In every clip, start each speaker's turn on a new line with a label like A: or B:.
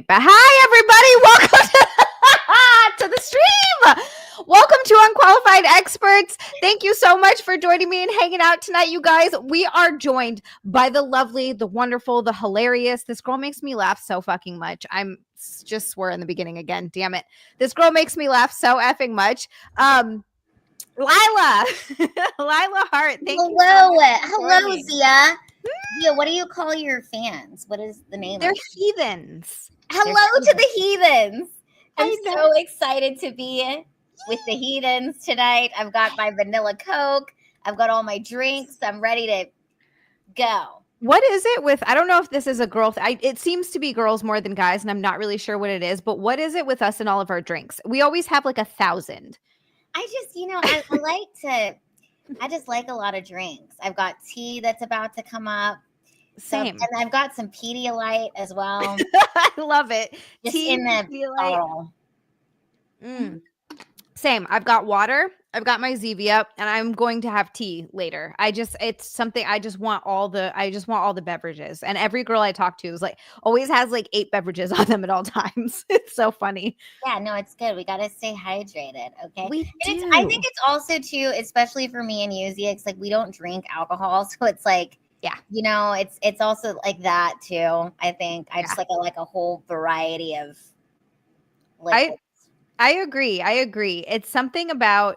A: back. Hi, everybody. Welcome to the stream. Welcome to Unqualified Experts. Thank you so much for joining me and hanging out tonight, you guys. We are joined by the lovely, the wonderful, the hilarious. This girl makes me laugh so fucking much. I'm just swore in the beginning again. Damn it. This girl makes me laugh so effing much. Lila. Lila Hart. Thank you.
B: Hello, Zia. Zia, what do you call your fans? What is the name?
A: They're heathens.
B: Hello to the heathens. I'm so excited to be with the heathens tonight. I've got my vanilla Coke. I've got all my drinks. I'm ready to go.
A: What is it with, I don't know if this is a girl, it seems to be girls more than guys, and I'm not really sure what it is, but what is it with us and all of our drinks? We always have like 1,000.
B: I just, I just like a lot of drinks. I've got tea that's about to come up.
A: Same.
B: And I've got some Pedialyte as well.
A: I love it.
B: Just
A: tea,
B: in the bottle.
A: Same. I've got water. I've got my Zevia, and I'm going to have tea later. It's something I just want all the beverages. And every girl I talk to is like, always has like 8 beverages on them at all times. It's so funny.
B: Yeah, no, it's good. We got to stay hydrated. Okay.
A: We do.
B: I think it's also too, especially for me and you, Zia, it's like we don't drink alcohol. So it's like,
A: yeah,
B: it's also like that too. I think I just like a whole variety of liquids.
A: I agree. It's something about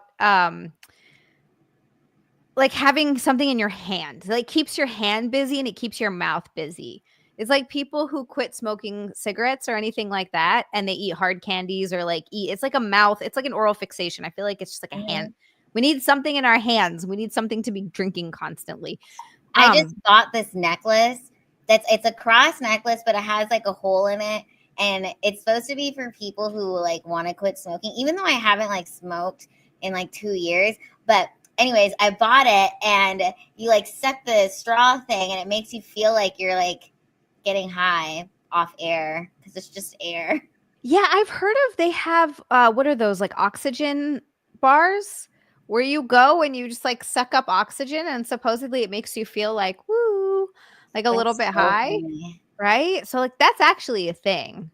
A: like having something in your hand. Like keeps your hand busy and it keeps your mouth busy. It's like people who quit smoking cigarettes or anything like that and they eat hard candies or like it's like a mouth, it's like an oral fixation. I feel like it's just like a hand. We need something in our hands. We need something to be drinking constantly.
B: I just got this necklace it's a cross necklace, but it has like a hole in it. And it's supposed to be for people who like want to quit smoking, even though I haven't like smoked in like 2 years. But anyways, I bought it and you like suck the straw thing and it makes you feel like you're like getting high off air because it's just air.
A: Yeah, I've heard of they have what are those like oxygen bars where you go and you just like suck up oxygen and supposedly it makes you feel like woo, like a little bit high. Funny. Right? So like that's actually a thing.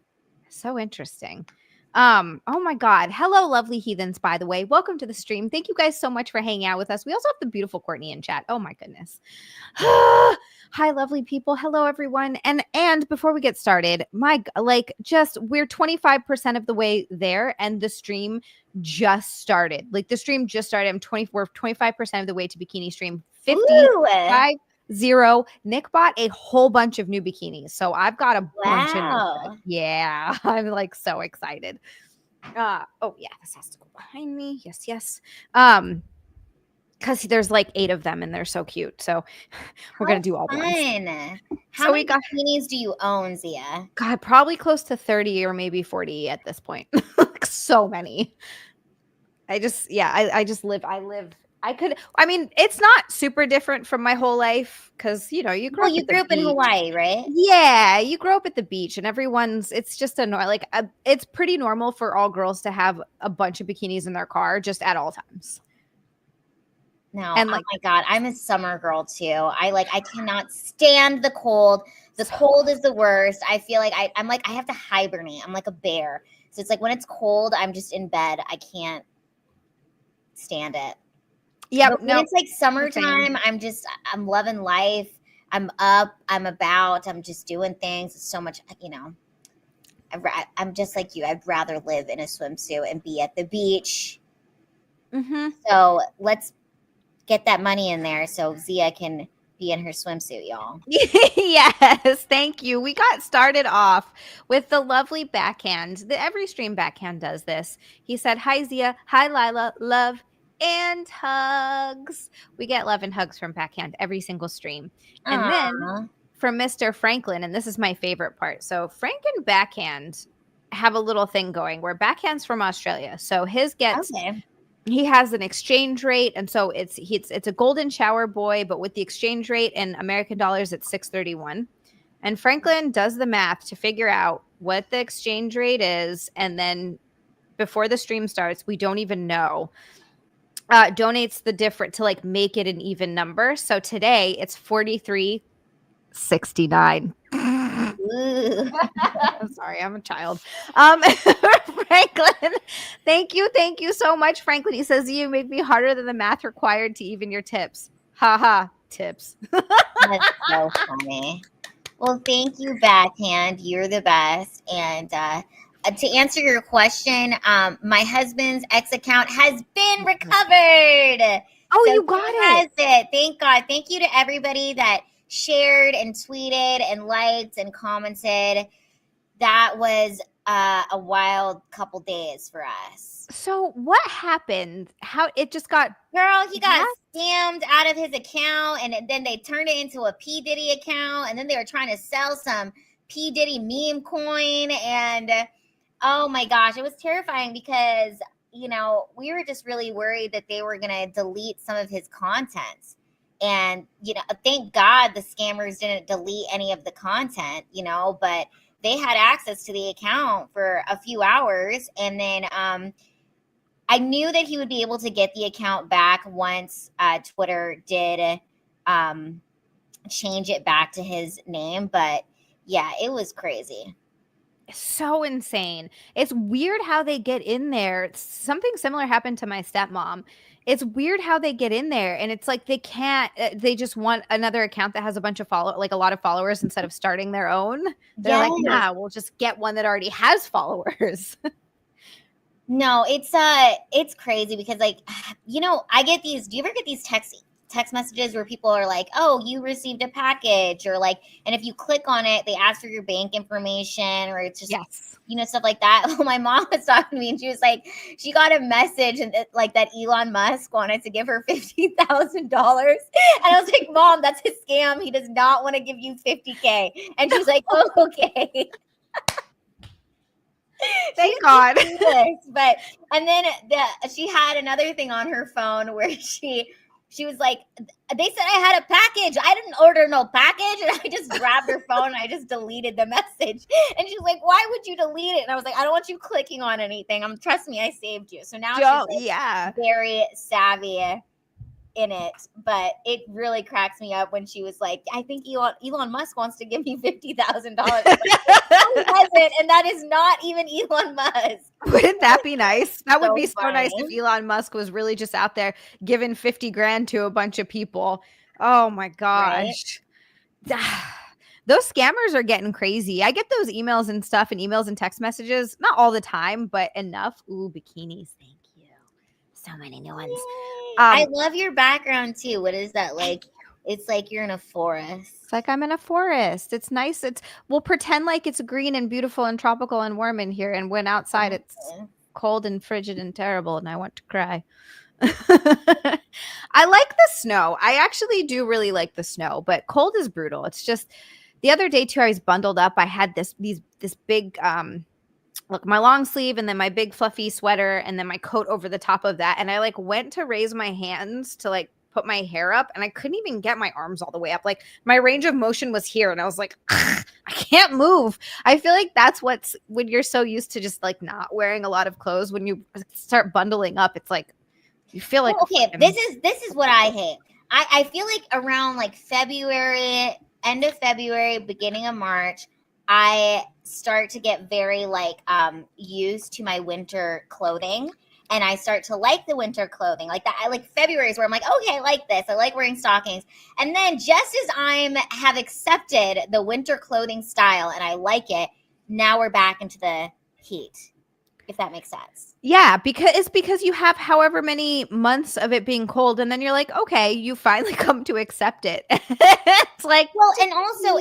A: So interesting. Oh my God. Hello, lovely heathens, by the way. Welcome to the stream. Thank you guys so much for hanging out with us. We also have the beautiful Courtney in chat. Oh my goodness. Hi, lovely people. Hello, everyone. And before we get started, we're 25% of the way there and the stream just started. Like the stream just started. We're 25% of the way to bikini stream. 55 0. Nick bought a whole bunch of new bikinis. So I've got a bunch of yeah, I'm like so excited. Oh yeah, this has to go behind me. Yes. Because there's like 8 of them and they're so cute. So we're gonna do all the ones.
B: How many bikinis do you own, Zia?
A: God, probably close to 30 or maybe 40 at this point. Like so many. I mean, it's not super different from my whole life because, you grew up
B: in Hawaii, right?
A: Yeah, you grow up at the beach and it's just it's pretty normal for all girls to have a bunch of bikinis in their car just at all times.
B: No, and oh my God, I'm a summer girl too. I cannot stand the cold. The cold is the worst. I feel like I have to hibernate. I'm like a bear. So it's like when it's cold, I'm just in bed. I can't stand it.
A: Yeah,
B: when it's like summertime, I'm loving life. I'm up, I'm about, I'm just doing things. It's so much, I'm just like you. I'd rather live in a swimsuit and be at the beach.
A: Mm-hmm.
B: So let's get that money in there so Zia can be in her swimsuit, y'all.
A: Yes, thank you. We got started off with the lovely backhand. Every stream backhand does this. He said, "Hi, Zia. Hi, Lila. Love and hugs." We get love and hugs from backhand every single stream. And then from Mr. Franklin, and this is my favorite part. So Frank and backhand have a little thing going where backhand's from Australia. So his gets he has an exchange rate, and so it's a golden shower boy, but with the exchange rate in American dollars, it's 631. And Franklin does the math to figure out what the exchange rate is, and then before the stream starts, we don't even know. Donates the different to like make it an even number. So today it's 43.69.
B: Ooh.
A: I'm sorry, I'm a child. Franklin, thank you so much, Franklin. He says you make me harder than the math required to even your tips. Ha, tips.
B: That's so funny. Well, thank you, Backhand. You're the best. And to answer your question, my husband's X account has been recovered.
A: Oh,
B: So
A: you got
B: he
A: it.
B: has it. Thank God. Thank you to everybody that shared and tweeted and liked and commented. That was a wild couple days for us.
A: So what happened? How it just got
B: Girl, he got
A: hacked?
B: scammed out of his account, and then they turned it into a P. Diddy account, and then they were trying to sell some P. Diddy meme coin, and oh my gosh, it was terrifying because, we were just really worried that they were going to delete some of his content. And, thank God the scammers didn't delete any of the content, but they had access to the account for a few hours, and then I knew that he would be able to get the account back once Twitter did change it back to his name. But yeah, it was crazy.
A: So insane. It's weird how they get in there. Something similar happened to my stepmom. It's weird how they get in there, and it's like they can't. They just want another account that has a bunch of like a lot of followers instead of starting their own. They're like, nah, we'll just get one that already has followers.
B: No, it's crazy because I get these. Do you ever get these text messages where people are like, "Oh, you received a package," or like, and if you click on it, they ask for your bank information, or it's just stuff like that. Well, my mom was talking to me, and she was like, she got a message and like that Elon Musk wanted to give her $50,000, and I was like, Mom, that's a scam. He does not want to give you $50K, and she was like, oh, okay.
A: Thank God.
B: But and then she had another thing on her phone where she was like, they said I had a package. I didn't order no package. And I just grabbed her phone and I just deleted the message. And she's like, why would you delete it? And I was like, I don't want you clicking on anything. Trust me, I saved you. So now she's like, very savvy in it, but it really cracks me up when she was like, I think Elon Musk wants to give me $50,000. Like, no, he doesn't, and that is not even Elon Musk.
A: Wouldn't that be nice? That would be so
B: funny.
A: nice if Elon Musk was really just out there giving 50 grand to a bunch of people. Oh my gosh. Right? Those scammers are getting crazy. I get those emails and stuff and emails and text messages, not all the time, but enough. Ooh, bikinis. Thank you. So many new ones.
B: I love your background too. What is that like? It's like you're in a forest.
A: It's like I'm in a forest. It's nice. We'll pretend like it's green and beautiful and tropical and warm in here. And when outside it's cold and frigid and terrible and I want to cry. I like the snow. I actually do really like the snow, but cold is brutal. It's just the other day too, I was bundled up. I had this big my long sleeve and then my big fluffy sweater and then my coat over the top of that. And I like went to raise my hands to like put my hair up and I couldn't even get my arms all the way up. Like my range of motion was here and I was like, I can't move. I feel like that's when you're so used to just like not wearing a lot of clothes, when you start bundling up, it's like you feel like
B: this is what I hate. I feel like around like February, end of February, beginning of March, I start to get very like used to my winter clothing, and I start to like the winter clothing like that. I like February is where I'm like, okay, I like this. I like wearing stockings. And then just as have accepted the winter clothing style and I like it, now we're back into the heat, if that makes sense.
A: Yeah, because you have however many months of it being cold, and then you're like, okay, you finally come to accept it. It's like,
B: well, and also,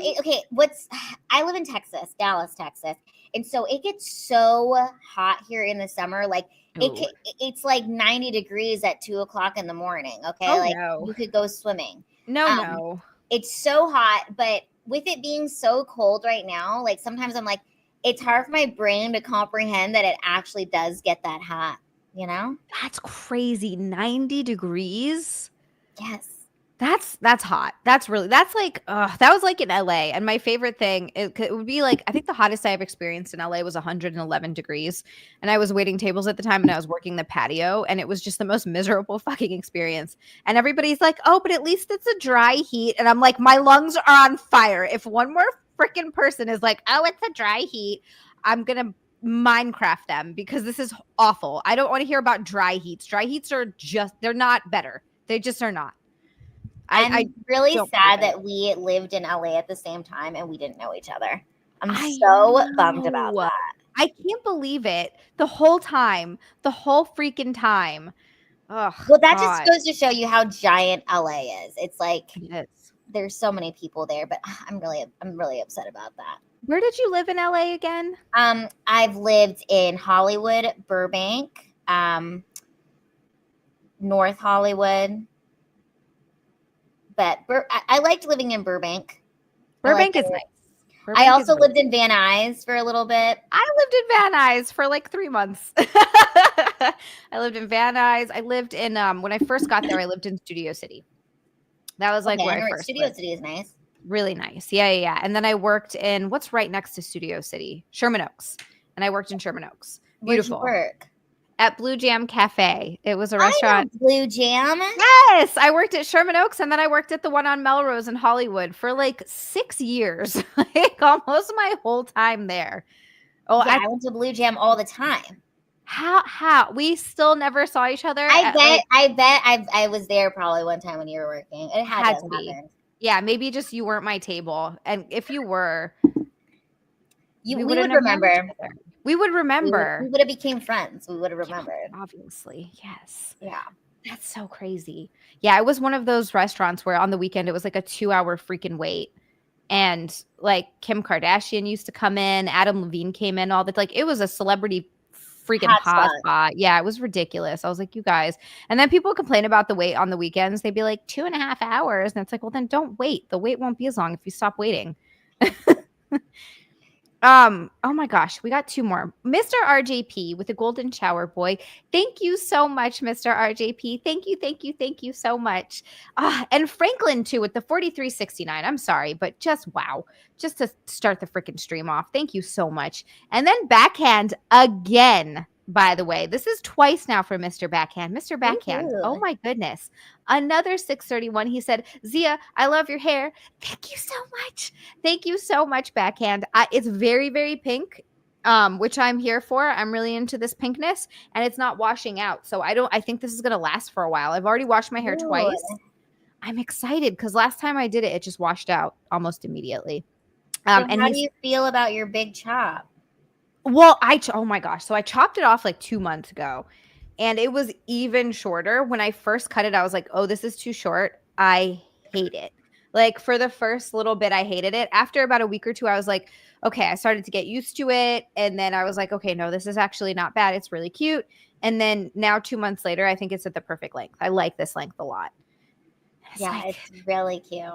B: I live in Texas, Dallas, Texas, and so it gets so hot here in the summer. Like it's like 90 degrees at 2:00 in the morning. Okay, you could go swimming.
A: No,
B: it's so hot, but with it being so cold right now, like sometimes I'm like, it's hard for my brain to comprehend that it actually does get that hot,
A: That's crazy. 90 degrees?
B: Yes.
A: That's hot. That's like, that was like in LA. And my favorite thing, it would be like, I think the hottest I've experienced in LA was 111 degrees. And I was waiting tables at the time and I was working the patio and it was just the most miserable fucking experience. And everybody's like, oh, but at least it's a dry heat. And I'm like, my lungs are on fire. If one more freaking person is like, oh, it's a dry heat, I'm gonna Minecraft them because this is awful. I don't want to hear about dry heats. Dry heats are they're not better. They just are not. I
B: I'm really
A: don't
B: sad
A: believe it.
B: that we lived in LA at the same time and we didn't know each other. I'm
A: I
B: so bummed about
A: know.
B: that.
A: I can't believe it. The whole time. The whole freaking time. Oh
B: Well, that just
A: God.
B: goes to show you how giant LA is. It's like
A: It is.
B: there's so many people there, but I'm really upset about that.
A: Where did you live in LA again?
B: I've lived in Hollywood, Burbank, North Hollywood, but I liked living in Burbank.
A: Burbank is nice.
B: I also lived in Van Nuys for a little bit.
A: I lived in Van Nuys for like 3 months. I lived in Van Nuys. I lived in when I first got there, I lived in Studio City. That was like where I first
B: Studio
A: lived.
B: City is nice.
A: Really nice. Yeah. And then I worked in what's right next to Studio City, Sherman Oaks. And I worked in Sherman Oaks. Beautiful.
B: Where'd you work?
A: At Blue Jam Cafe. It was a restaurant.
B: I know Blue Jam.
A: Yes, I worked at Sherman Oaks, and then I worked at the one on Melrose in Hollywood for like 6 years, like almost my whole time there.
B: Oh, yeah, I went to Blue Jam all the time.
A: How we still never saw each other?
B: I bet I was there probably one time when you were working. It had to be.
A: Yeah, maybe just you weren't my table, and if you were,
B: we would remember.
A: We would remember.
B: We would have became friends. We would have remembered.
A: Yeah, obviously, yes.
B: Yeah.
A: That's so crazy. Yeah, it was one of those restaurants where on the weekend it was like a 2-hour freaking wait. And like Kim Kardashian used to come in, Adam Levine came in, all that. Like it was a celebrity freaking hot spot. Yeah, it was ridiculous. I was like, you guys. And then people complain about the wait on the weekends. They'd be like 2.5 hours. And it's like, well, then don't wait. The wait won't be as long if you stop waiting. Oh my gosh, we got 2 more. Mr. RJP with the golden shower boy. Thank you so much, Mr. RJP. Thank you so much. And Franklin too with the 4369. I'm sorry, but just wow. Just to start the freaking stream off. Thank you so much. And then backhand again. By the way, this is twice now for Mr. Backhand. Mr. Backhand. Ooh. Oh my goodness. Another 631. He said, Zia, I love your hair. Thank you so much. Thank you so much, Backhand. It's very, very pink, which I'm here for. I'm really into this pinkness, and it's not washing out. So I think this is going to last for a while. I've already washed my hair twice. I'm excited because last time I did it, it just washed out almost immediately.
B: And how do you feel about your big chop?
A: Well, oh my gosh. So I chopped it off like 2 months ago, and it was even shorter. When I first cut it, I was like, oh, this is too short. I hate it. Like for the first little bit, I hated it. After about a week or 2, I was like, okay, I started to get used to it. And then I was like, okay, no, this is actually not bad. It's really cute. And then now 2 months later, I think it's at the perfect length. I like this length a lot.
B: It's really cute.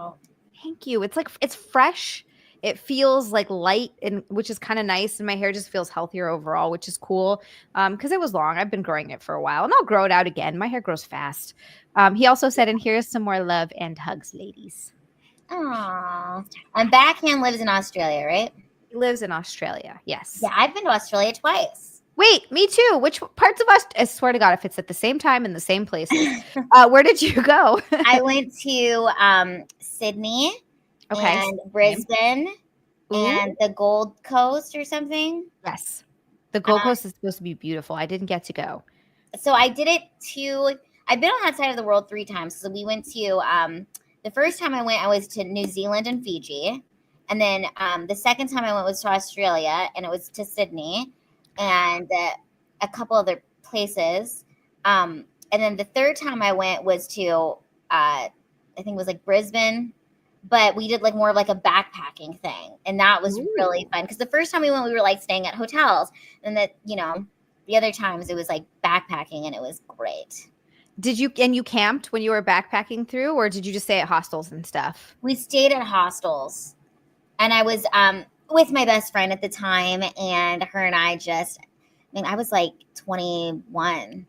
A: Thank you. It's like, it's fresh. It feels like light, and which is kind of nice. And my hair just feels healthier overall, which is cool. Because it was long. I've been growing it for a while, and I'll grow it out again. My hair grows fast. He also said, and here's some more love and hugs, ladies.
B: Aww. And Backhand lives in Australia, right?
A: He lives in Australia. Yes.
B: Yeah, I've been to Australia twice.
A: Wait, me too. Which parts of Australia? I swear to God, if it's at the same time in the same places. Where did you go?
B: I went to Sydney. Okay. And Brisbane and the Gold Coast or something.
A: Yes. The Gold Coast is supposed to be beautiful. I didn't get to go.
B: So I did it I've been on that side of the world 3 times. So we went to, the first time I went, I was to New Zealand and Fiji. And then the second time I went was to Australia, and it was to Sydney and a couple other places. And then the third time I went was to, I think it was like Brisbane. But we did like more of like a backpacking thing. And that was really fun. Because the first time we went, we were like staying at hotels. And that, the other times it was like backpacking, and it was great.
A: And you camped when you were backpacking through, or did you just stay at hostels and stuff?
B: We stayed at hostels. And I was with my best friend at the time. And her and I I was like 21.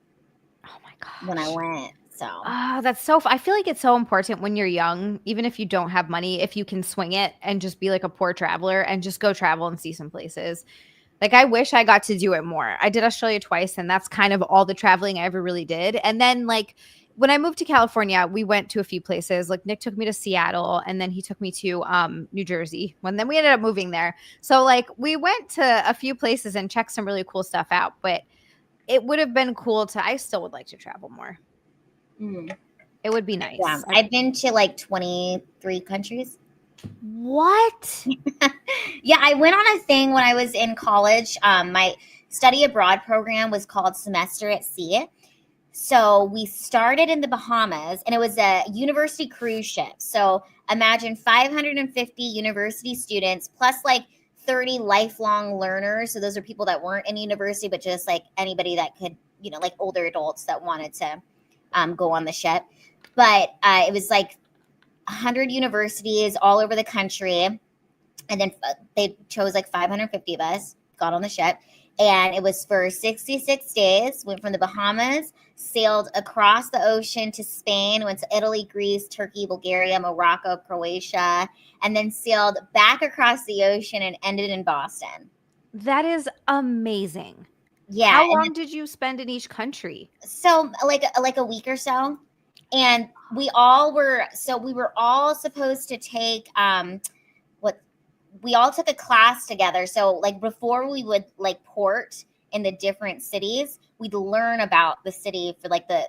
A: Oh my gosh.
B: When I went. So.
A: Oh, that's I feel like it's so important when you're young, even if you don't have money, if you can swing it and just be like a poor traveler and just go travel and see some places. Like I wish I got to do it more. I did Australia twice, and that's kind of all the traveling I ever really did. And then like when I moved to California, we went to a few places. Like Nick took me to Seattle, and then he took me to New Jersey. And then we ended up moving there. So like we went to a few places and checked some really cool stuff out. But it would have been cool to. I still would like to travel more. It would be nice.
B: Yeah, I've been to like 23 countries.
A: What?
B: Yeah, I went on a thing when I was in college. My study abroad program was called Semester at Sea. So we started in the Bahamas, and it was a university cruise ship. So imagine 550 university students plus like 30 lifelong learners. So those are people that weren't in university, but just like anybody that could, like older adults that wanted to go on the ship. But it was like 100 universities all over the country. And then they chose like 550 of us, got on the ship. And it was for 66 days, went from the Bahamas, sailed across the ocean to Spain, went to Italy, Greece, Turkey, Bulgaria, Morocco, Croatia, and then sailed back across the ocean and ended in Boston.
A: That is amazing.
B: Yeah.
A: How long did you spend in each country?
B: So like a week or so. And we were all supposed to take we all took a class together. So like before we would like port in the different cities, we'd learn about the city for like the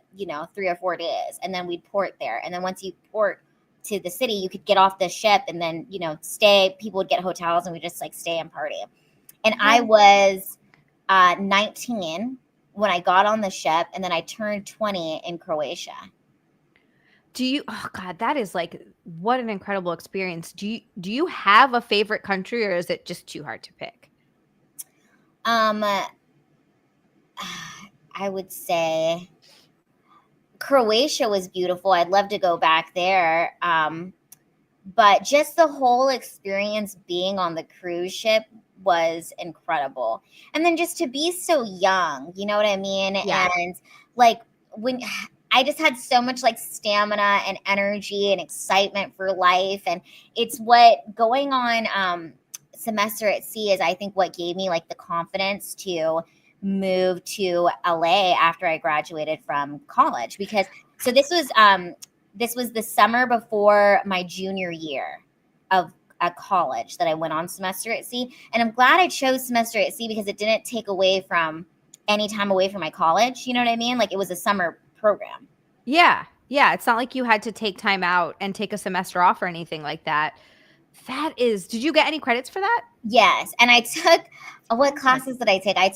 B: 3 or 4 days, and then we'd port there. And then once you port to the city, you could get off the ship and then stay. People would get hotels, and we just like stay and party. And I was 19 when I got on the ship, and then I turned 20 in Croatia.
A: Oh God, that is like, what an incredible experience. Do you have a favorite country, or is it just too hard to pick?
B: I would say Croatia was beautiful. I'd love to go back there. But just the whole experience being on the cruise ship was incredible. And then just to be so young, you know what I mean?
A: Yeah.
B: And like when I just had so much like stamina and energy and excitement for life. And it's what going on Semester at Sea is, I think, what gave me like the confidence to move to LA after I graduated from college. Because this was the summer before my junior year of college that I went on Semester at Sea. And I'm glad I chose Semester at Sea because it didn't take away from any time away from my college. You know what I mean? Like it was a summer program.
A: Yeah. It's not like you had to take time out and take a semester off or anything like that. Did you get any credits for that?
B: Yes. And I took, what classes did I take? I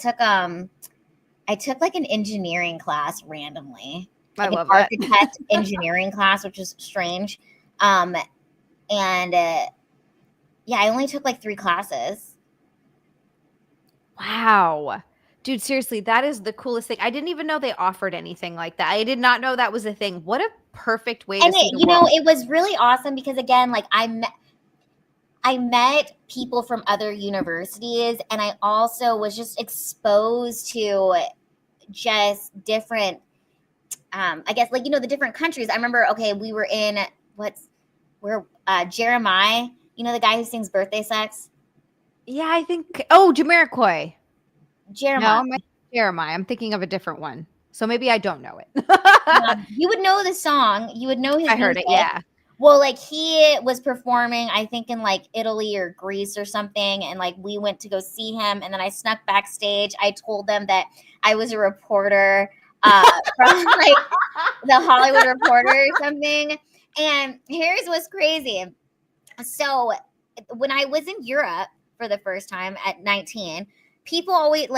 B: took like an engineering class randomly. Like
A: I love
B: an architect engineering class, which is strange. I only took like 3 classes.
A: Wow. Dude, seriously, that is the coolest thing. I didn't even know they offered anything like that. I did not know that was a thing. What a perfect way to see the world.
B: It was really awesome because, again, like I met people from other universities, and I also was just exposed to just different, I guess, like, the different countries. I remember, we were in Jeremiah, the guy who sings Birthday Sex.
A: Yeah, I think, Jamiroquai.
B: Jeremiah.
A: No, Jeremiah. I'm thinking of a different one. So maybe I don't know it.
B: You would know the song. You would know his
A: I heard it, yeah.
B: Well, like he was performing, I think in like Italy or Greece or something. And like we went to go see him. And then I snuck backstage. I told them that I was a reporter from like the Hollywood Reporter or something. And here's what's crazy. So when I was in Europe for the first time at 19, people always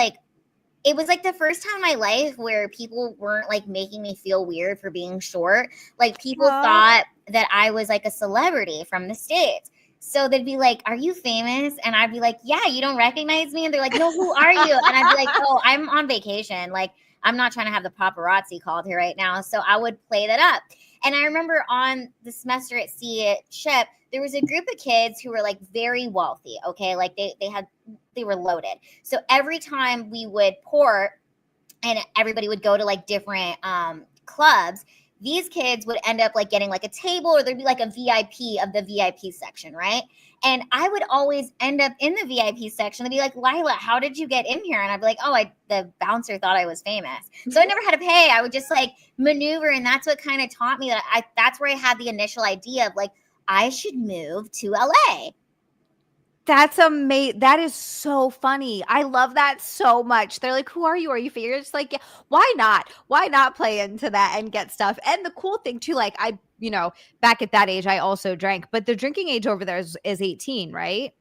B: it was like the first time in my life where people weren't like making me feel weird for being short. Like people thought that I was like a celebrity from the States. So they'd be like, "Are you famous?" And I'd be like, "Yeah, you don't recognize me?" And they're like, "No, who are you?" And I'd be like, "Oh, I'm on vacation. Like, I'm not trying to have the paparazzi called here right now." So I would play that up. And I remember on the Semester at Sea ship, there was a group of kids who were like very wealthy. Okay. Like they were loaded. So every time we would port and everybody would go to like different clubs, these kids would end up like getting like a table, or there'd be like a VIP of the VIP section, right? And I would always end up in the VIP section. They'd be like, Lila, how did you get in here? And I'd be like, oh, the bouncer thought I was famous. So I never had to pay. I would just like maneuver. And that's what kind of taught me that's where I had the initial idea of like, I should move to LA.
A: That's amazing. That is so funny. I love that so much. They're like, who are you? Are you famous? It's like, yeah, why not? Why not play into that and get stuff? And the cool thing too, like back at that age, I also drank, but the drinking age over there is 18, right?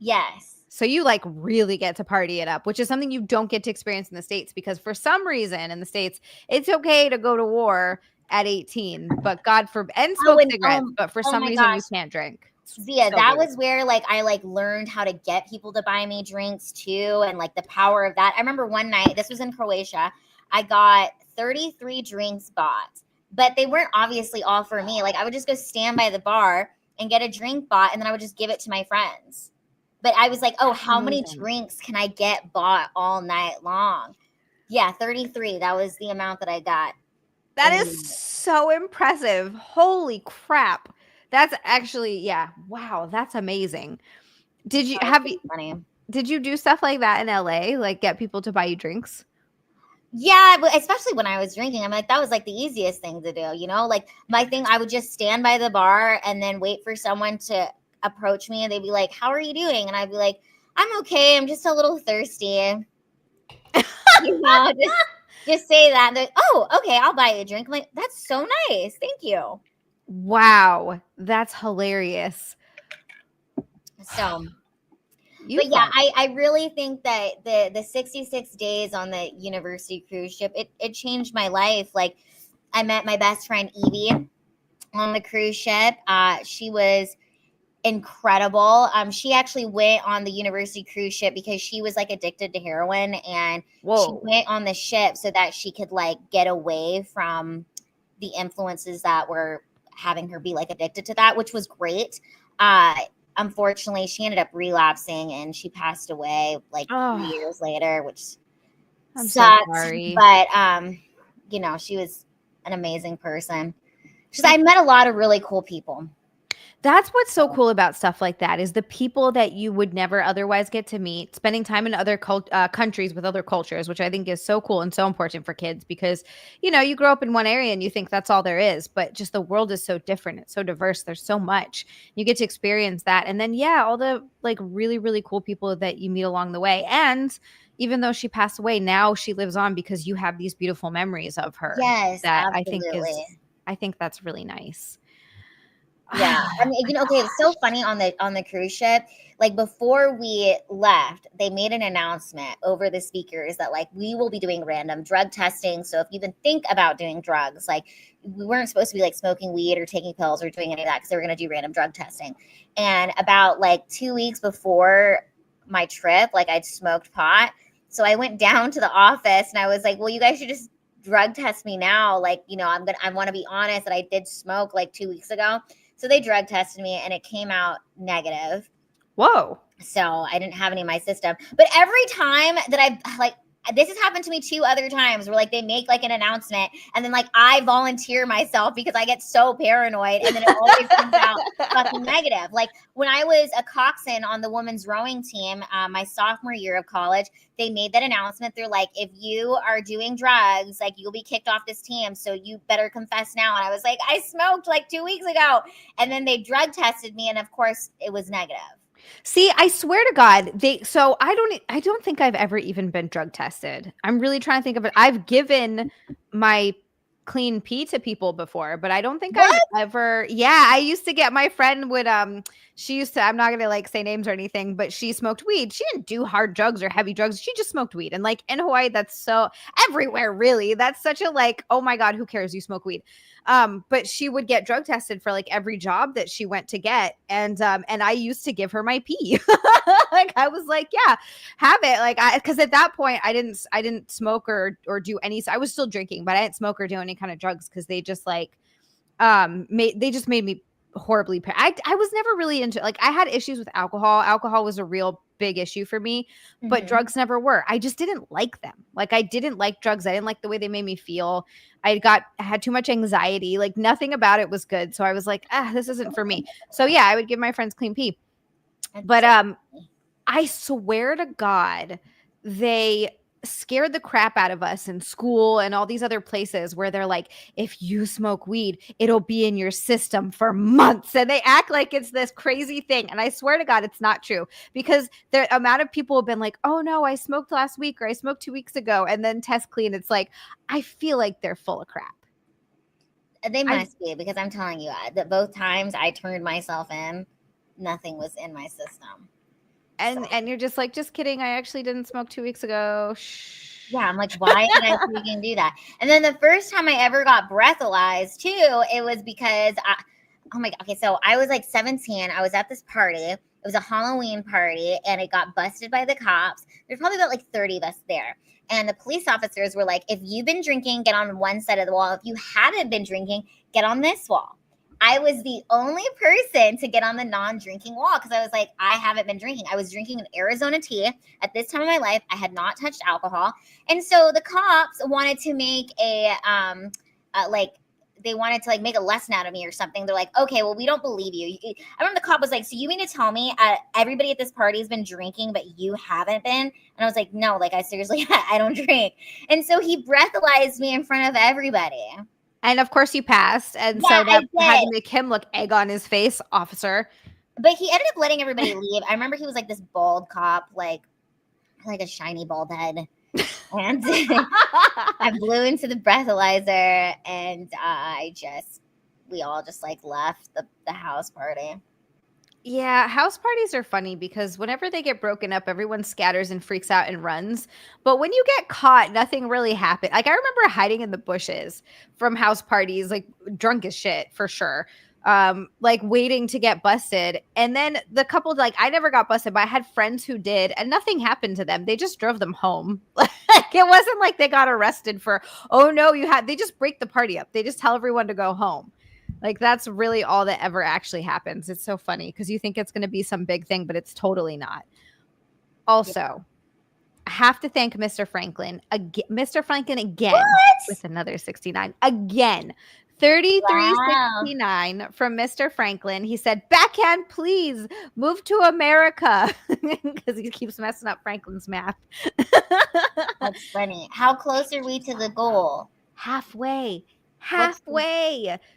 B: Yes.
A: So you like really get to party it up, which is something you don't get to experience in the States, because for some reason in the States, it's okay to go to war at 18, but God forbid, and smoke cigarettes, but for some reason you can't drink.
B: Zia, that was where like I like learned how to get people to buy me drinks too, and like the power of that. I remember one night, this was in Croatia, I got 33 drinks bought, but they weren't obviously all for me. Like I would just go stand by the bar and get a drink bought, and then I would just give it to my friends. But I was like, oh, how many drinks can I get bought all night long? Yeah, 33. That was the amount that I got.
A: That is so impressive. Holy crap. That's actually, yeah. Wow, that's amazing. Did you do stuff like that in LA? Like get people to buy you drinks?
B: Yeah, but especially when I was drinking, I'm like, that was like the easiest thing to do, Like my thing, I would just stand by the bar and then wait for someone to approach me, and they'd be like, how are you doing? And I'd be like, I'm okay. I'm just a little thirsty. Just say that. And they're like, oh, okay, I'll buy you a drink. I'm like, that's so nice. Thank you.
A: Wow, that's hilarious.
B: So, but yeah, I really think that the 66 days on the University cruise ship, it changed my life. Like I met my best friend Evie on the cruise ship. She was incredible. She actually went on the University cruise ship because she was like addicted to heroin, and she went on the ship so that she could like get away from the influences that were having her be like addicted to that, which was great. Unfortunately, she ended up relapsing and she passed away like 3 years later, which sucks. So sorry. But she was an amazing person. I met a lot of really cool people.
A: That's what's so cool about stuff like that, is the people that you would never otherwise get to meet, spending time in other countries with other cultures, which I think is so cool and so important for kids, because, you grow up in one area and you think that's all there is, but just the world is so different. It's so diverse. There's so much. You get to experience that. And then, all the like really, really cool people that you meet along the way. And even though she passed away, now she lives on because you have these beautiful memories of her.
B: Yes,
A: that
B: absolutely.
A: I think that's really nice.
B: Yeah. I mean, okay, it's so funny on the cruise ship. Like before we left, they made an announcement over the speakers that like we will be doing random drug testing. So if you even think about doing drugs, like we weren't supposed to be like smoking weed or taking pills or doing any of that, because they were going to do random drug testing. And about like 2 weeks before my trip, like I'd smoked pot. So I went down to the office and I was like, well, you guys should just drug test me now. Like, I want to be honest that I did smoke like 2 weeks ago. So they drug tested me and it came out negative.
A: Whoa.
B: So I didn't have any in my system. But every time that this has happened to me 2 other times where like they make like an announcement and then like I volunteer myself because I get so paranoid, and then it always comes out fucking negative. Like when I was a coxswain on the women's rowing team, my sophomore year of college, they made that announcement. They're like, if you are doing drugs, like you'll be kicked off this team. So you better confess now. And I was like, I smoked like 2 weeks ago. And then they drug tested me. And of course it was negative.
A: See, I swear to God, I don't think I've ever even been drug tested. I'm really trying to think of it. I've given my clean pee to people before, but I don't think I've ever. Yeah, I used to get, my friend would she used to, I'm not gonna like say names or anything, but she smoked weed. She didn't do hard drugs or heavy drugs. She just smoked weed. And like in Hawaii, that's so everywhere, really. That's such a like, oh my God, who cares? You smoke weed. But she would get drug tested for like every job that she went to get. And I used to give her my pee. Like I was like, yeah, have it. Like cause at that point I didn't smoke or do any, I was still drinking, but I didn't smoke or do any kind of drugs. Cause they just like, made me horribly I was never really into, like, I had issues with alcohol. Alcohol was a real big issue for me, but
B: Mhm.
A: drugs never were. I just didn't like them. Like, I didn't like drugs. I didn't like the way they made me feel. I had too much anxiety. Like, nothing about it was good. So I was like, this isn't for me. So yeah, I would give my friends clean pee.
B: That's
A: But
B: so funny.
A: I swear to God, they scared the crap out of us in school and all these other places where they're like, if you smoke weed, it'll be in your system for months. And they act like it's this crazy thing. And I swear to God, it's not true, because the amount of people have been like, oh no, I smoked last week, or I smoked 2 weeks ago, and then test clean. It's like, I feel like they're full of crap.
B: They
A: I
B: must be, because I'm telling you that both times I turned myself in, nothing was in my system.
A: and you're just like, just kidding. I actually didn't smoke 2 weeks ago. Shh.
B: Yeah, I'm like, why did I freaking do that? And then the first time I ever got breathalyzed too, it was because oh my God. Okay, so I was like 17. I was at this party. It was a Halloween party, and it got busted by the cops. There's probably about like 30 of us there. And the police officers were like, if you've been drinking, get on one side of the wall. If you haven't been drinking, get on this wall. I was the only person to get on the non-drinking wall, because I was like, I haven't been drinking. I was drinking an Arizona tea. At this time of my life, I had not touched alcohol. And so the cops wanted to make they wanted to like make a lesson out of me or something. They're like, okay, well, we don't believe you. I remember the cop was like, so you mean to tell me everybody at this party has been drinking, but you haven't been? And I was like, no, like I seriously, I don't drink. And so he breathalyzed me in front of everybody.
A: And of course you passed. And
B: Yeah,
A: so that
B: I
A: had
B: did.
A: to make him look egg on his face, officer.
B: But he ended up letting everybody leave. I remember he was like this bald cop, like a shiny bald head. And I blew into the breathalyzer, and we all just like left the house party.
A: Yeah, house parties are funny because whenever they get broken up, everyone scatters and freaks out and runs. But when you get caught, nothing really happened. Like, I remember hiding in the bushes from house parties, like drunk as shit for sure. Like waiting to get busted. And then the couple, like, I never got busted, but I had friends who did, and nothing happened to them. They just drove them home. Like, it wasn't like they got arrested for, oh no, they just break the party up. They just tell everyone to go home. Like, that's really all that ever actually happens. It's so funny because you think it's going to be some big thing, but it's totally not. Also, I have to thank Mr. Franklin again. Mr. Franklin again with another 69 again. 3369 from Mr. Franklin. He said, backhand, please move to America, because he keeps messing up Franklin's math.
B: That's funny. How close are we to the goal?
A: Halfway.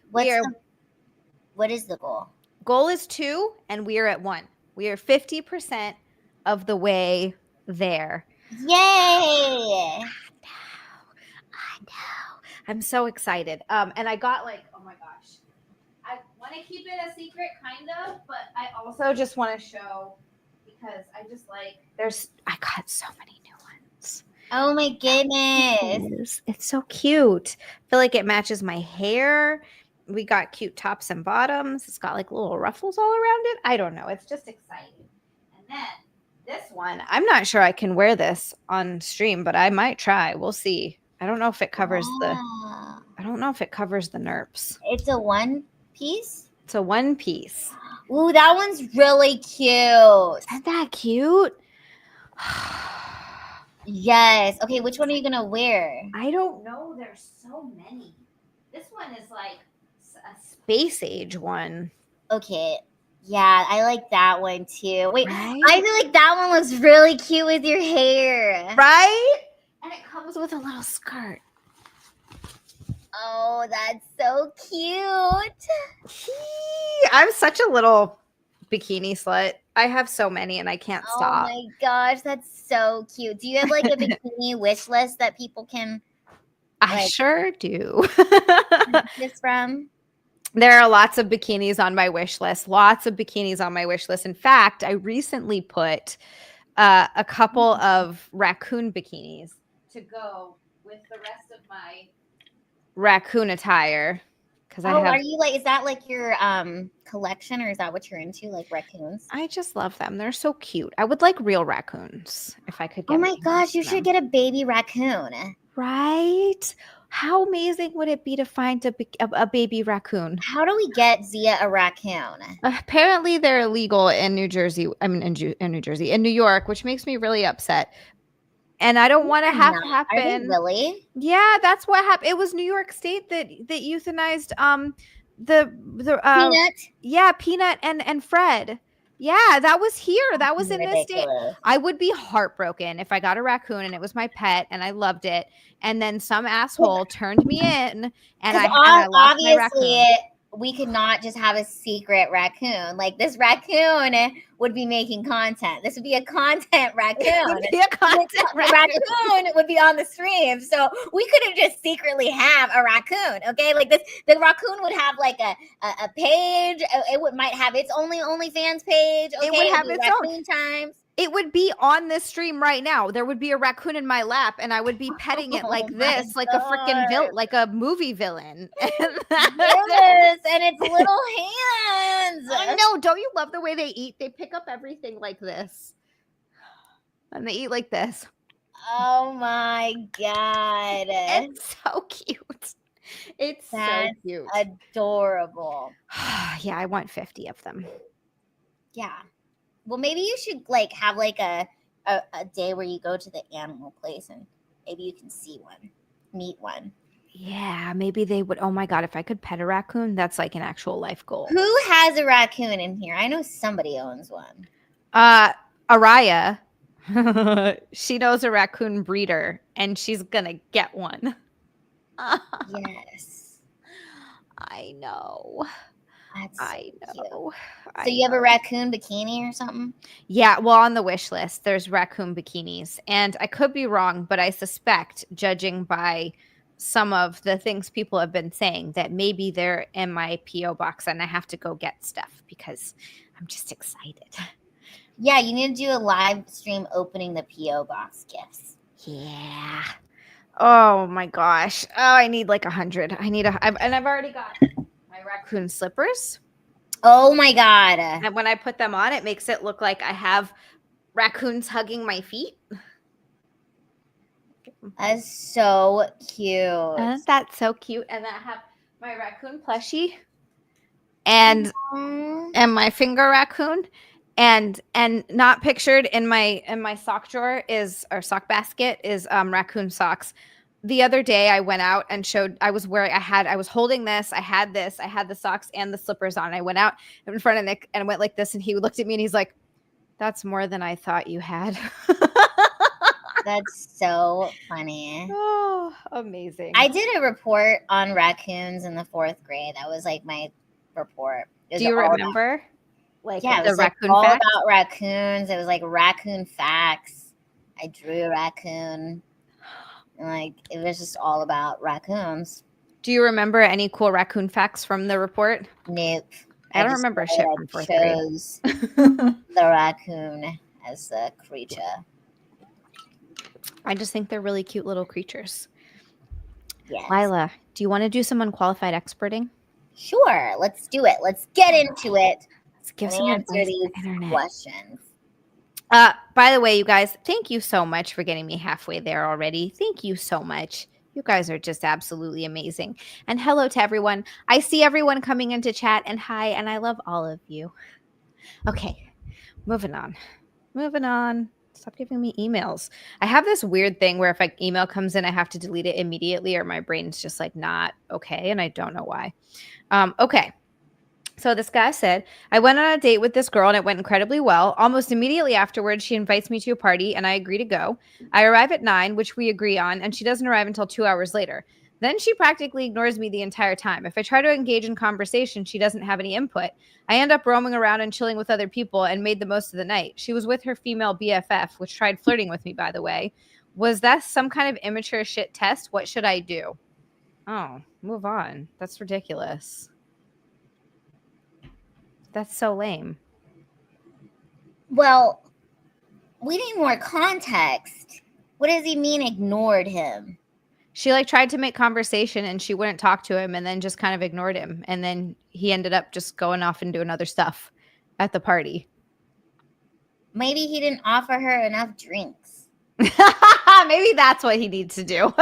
B: What is the goal?
A: Goal is 2, and we are at 1. We are 50% of the way there.
B: Yay! I
A: know. I'm so excited. And I got like, oh my gosh. I want to keep it a secret, kind of, but I also just want to show, because I just like, I got so many new ones.
B: Oh my goodness.
A: It's so cute. I feel like it matches my hair. We got cute tops and bottoms. It's got like little ruffles all around it. I don't know. It's just exciting. And then this one, I'm not sure I can wear this on stream, but I might try. We'll see. I don't know if it covers the NERPs.
B: It's a one piece?
A: It's a one piece.
B: Ooh, that one's really cute.
A: Isn't that cute?
B: Yes. Okay, which one are you gonna wear?
A: I don't know. There's so many. This one is like a space age one.
B: Okay. Yeah, I like that one too. Wait,
A: right?
B: I feel like that one looks really cute with your hair.
A: Right? And it comes with a little skirt.
B: Oh, that's so cute.
A: I'm such a little bikini slut. I have so many and I can't stop.
B: Oh my gosh, that's so cute. Do you have like a bikini wish list that people can
A: I sure do.
B: This from?
A: There are lots of bikinis on my wish list. In fact, I recently put a couple of raccoon bikinis to go with the rest of my raccoon attire.
B: Are you like, is that like your collection, or is that what you're into, like raccoons?
A: I just love them. They're so cute. I would like real raccoons if I could get
B: Oh my gosh, you should get a baby raccoon.
A: Right? How amazing would it be to find a baby raccoon?
B: How do we get Zia a raccoon?
A: Apparently, they're illegal in New Jersey. I mean, in New Jersey, in New York, which makes me really upset. And I don't want to have to
B: Are they
A: happen.
B: really?
A: Yeah, that's what happened. It was New York State that euthanized the
B: Peanut?
A: yeah, Peanut and Fred. Yeah, that was here. That was in this state.
B: Ridiculous.
A: I would be heartbroken if I got a raccoon and it was my pet and I loved it, and then some asshole turned me in and I lost my
B: obviously
A: raccoon.
B: we could not just have a secret raccoon. Like this raccoon would be making content. This would be a content raccoon.
A: It would be a content
B: raccoon would be on the stream. So we couldn't just secretly have a raccoon. Okay. Like this, the raccoon would have like a page. It might have its OnlyFans page. Okay?
A: It would have its own
B: raccoon times.
A: It would be on this stream right now. There would be a raccoon in my lap, and I would be petting it like this, like a freaking like a movie villain.
B: Yes, and its little hands.
A: I know. Don't you love the way they eat? They pick up everything like this, and they eat like this.
B: Oh my god!
A: It's so cute. It's so cute.
B: Adorable.
A: Yeah, I want 50 of them.
B: Yeah. Well, maybe you should like have like a day where you go to the animal place and maybe you can see one, meet one.
A: Yeah, maybe they would. Oh my god, if I could pet a raccoon, that's like an actual life goal.
B: Who has a raccoon in here? I know somebody owns one.
A: Araya. She knows a raccoon breeder and she's gonna get one.
B: Yes.
A: I know. I know.
B: So you have a raccoon bikini or something?
A: Yeah, well, on the wish list, there's raccoon bikinis. And I could be wrong, but I suspect, judging by some of the things people have been saying, that maybe they're in my P.O. box and I have to go get stuff because I'm just excited.
B: Yeah, you need to do a live stream opening the P.O. box gifts.
A: Yeah. Oh my gosh. Oh, I need like 100. I've already got my raccoon slippers.
B: Oh my god.
A: And when I put them on, it makes it look like I have raccoons hugging my feet.
B: That's so cute.
A: That's so cute. And I have my raccoon plushie and my finger raccoon. And not pictured in my sock drawer sock basket is raccoon socks. The other day I went out and showed I was holding this, I had the socks and the slippers on. I went out in front of Nick and went like this, and he looked at me and he's like, "That's more than I thought you had."
B: That's so funny.
A: Oh, amazing.
B: I did a report on raccoons in the 4th grade. That was like my report.
A: Do you remember? Like,
B: yeah, it was like all about raccoons. It was like raccoon facts. I drew a raccoon. And like it was just all about raccoons.
A: Do you remember any cool raccoon facts from the report?
B: Nope.
A: I don't remember shit from 4th grade.
B: The raccoon as the creature.
A: I just think they're really cute little creatures.
B: Yes.
A: Lila, do you want to do some unqualified experting?
B: Sure, let's do it. Let's get into it.
A: Let's give some answer these
B: questions.
A: By the way, you guys, thank you so much for getting me halfway there already. Thank you so much. You guys are just absolutely amazing. And hello to everyone. I see everyone coming into chat, and hi, and I love all of you. Okay, moving on. Stop giving me emails. I have this weird thing where if an email comes in, I have to delete it immediately or my brain's just like not okay, and I don't know why. Okay. So this guy said, I went on a date with this girl and it went incredibly well. Almost immediately afterwards, she invites me to a party and I agree to go. I arrive at 9, which we agree on, and she doesn't arrive until 2 hours later. Then she practically ignores me the entire time. If I try to engage in conversation, she doesn't have any input. I end up roaming around and chilling with other people and made the most of the night. She was with her female BFF, which tried flirting with me, by the way. Was that some kind of immature shit test? What should I do? Oh, move on. That's ridiculous. That's so lame.
B: Well, we need more context. What does he mean ignored him?
A: She like tried to make conversation and she wouldn't talk to him and then just kind of ignored him. And then he ended up just going off and doing other stuff at the party.
B: Maybe he didn't offer her enough drinks.
A: Maybe that's what he needs to do.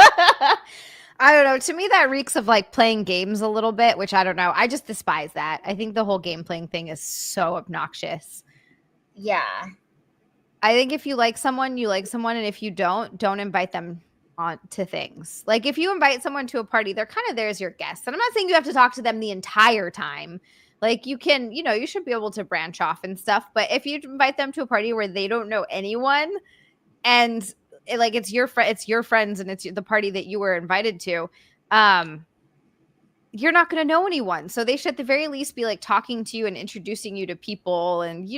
A: I don't know. To me, that reeks of like playing games a little bit, which I don't know. I just despise that. I think the whole game playing thing is so obnoxious.
B: Yeah.
A: I think if you like someone, you like someone, and if you don't invite them on to things. Like if you invite someone to a party, they're kind of there as your guest. And I'm not saying you have to talk to them the entire time. Like you can, you should be able to branch off and stuff. But if you invite them to a party where they don't know anyone, and it's your friends, and it's the party that you were invited to, you're not going to know anyone. So they should at the very least be like talking to you and introducing you to people. And,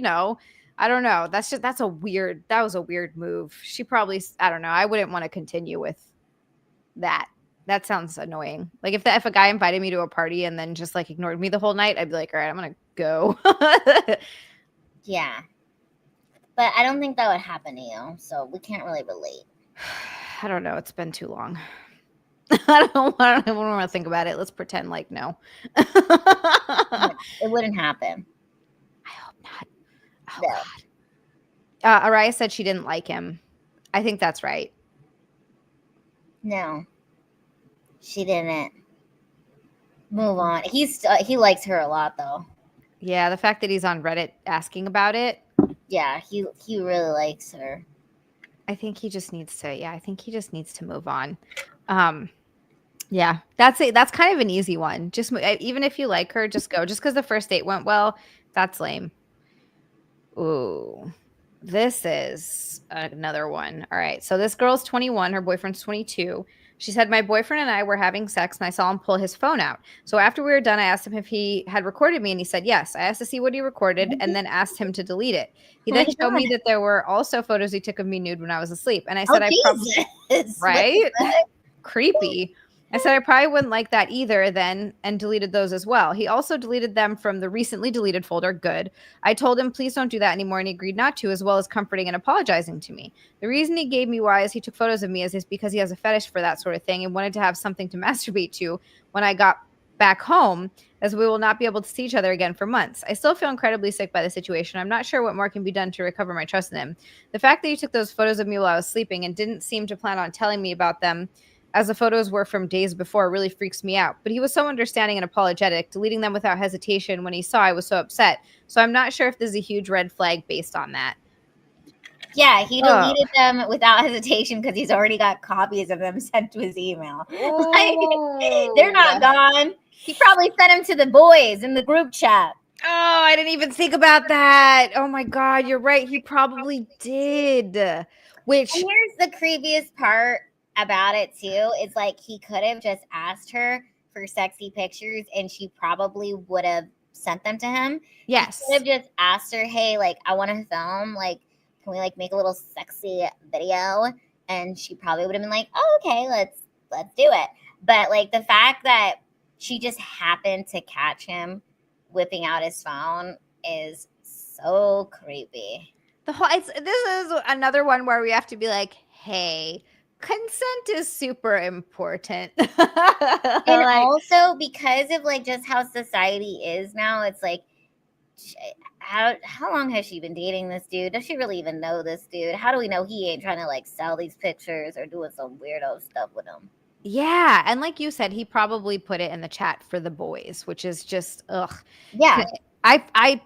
A: I don't know. That was a weird move. She probably, I don't know. I wouldn't want to continue with that. That sounds annoying. Like if a guy invited me to a party and then just like ignored me the whole night, I'd be like, all right, I'm going to go.
B: Yeah. But I don't think that would happen to you. So we can't really relate.
A: I don't know. It's been too long. I don't want to think about it. Let's pretend like no.
B: It wouldn't happen.
A: I hope not. Oh,
B: No.
A: God. Araya said she didn't like him. I think that's right.
B: No. She didn't. Move on. He likes her a lot though.
A: Yeah, the fact that he's on Reddit asking about it.
B: Yeah, he really likes her.
A: I think he just needs to. Yeah, I think he just needs to move on. Yeah, that's it. That's kind of an easy one. Just even if you like her, just go. Just because the first date went well, that's lame. Ooh, this is another one. All right, so this girl's 21. Her boyfriend's 22. She said, my boyfriend and I were having sex and I saw him pull his phone out. So after we were done, I asked him if he had recorded me and he said yes. I asked to see what he recorded and then asked him to delete it. He then showed me that there were also photos he took of me nude when I was asleep. And I said, right? Creepy. I said I probably wouldn't like that either then, and deleted those as well. He also deleted them from the recently deleted folder. Good. I told him, please don't do that anymore, and he agreed not to, as well as comforting and apologizing to me. The reason he gave me why is he took photos of me is because he has a fetish for that sort of thing and wanted to have something to masturbate to when I got back home, as we will not be able to see each other again for months. I still feel incredibly sick by the situation. I'm not sure what more can be done to recover my trust in him. The fact that he took those photos of me while I was sleeping and didn't seem to plan on telling me about them, as the photos were from days before, really freaks me out. But he was so understanding and apologetic, deleting them without hesitation when he saw I was so upset. So I'm not sure if this is a huge red flag based on that.
B: Yeah, he deleted them without hesitation because he's already got copies of them sent to his email. Like, they're not gone. He probably sent them to the boys in the group chat.
A: Oh, I didn't even think about that. Oh my God, you're right. He probably did. Which,
B: and here's the creepiest part about it too. It's like he could have just asked her for sexy pictures and she probably would have sent them to him.
A: Yes.
B: He could have just asked her, hey, like, I want to film, like, can we like make a little sexy video? And she probably would have been like, oh, okay, let's do it. But like the fact that she just happened to catch him whipping out his phone is so creepy.
A: this is another one where we have to be like, hey, consent is super important.
B: And like, also because of like just how society is now, it's like, how long has she been dating this dude? Does she really even know this dude? How do we know he ain't trying to like sell these pictures or doing some weirdo stuff with him?
A: Yeah, and like you said, he probably put it in the chat for the boys, which is just ugh.
B: Yeah.
A: I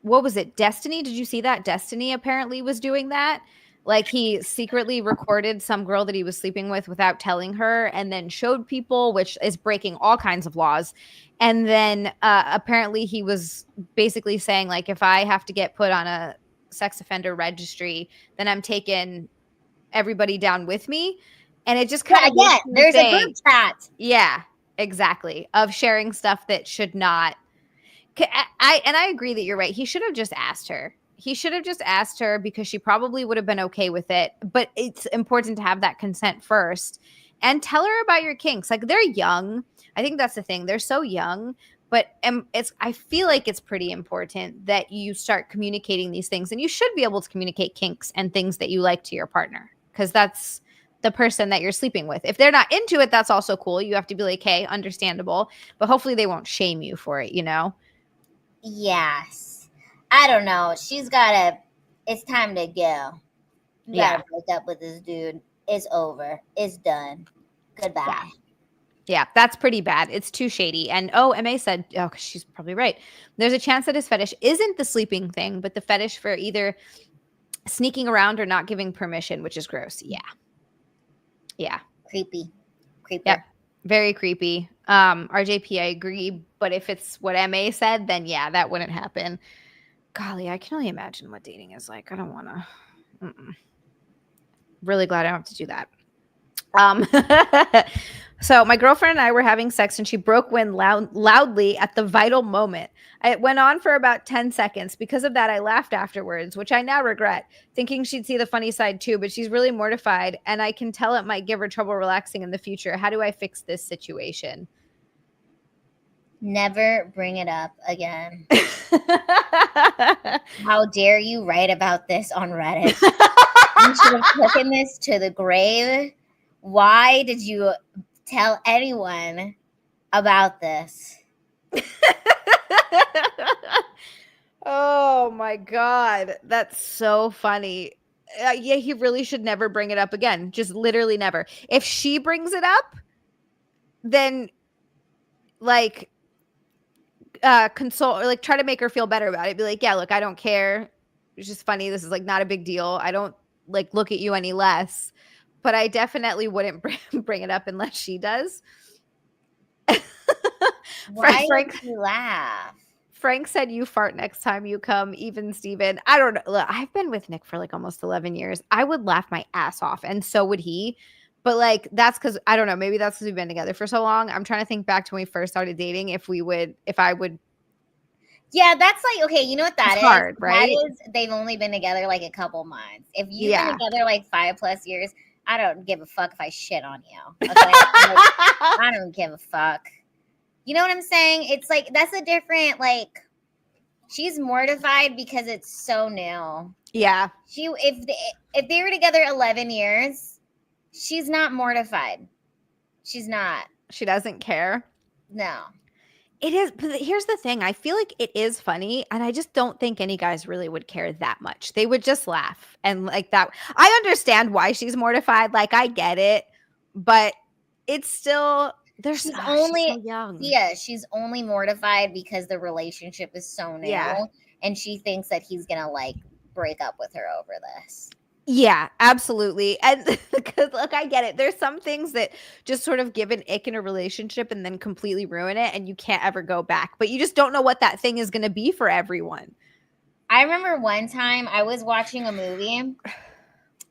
A: what was it? Destiny? Did you see that? Destiny apparently was doing that. Like he secretly recorded some girl that he was sleeping with without telling her and then showed people, which is breaking all kinds of laws. And then apparently he was basically saying, like, if I have to get put on a sex offender registry, then I'm taking everybody down with me. And it just kind of
B: again, there's a group chat.
A: Yeah, exactly. Of sharing stuff that should not. I agree that you're right. He should have just asked her. He should have just asked her because she probably would have been okay with it. But it's important to have that consent first and tell her about your kinks. Like they're young. I think that's the thing. They're so young. But I feel like it's pretty important that you start communicating these things. And you should be able to communicate kinks and things that you like to your partner because that's the person that you're sleeping with. If they're not into it, that's also cool. You have to be like, hey, understandable. But hopefully they won't shame you for it, you know?
B: Yes. I don't know. It's time to go. You gotta break up with this dude. It's over. It's done. Goodbye.
A: Yeah. Yeah, that's pretty bad. It's too shady. And MA said, she's probably right. There's a chance that his fetish isn't the sleeping thing, but the fetish for either sneaking around or not giving permission, which is gross. Yeah. Yeah.
B: Creepy. Creeper.
A: Yep. Very creepy. RJP, I agree. But if it's what MA said, then yeah, that wouldn't happen. Golly, I can only imagine what dating is like. I don't want to. Really glad I don't have to do that. So my girlfriend and I were having sex and she broke wind loudly at the vital moment. It went on for about 10 seconds. Because of that, I laughed afterwards, which I now regret, thinking she'd see the funny side too, but she's really mortified and I can tell it might give her trouble relaxing in the future. How do I fix this situation?
B: Never bring it up again. How dare you write about this on Reddit? You should have taken this to the grave. Why did you tell anyone about this?
A: Oh my God. That's so funny. Yeah, he really should never bring it up again. Just literally never. If she brings it up, then like console or like try to make her feel better about it. Be like, yeah, look, I don't care. It's just funny. This is like not a big deal. I don't like look at you any less. But I definitely wouldn't bring it up unless she does.
B: Why did you laugh?
A: Frank said you fart next time you come. Even Steven. I don't know. Look, I've been with Nick for like almost 11 years. I would laugh my ass off. And so would he. But like, that's because, I don't know. Maybe that's because we've been together for so long. I'm trying to think back to when we first started dating. If I would.
B: Yeah, that's like, okay, you know what that
A: it's
B: is?
A: Hard, right?
B: That is, they've only been together like a couple months. If you've been together like 5+ years, I don't give a fuck if I shit on you. Okay? I don't give a fuck. You know what I'm saying? It's like, that's a different, like, she's mortified because it's so new.
A: Yeah.
B: If they were together 11 years, she's not mortified. She's not.
A: She doesn't care.
B: No.
A: It is. But here's the thing. I feel like it is funny. And I just don't think any guys really would care that much. They would just laugh. And like that. I understand why she's mortified. Like, I get it. But it's still. She's only so young.
B: Yeah, she's only mortified because the relationship is so new. Yeah. And she thinks that he's going to like break up with her over this.
A: Yeah, absolutely. And because look, I get it. There's some things that just sort of give an ick in a relationship and then completely ruin it and you can't ever go back. But you just don't know what that thing is going to be for everyone.
B: I remember one time I was watching a movie.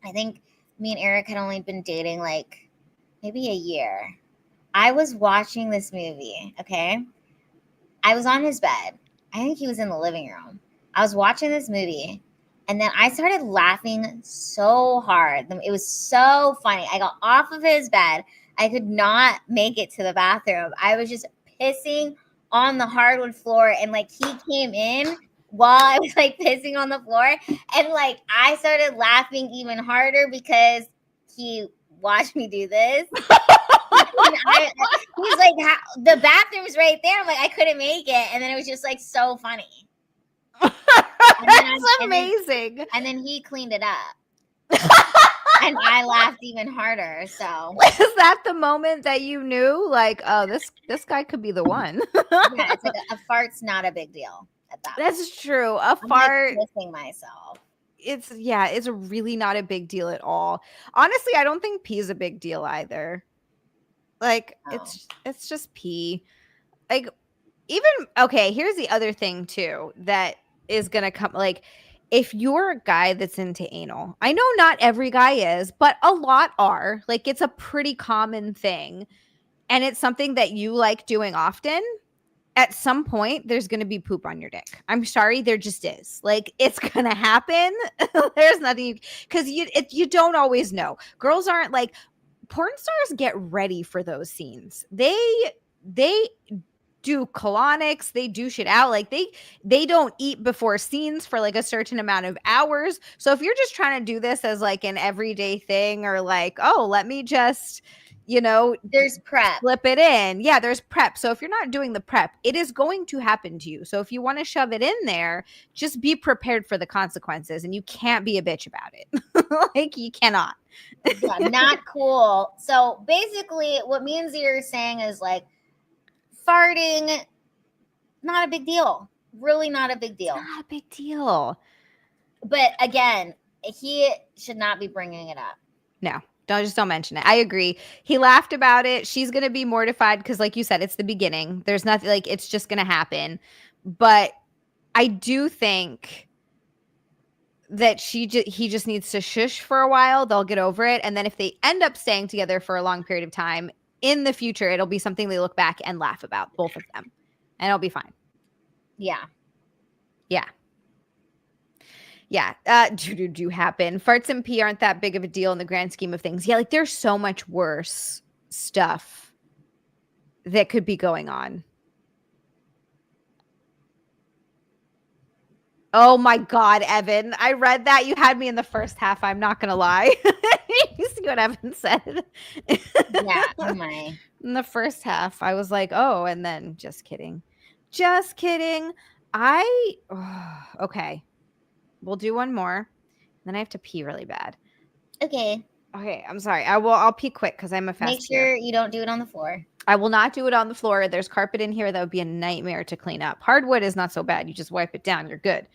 B: I think me and Eric had only been dating like maybe a year. I was watching this movie, okay? I was on his bed. I think he was in the living room. I was watching this movie. And then I started laughing so hard. It was so funny. I got off of his bed. I could not make it to the bathroom. I was just pissing on the hardwood floor. And like he came in while I was like pissing on the floor. And like I started laughing even harder because he watched me do this. He's like, the bathroom's right there. I'm like, I couldn't make it. And then it was just like so funny.
A: That's amazing.
B: And then he cleaned it up. And I laughed even harder. So
A: is that the moment that you knew, like, oh, this guy could be the one?
B: Yeah, it's like a fart's not a big deal at that.
A: That's true. A fart.
B: Like kissing myself.
A: It's really not a big deal at all. Honestly, I don't think pee is a big deal either. Like it's just pee. Like even okay, here's the other thing too that is gonna come. Like if you're a guy that's into anal, I know not every guy is, but a lot are. Like it's a pretty common thing, and it's something that you like doing often. At some point, there's going to be poop on your dick. I'm sorry, there just is. Like, it's going to happen. There's nothing because you don't always know. Girls aren't like porn stars get ready for those scenes. They do colonics, they do shit out. Like they don't eat before scenes for like a certain amount of hours. So if you're just trying to do this as like an everyday thing or like, oh, let me just
B: there's prep.
A: slip it in. Yeah, there's prep. So if you're not doing the prep, it is going to happen to you. So if you want to shove it in there, just be prepared for the consequences, and you can't be a bitch about it. Like, you cannot.
B: Yeah, not cool. So basically what me and Zia are saying is like, farting, not a big deal. Really not a big deal.
A: Not a big deal.
B: But again, he should not be bringing it up.
A: No, don't mention it. I agree. He laughed about it. She's going to be mortified because, like you said, it's the beginning. There's nothing, like, it's just going to happen. But I do think that he just needs to shush for a while. They'll get over it. And then if they end up staying together for a long period of time, in the future, it'll be something they look back and laugh about, both of them. And it'll be fine.
B: Yeah.
A: Yeah. Yeah. Do happen. Farts and pee aren't that big of a deal in the grand scheme of things. Yeah, like, there's so much worse stuff that could be going on. Oh my God, Evan. I read that. You had me in the first half. I'm not going to lie. You see what Evan said?
B: Yeah. Oh my.
A: In the first half, I was like, oh, and then just kidding. Just kidding. Okay. We'll do one more. Then I have to pee really bad.
B: Okay.
A: Okay, I'm sorry. I'll pee quick because I'm a fast
B: Make sure you don't do it on the floor.
A: I will not do it on the floor. There's carpet in here. That would be a nightmare to clean up. Hardwood is not so bad. You just wipe it down. You're good.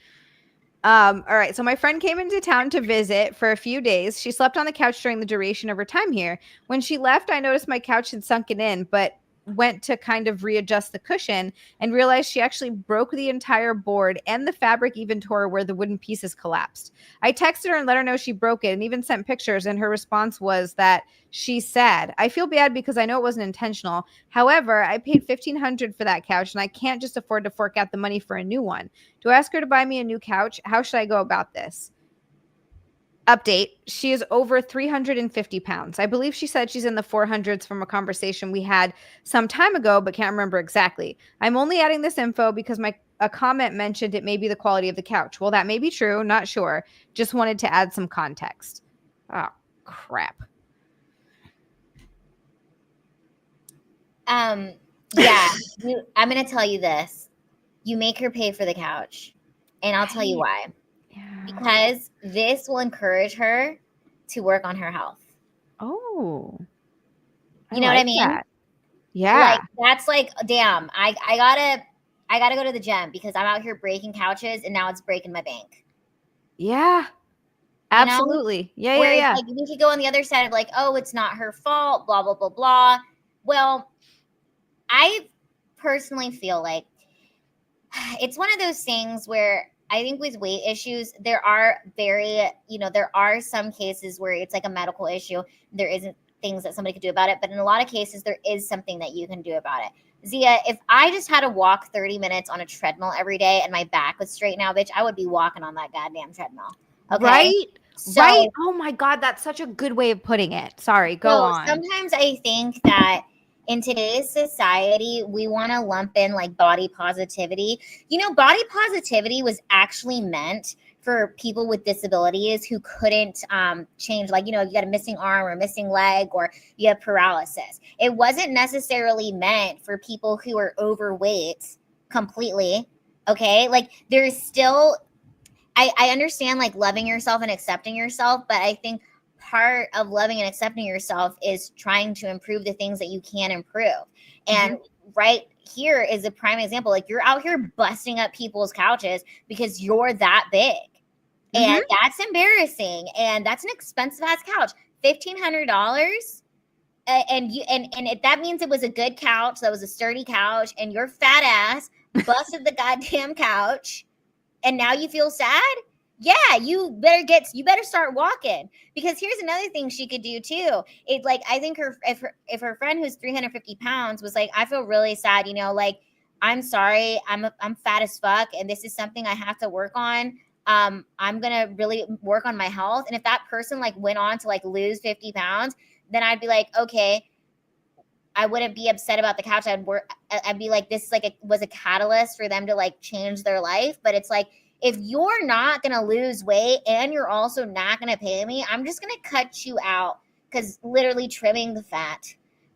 A: All right. So my friend came into town to visit for a few days. She slept on the couch during the duration of her time here. When she left, I noticed my couch had sunken in, but went to kind of readjust the cushion and realized she actually broke the entire board, and the fabric even tore where the wooden pieces collapsed. I texted her and let her know she broke it and even sent pictures, and her response was that she's sad. I feel bad because I know it wasn't intentional. However, I paid $1,500 for that couch, and I can't just afford to fork out the money for a new one. Do I ask her to buy me a new couch? How should I go about this? Update. She is over 350 pounds. I believe she said she's in the 400s from a conversation we had some time ago, but can't remember exactly. I'm only adding this info because a comment mentioned it may be the quality of the couch. Well, that may be true. Not sure. Just wanted to add some context. Oh, crap.
B: Yeah. I'm going to tell you this. You make her pay for the couch, and I'll tell you why. Yeah. Because this will encourage her to work on her health.
A: Oh.
B: You know what I mean?
A: That. Yeah.
B: Like, that's like, damn, I gotta go to the gym because I'm out here breaking couches and now it's breaking my bank.
A: Yeah. Absolutely.
B: You know? Yeah. Like, we could go on the other side of like, oh, it's not her fault, blah, blah, blah, blah. Well, I personally feel like it's one of those things where I think with weight issues, there are some cases where it's like a medical issue. There isn't things that somebody could do about it. But in a lot of cases, there is something that you can do about it. Zia, if I just had to walk 30 minutes on a treadmill every day and my back was straight now, bitch, I would be walking on that goddamn treadmill. Okay?
A: Right? Right. Oh my God, that's such a good way of putting it. Sorry, go on.
B: Sometimes I think that in today's society, we want to lump in like body positivity. You know, body positivity was actually meant for people with disabilities who couldn't change, like, you know, you got a missing arm or a missing leg or you have paralysis. It wasn't necessarily meant for people who are overweight completely. Okay. Like, there's still, I understand like loving yourself and accepting yourself, but I think part of loving and accepting yourself is trying to improve the things that you can improve. And right here is a prime example. Like, you're out here busting up people's couches because you're that big. And that's embarrassing. And that's an expensive ass couch. $1,500. And if that means it was a good couch, that was a sturdy couch, and your fat ass busted the goddamn couch, and now you feel sad? Yeah, you better start walking. Because here's another thing she could do too. It's like, I think if her friend who's 350 pounds was like, I feel really sad, you know, like, I'm sorry, I'm fat as fuck, and this is something I have to work on. I'm gonna really work on my health. And if that person like went on to like lose 50 pounds, then I'd be like, okay, I wouldn't be upset about the couch. I'd be like, this is like was a catalyst for them to like change their life. But it's like, if you're not going to lose weight and you're also not going to pay me, I'm just going to cut you out, because literally trimming the fat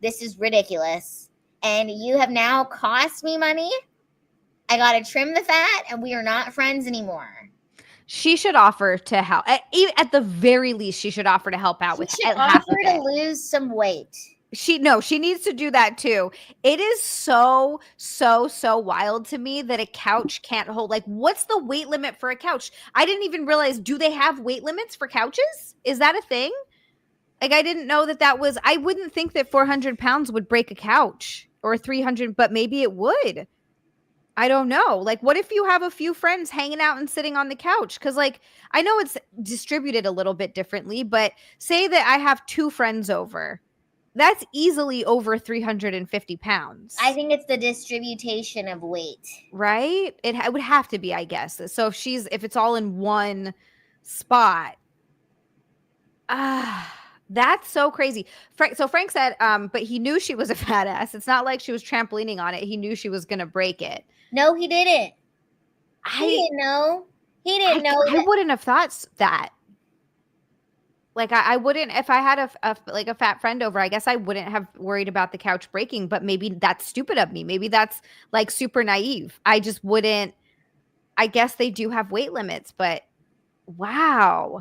B: this is ridiculous. And you have now cost me money. I got to trim the fat and we are not friends anymore.
A: She should offer to help. At the very least, she should offer to help out with
B: She should
A: half
B: offer
A: of
B: to
A: it.
B: lose some weight.
A: She needs to do that too. It is so wild to me that a couch can't hold. Like, what's the weight limit for a couch? I didn't even realize. Do they have weight limits for couches? Is that a thing? Like, I didn't know that was. I wouldn't think that 400 pounds would break a couch, or 300, but maybe it would. I don't know. Like, what if you have a few friends hanging out and sitting on the couch? Because, like, I know it's distributed a little bit differently, but say that I have 2 friends over. That's easily over 350 pounds.
B: I think it's the distribution of weight.
A: Right? It would have to be, I guess. So if it's all in one spot. That's so crazy. Frank said, but he knew she was a fat ass. It's not like she was trampolining on it. He knew she was going to break it.
B: No, he didn't. He didn't know. He didn't know.
A: I wouldn't have thought that. Like, I wouldn't, if I had a fat friend over, I guess I wouldn't have worried about the couch breaking, but maybe that's stupid of me. Maybe that's like super naive. I just wouldn't. I guess they do have weight limits, but wow.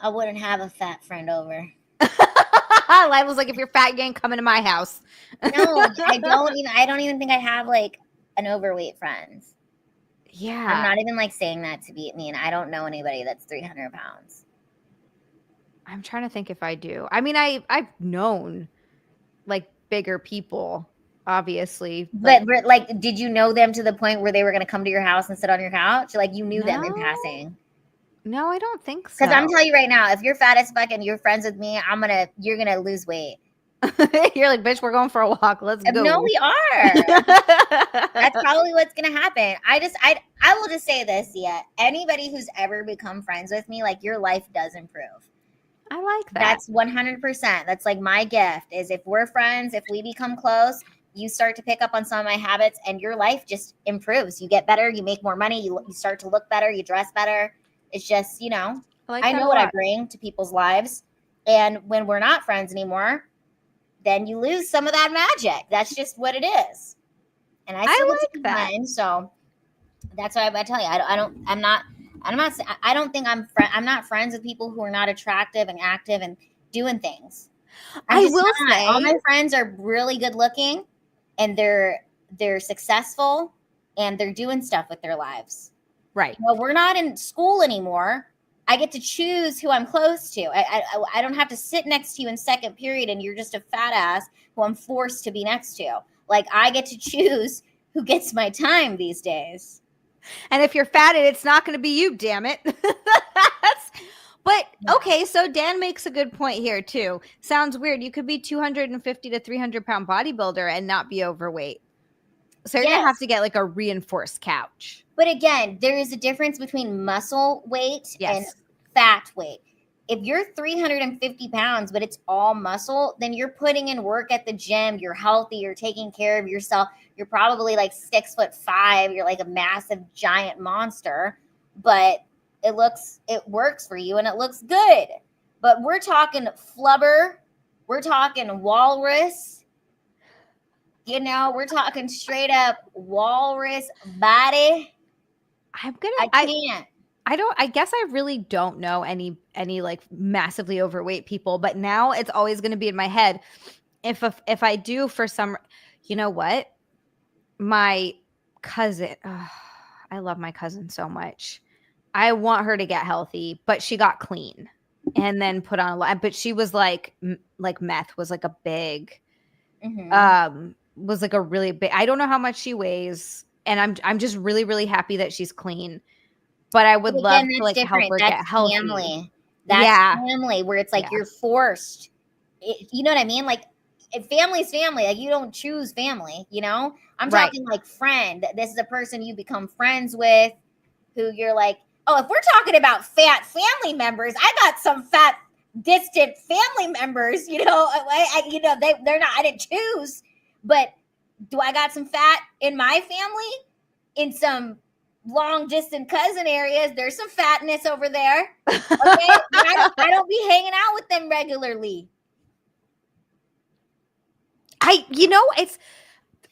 B: I wouldn't have a fat friend over.
A: Lila's like, if you're fat, you ain't coming to my house.
B: No, I don't even think I have like an overweight friend.
A: Yeah.
B: I'm not even like saying that to be mean. I don't know anybody that's 300 pounds.
A: I'm trying to think if I do. I mean, I've known like bigger people, obviously.
B: But like, did you know them to the point where they were going to come to your house and sit on your couch? Like, you knew them in passing?
A: No, I don't think so.
B: Because I'm telling you right now, if you're fat as fuck and you're friends with me, you're gonna lose weight.
A: You're like, bitch, we're going for a walk. Let's go.
B: No, we are. That's probably what's gonna happen. I will just say this, yeah. Anybody who's ever become friends with me, like, your life does improve.
A: I like that.
B: That's 100%. That's like my gift is if we're friends, if we become close, you start to pick up on some of my habits and your life just improves. You get better, you make more money, you start to look better, you dress better. It's just, I know what I bring to people's lives. And when we're not friends anymore, then you lose some of that magic. That's just what it is. And I like that. So that's why I tell you, I'm not friends with people who are not attractive and active and doing things. I will say all my friends are really good looking and they're successful and they're doing stuff with their lives.
A: Right.
B: Well, we're not in school anymore. I get to choose who I'm close to. I don't have to sit next to you in second period and you're just a fat ass who I'm forced to be next to. Like, I get to choose who gets my time these days.
A: And if you're fat, it's not going to be you, damn it. But, okay, so Dan makes a good point here, too. Sounds weird. You could be 250 to 300 pound bodybuilder and not be overweight. So you're going to have to get like a reinforced couch.
B: But again, there is a difference between muscle weight and fat weight. If you're 350 pounds, but it's all muscle, then you're putting in work at the gym. You're healthy. You're taking care of yourself. You're probably like 6'5". You're like a massive giant monster, but it works for you and it looks good. But we're talking flubber. We're talking walrus. We're talking straight up walrus body. I can't.
A: I guess I really don't know any like massively overweight people, but now it's always going to be in my head. If I do for some, you know what? My cousin, I love my cousin so much. I want her to get healthy, but she got clean and then put on a lot, but she was like meth was like a big, was like a really big, I don't know how much she weighs. And I'm just really, really happy that she's clean. But I would love to like help her get healthy.
B: Family. That's family where it's like you're forced. You know what I mean? Like, family's family. Like, you don't choose family, I'm talking like friend. This is a person you become friends with who you're like, oh, if we're talking about fat family members, I got some fat distant family members, they're not, I didn't choose, but do I got some fat in my family? In some long distant cousin areas, there's some fatness over there. Okay. I don't be hanging out with them regularly.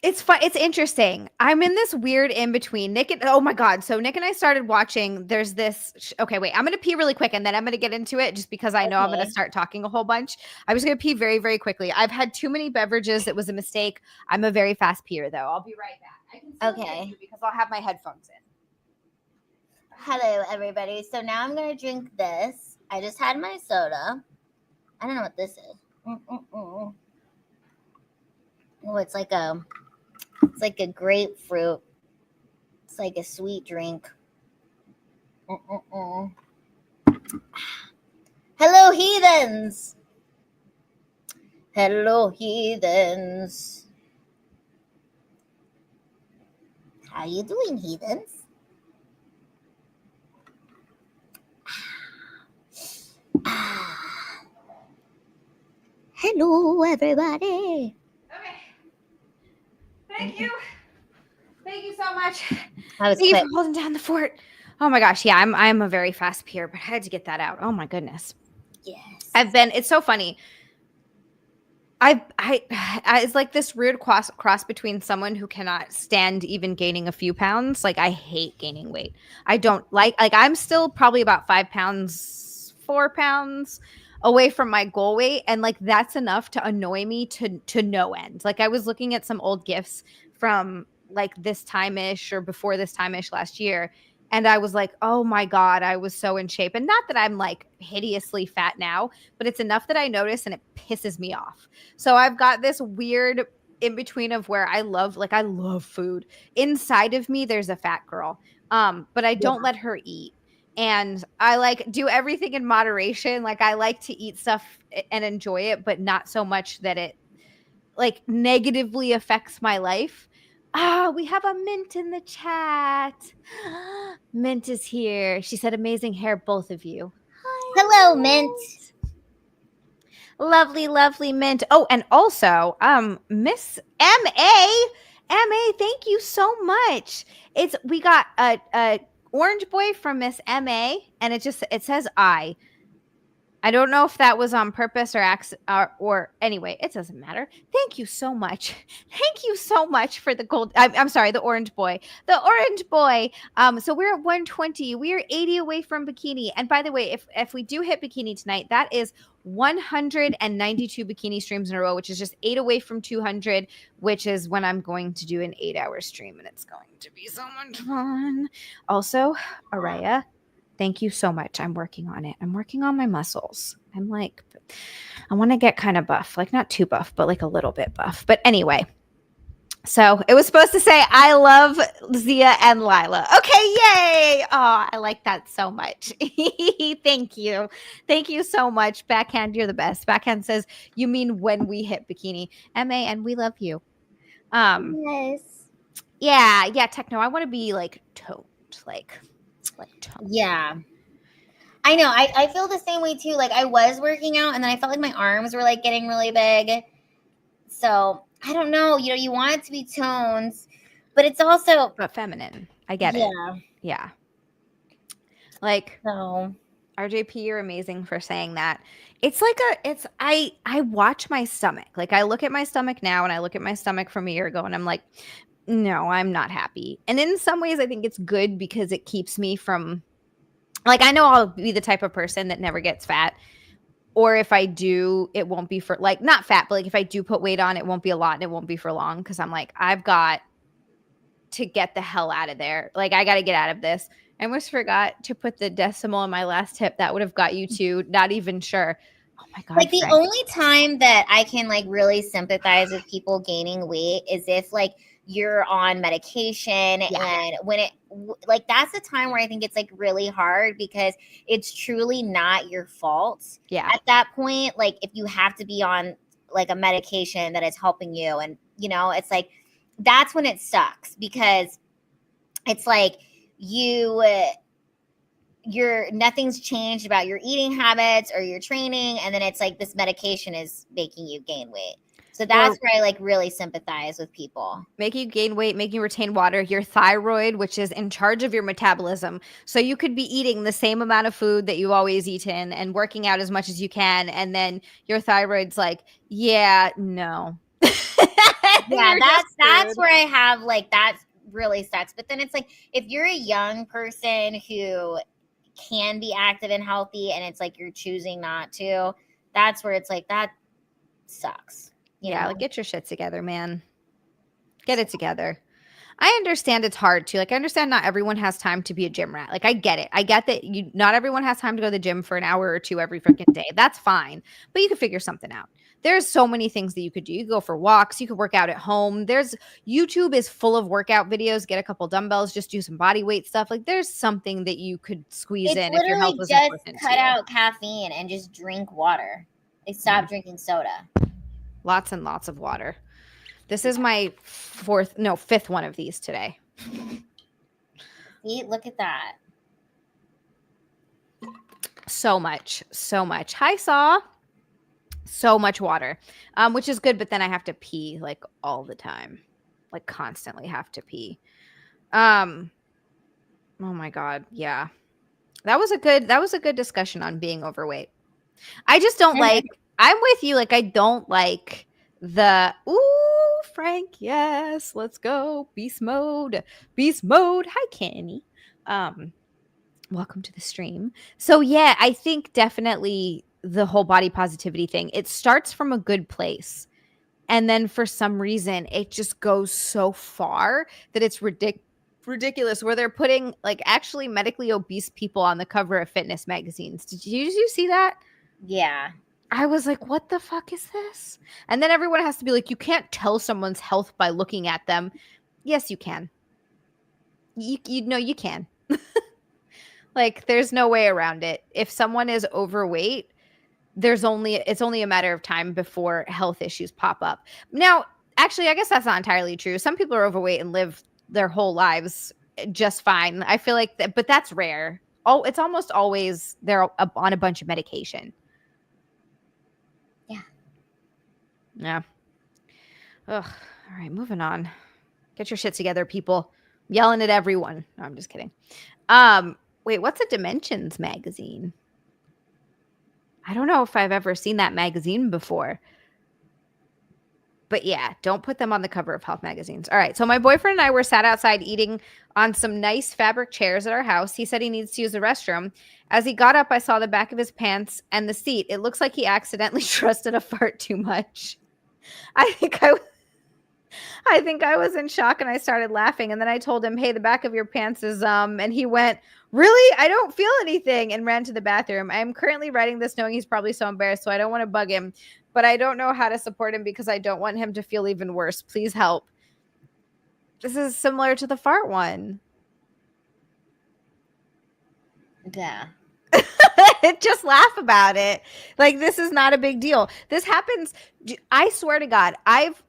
A: It's fun. It's interesting. I'm in this weird in between. Nick and oh my god. So Nick and I started watching. There's this. Okay, wait. I'm gonna pee really quick, and then I'm gonna get into it, just because I know I'm gonna
B: Okay.
A: start talking a whole bunch. I was gonna pee very, very quickly. I've had too many beverages. It was a mistake. I'm a very fast peer, though. I'll be right back. I can still hear
B: Okay.
A: you because I'll have my headphones in.
B: Hello, everybody. So now I'm gonna drink this. I just had my soda. I don't know what this is. Oh, it's like a grapefruit. It's like a sweet drink. Hello, heathens. Hello, heathens. How you doing, heathens? Hello, everybody.
A: Okay. Thank you. Thank you so much.
B: I was
A: Thank you
B: quick.
A: for holding down the fort. Oh my gosh, yeah, I'm a very fast peer, but I had to get that out. Oh my goodness.
B: Yes.
A: It's so funny. It's like this weird cross between someone who cannot stand even gaining a few pounds. Like, I hate gaining weight. I don't like I'm still probably about 5 pounds, 4 pounds away from my goal weight. And like, that's enough to annoy me to no end. Like, I was looking at some old gifs from like this time-ish or before this time-ish last year. And I was like, oh my God, I was so in shape. And not that I'm like hideously fat now, but it's enough that I notice and it pisses me off. So I've got this weird in between of where I love food. Inside of me, there's a fat girl. But I don't let her eat. And I like do everything in moderation. Like, I like to eat stuff and enjoy it, but not so much that it like negatively affects my life. We have a Mint in the chat. Mint is here. She said, amazing hair, both of you. Hi,
B: Hello, Mint.
A: Lovely, lovely Mint. Oh, and also, Miss MA, thank you so much. We got a orange boy from Miss MA, and it says I don't know if that was on purpose or anyway, it doesn't matter. Thank you so much. Thank you so much for the gold. I'm sorry, the orange boy. The orange boy. So we're at 120. We are 80 away from bikini. And by the way, if we do hit bikini tonight, that is 192 bikini streams in a row, which is just 8 away from 200, which is when I'm going to do an 8-hour stream, and it's going to be so much fun. Also, Araya, thank you so much. I'm working on it. I'm working on my muscles. I'm like, I want to get kind of buff, like not too buff, but like a little bit buff. But anyway, so it was supposed to say, I love Xia and Lila. Okay, yay. Oh, I like that so much. Thank you. Thank you so much. Backhand, you're the best. Backhand says, you mean when we hit bikini. MA, and we love you.
B: Yes.
A: Yeah, Techno. I want to be like toned, like toned.
B: Yeah. I know. I feel the same way too. Like, I was working out and then I felt like my arms were like getting really big. So I don't know. You want it to be toned, but it's also
A: But feminine. I get it. Yeah. Like,
B: so
A: RJP, you're amazing for saying that. It's like I watch my stomach. Like, I look at my stomach now and I look at my stomach from a year ago and I'm like, no, I'm not happy. And in some ways I think it's good because it keeps me from, like, I know I'll be the type of person that never gets fat. Or if I do, it won't be for, like, not fat, but like if I do put weight on, it won't be a lot and it won't be for long, because I'm like, I've got to get the hell out of there. Like, I got to get out of this. I almost forgot to put the decimal in my last tip. That would have got you to not even sure. Oh my God.
B: like the only time that I can like really sympathize with people gaining weight is if like you're on medication and when it like that's the time where I think it's like really hard because it's truly not your fault.
A: Yeah.
B: At that point, like if you have to be on like a medication that is helping you and it's like that's when it sucks because it's like you're nothing's changed about your eating habits or your training, and then it's like this medication is making you gain weight. So that's where I like really sympathize with people.
A: Make you gain weight, make you retain water, your thyroid, which is in charge of your metabolism. So you could be eating the same amount of food that you've always eaten and working out as much as you can. And then your thyroid's like, yeah, no.
B: Yeah,
A: You're just
B: that's
A: screwed.
B: where I have like that really sucks. But then it's like if you're a young person who can be active and healthy and it's like you're choosing not to, that's where it's like that sucks. You
A: Yeah,
B: know?
A: like get your shit together, man. Get it together. I understand it's hard too. Like I understand not everyone has time to be a gym rat. Like I get it. I get that you not everyone has time to go to the gym for an hour or two every freaking day. That's fine. But you can figure something out. There's so many things that you could do. You could go for walks, you could work out at home. There's YouTube is full of workout videos. Get a couple dumbbells, just do some body weight stuff. Like there's something that you could squeeze
B: It's
A: in if your health
B: literally
A: was
B: just
A: important to
B: cut
A: you.
B: out caffeine and just drink water. Like stop drinking soda.
A: Lots and lots of water. This is my fifth one of these today.
B: See, look at that.
A: So much. Hi, Saw. So much water, which is good, but then I have to pee like all the time, like constantly have to pee. Oh my God. Yeah. That was a good discussion on being overweight. I just don't like, I'm with you. Like, I don't like Frank. Yes. Let's go. Beast mode. Hi, Kenny. Welcome to the stream. So yeah, I think definitely the whole body positivity thing, it starts from a good place. And then for some reason, it just goes so far that it's ridiculous where they're putting like actually medically obese people on the cover of fitness magazines. Did you see that?
B: Yeah.
A: I was like, what the fuck is this? And then everyone has to be like, you can't tell someone's health by looking at them. Yes, you can. You know you can. Like there's no way around it. If someone is overweight, it's only a matter of time before health issues pop up. Now, actually, I guess that's not entirely true. Some people are overweight and live their whole lives just fine. I feel like but that's rare. Oh, it's almost always they're on a bunch of medication.
B: Yeah.
A: Yeah. Ugh. All right, moving on. Get your shit together, people. I'm yelling at everyone. No, I'm just kidding. Wait, what's a Dimensions magazine? I don't know if I've ever seen that magazine before. But yeah, don't put them on the cover of health magazines. All right. So my boyfriend and I were sat outside eating on some nice fabric chairs at our house. He said he needs to use the restroom. As he got up, I saw the back of his pants and the seat. It looks like he accidentally trusted a fart too much. I think I was in shock and I started laughing. And then I told him, hey, the back of your pants is, and he went, really? I don't feel anything, and ran to the bathroom. I am currently writing this knowing he's probably so embarrassed, so I don't want to bug him, but I don't know how to support him because I don't want him to feel even worse. Please help. This is similar to the fart one.
B: Yeah.
A: Just laugh about it. Like, this is not a big deal. This happens. I swear to God,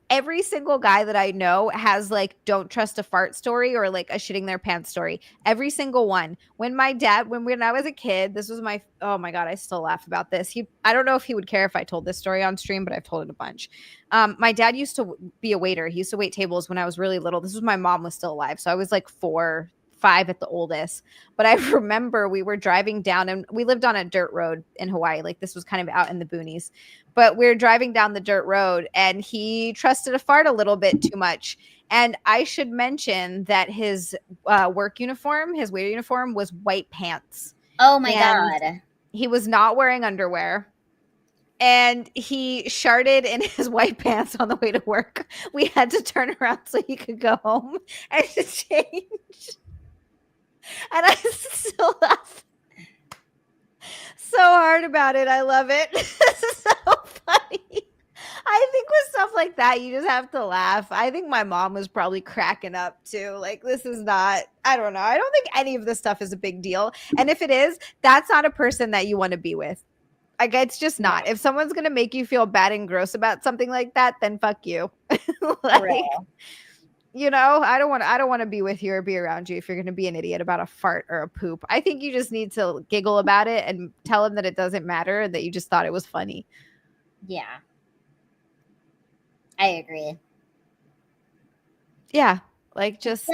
A: every single guy that I know has like don't trust a fart story or like a shitting their pants story. Every single one. When I was a kid, this was oh my God, I still laugh about this. I don't know if he would care if I told this story on stream, but I've told it a bunch. My dad used to be a waiter. He used to wait tables when I was really little. This was my mom was still alive. So I was like 4, 5 at the oldest. But I remember we were driving down and we lived on a dirt road in Hawaii. Like this was kind of out in the boonies. But we were driving down the dirt road and he trusted a fart a little bit too much. And I should mention that his work uniform, his waiter uniform, was white pants.
B: Oh my God.
A: He was not wearing underwear. And he sharted in his white pants on the way to work. We had to turn around so he could go home and change. And I still laugh so hard about it. I love it. This is so funny. I think with stuff like that, you just have to laugh. I think my mom was probably cracking up too. Like, this is not, I don't know. I don't think any of this stuff is a big deal. And if it is, that's not a person that you want to be with. Like, it's just not. If someone's going to make you feel bad and gross about something like that, then fuck you. Like, you know, I don't want to be with you or be around you if you're going to be an idiot about a fart or a poop. I think you just need to giggle about it and tell him that it doesn't matter and that you just thought it was funny.
B: Yeah. I agree.
A: Yeah. Like just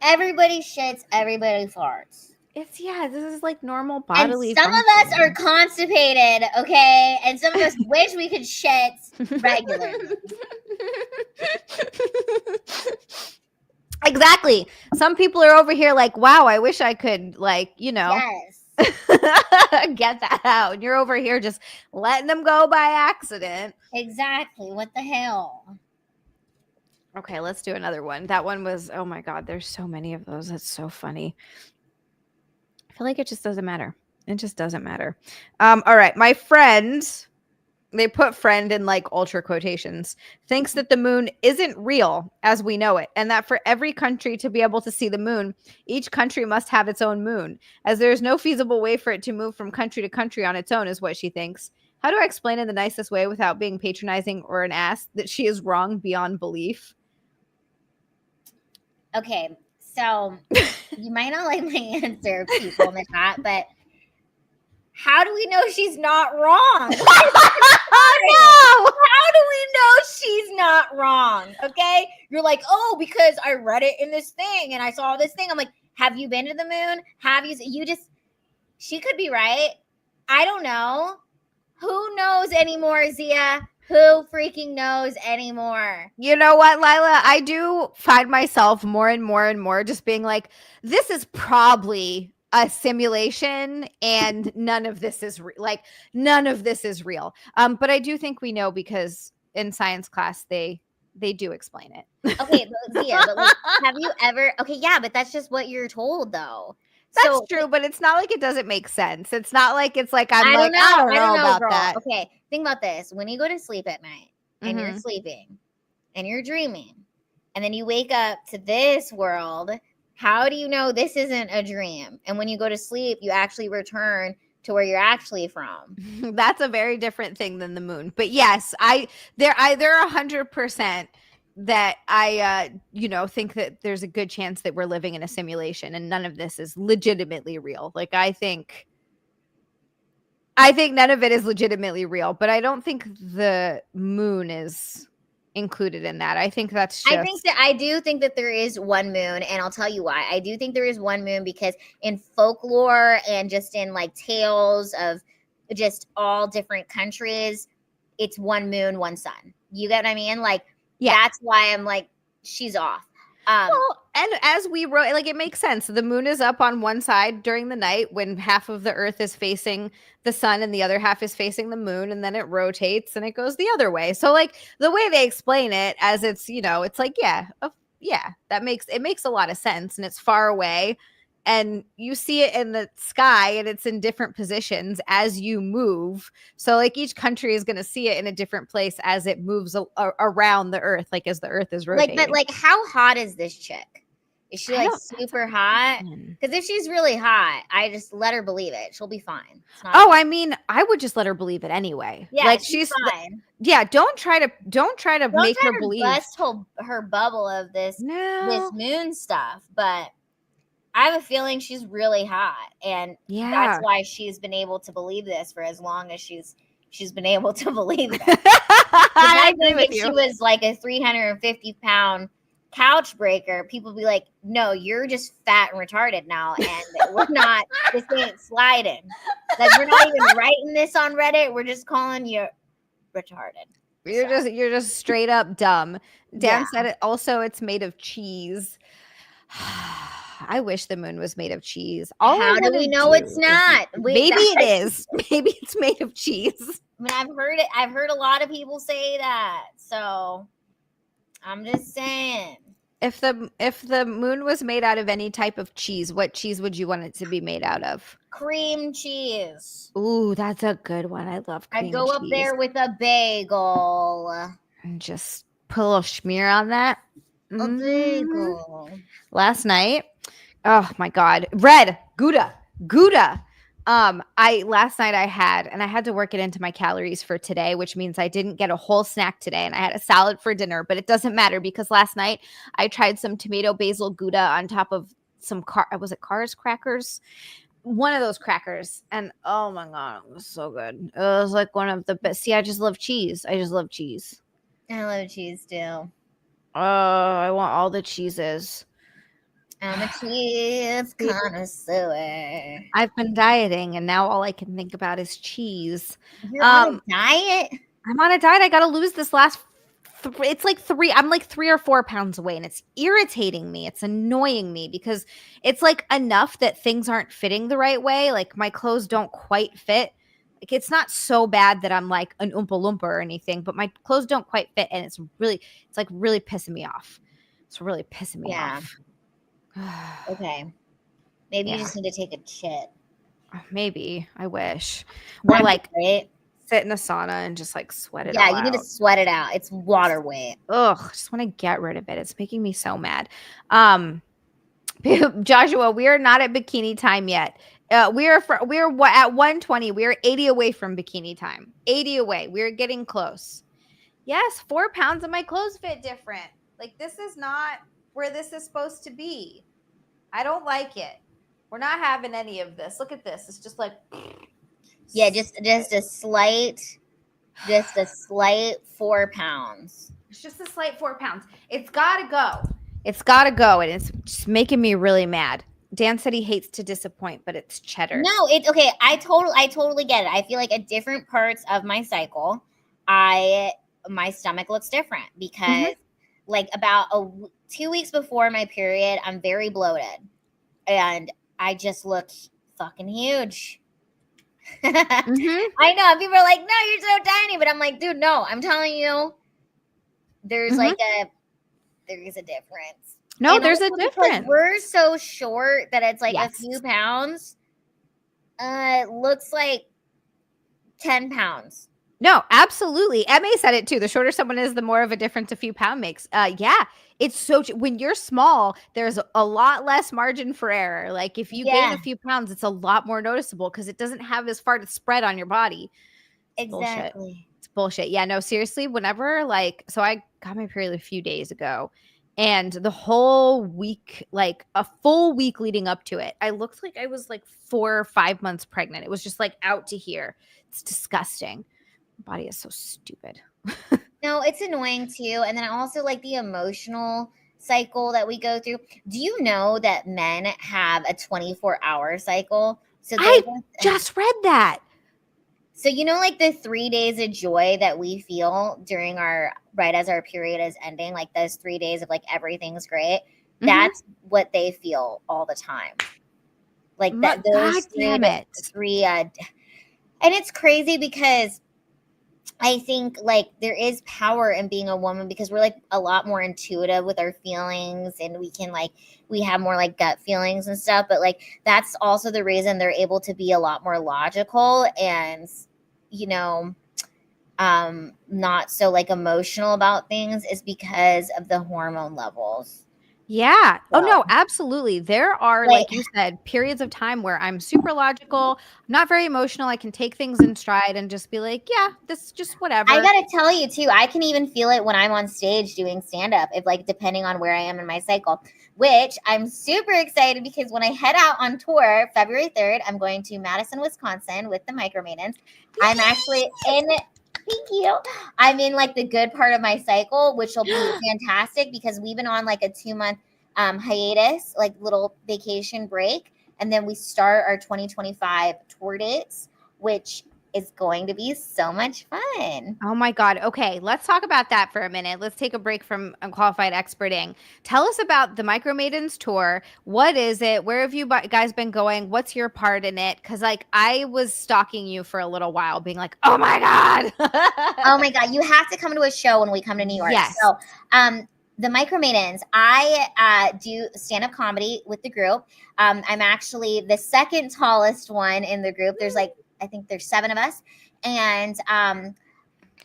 B: everybody shits, everybody farts.
A: This is like normal bodily
B: And some of us are constipated, okay? And some of us wish we could shit regularly.
A: Exactly. Some people are over here like, wow, I wish I could, like,
B: Yes.
A: get that out. And you're over here just letting them go by accident.
B: Exactly. What the hell?
A: Okay, let's do another one. That one was, oh my God, there's so many of those. That's so funny. I feel like it just doesn't matter. It just doesn't matter. All right. My friend, they put friend in like ultra quotations, thinks that the moon isn't real as we know it, and that for every country to be able to see the moon, each country must have its own moon, as there is no feasible way for it to move from country to country on its own, is what she thinks. How do I explain in the nicest way without being patronizing or an ass that she is wrong beyond belief?
B: Okay, so you might not like my answer, people in the chat, but how do we know she's not wrong?
A: Oh, no!
B: How do we know she's not wrong? Okay, you're like, oh, because I read it in this thing and I saw this thing. I'm like, have you been to the moon? Have you? You just, she could be right. I don't know. Who knows anymore, Zia? Who freaking knows anymore?
A: You know what, Lila? I do find myself more and more and more just being like, this is probably a simulation and none of this is none of this is real. But I do think we know because in science class they do explain it.
B: Okay, but Zia, but like, have you ever? Okay, yeah, but that's just what you're told, though.
A: That's
B: So
A: true, but it's not like it doesn't make sense. It's not like it's like I'm
B: I
A: like,
B: don't know.
A: I don't
B: I
A: know
B: don't know,
A: about
B: girl.
A: that.
B: Okay, think about this. When you go to sleep at night and you're
A: Mhm.
B: sleeping and you're dreaming, and then you wake up to this world, how do you know this isn't a dream? And when you go to sleep, you actually return to where you're actually from.
A: That's a very different thing than the moon. But yes, they're 100% that I think that there's a good chance that we're living in a simulation and none of this is legitimately real. Like I think none of it is legitimately real, but I don't think the moon is included in that. I think that's just
B: I do think that there is one moon, and I'll tell you why. I do think there is one moon because in folklore and just in like tales of just all different countries, it's one moon, one sun. You get what I mean? Like,
A: Yeah.
B: that's why I'm like, she's off.
A: Well, and as we wrote, like it makes sense. The moon is up on one side during the night when half of the earth is facing the sun and the other half is facing the moon, and then it rotates and it goes the other way. So like the way they explain it as it's, it's like, yeah, that makes a lot of sense and it's far away and you see it in the sky and it's in different positions as you move. So like each country is going to see it in a different place as it moves around the earth, like as the earth is rotating.
B: But like, how hot is this chick? Is she like super hot?
A: question.
B: Because if she's really hot, I just let her believe it. She'll be fine. It's not
A: Oh, I mean, I would just let her believe it anyway.
B: yeah,
A: like
B: she's fine.
A: Yeah, don't try to make her believe.
B: Bust her bubble of this
A: No.
B: moon stuff, but I have a feeling she's really hot, and
A: Yeah.
B: that's why she's been able to believe this for as long as she's been able to believe it.
A: I
B: think if she was like a 350-pound couch breaker, people would be like, no, you're just fat and retarded now, and we're not, this ain't sliding. Like, we're not even writing this on Reddit, we're just calling you retarded.
A: You're just straight up dumb. Dan said it also, it's made of cheese. I wish the moon was made of cheese.
B: How do we know it's not?
A: Maybe it is. Maybe it's made of cheese.
B: I mean, I've heard it. I've heard a lot of people say that. So I'm just saying.
A: If the moon was made out of any type of cheese, what cheese would you want it to be made out of?
B: Cream cheese.
A: Ooh, that's a good one. I love cream cheese.
B: I'd go up there with a bagel.
A: And just put a little schmear on that.
B: A bagel.
A: Last night, oh my God, red Gouda. Last night I had to work it into my calories for today, which means I didn't get a whole snack today and I had a salad for dinner, but it doesn't matter because last night I tried some tomato basil Gouda on top of some was it Cars crackers? One of those crackers, and oh my God, it was so good. It was like one of the best. See, I just love cheese. I love cheese
B: too.
A: I want all the cheeses.
B: I'm a cheese connoisseur.
A: I've been dieting, and now all I can think about is cheese.
B: You're on a diet?
A: I'm on a diet. I got to lose this last it's like I'm like 3 or 4 pounds away, and it's irritating me. It's annoying me because it's like enough that things aren't fitting the right way. Like my clothes don't quite fit. Like it's not so bad that I'm like an Oompa Loompa or anything, but my clothes don't quite fit, and it's like really pissing me off. It's really pissing me
B: Yeah.
A: off.
B: Okay. Maybe you
A: Yeah.
B: just need to take a shit.
A: Maybe. I wish. Or
B: That'd be
A: like
B: great.
A: sit in a sauna and just like sweat it
B: Yeah,
A: all
B: you need to
A: out.
B: sweat it out. It's water weight.
A: Ugh, just want to get rid of it. It's making me so mad. Joshua, we are not at bikini time yet. We're at 120. We are 80 away from bikini time. 80 away. We're getting close. Yes, 4 pounds of my clothes fit different. Like this is not where this is supposed to be. I don't like it. We're not having any of this. Look at this. It's just like
B: Yeah, just a slight 4 pounds.
A: It's just a slight 4 pounds. It's gotta go. It's gotta go, and it's just making me really mad. Dan said he hates to disappoint, but it's cheddar.
B: No, it's okay. I totally get it. I feel like at different parts of my cycle, my stomach looks different because like about 2 weeks before my period, I'm very bloated and I just look fucking huge. I know people are like, no, you're so tiny, but I'm like, dude, no, I'm telling you, there's like there is a difference.
A: No,
B: And
A: there's a
B: also because
A: difference.
B: we're so short that it's like
A: Yes.
B: a few pounds. It looks like 10 pounds.
A: No, absolutely. Emma said it too. The shorter someone is, the more of a difference a few pound makes. Yeah, it's so when you're small, there's a lot less margin for error. Like if you gain a few pounds, it's a lot more noticeable because it doesn't have as far to spread on your body. It's
B: Exactly.
A: Bullshit. It's bullshit. Yeah, no, seriously, whenever so I got my period a few days ago, and the whole week, like a full week leading up to it, I looked like I was like 4 or 5 months pregnant. It was just like out to here. It's disgusting. My body is so stupid.
B: No, it's annoying too. And then also like the emotional cycle that we go through. Do you know that men have a 24-hour cycle? So
A: I just read that.
B: So you know, like the 3 days of joy that we feel during right as our period is ending, like those 3 days of like everything's great. That's what they feel all the time. Like that. Those three. And it's crazy because I think like there is power in being a woman because we're like a lot more intuitive with our feelings and we have more like gut feelings and stuff. But like that's also the reason they're able to be a lot more logical and, not so like emotional about things is because of the hormone levels.
A: Yeah. So, oh, no, absolutely. There are, like you said, periods of time where I'm super logical, I'm not very emotional. I can take things in stride and just be like, yeah, this is just whatever.
B: I got to tell you, too, I can even feel it when I'm on stage doing stand-up, if like depending on where I am in my cycle, which I'm super excited because when I head out on tour February 3rd, I'm going to Madison, Wisconsin with the Micromaidens. I'm actually in... Thank you. I'm in like the good part of my cycle, which will be fantastic because we've been on like a 2-month hiatus, like little vacation break. And then we start our 2025 tour dates, which is going to be so much fun.
A: Oh my God. Okay. Let's talk about that for a minute. Let's take a break from Unqualified Experting. Tell us about the Micromaidens tour. What is it? Where have you guys been going? What's your part in it? Because like I was stalking you for a little while being like, oh my God.
B: Oh my God. You have to come to a show when we come to New York.
A: Yes.
B: So, the Micromaidens, I do stand-up comedy with the group. I'm actually the second tallest one in the group. There's like, I think there's 7 of us. And I'm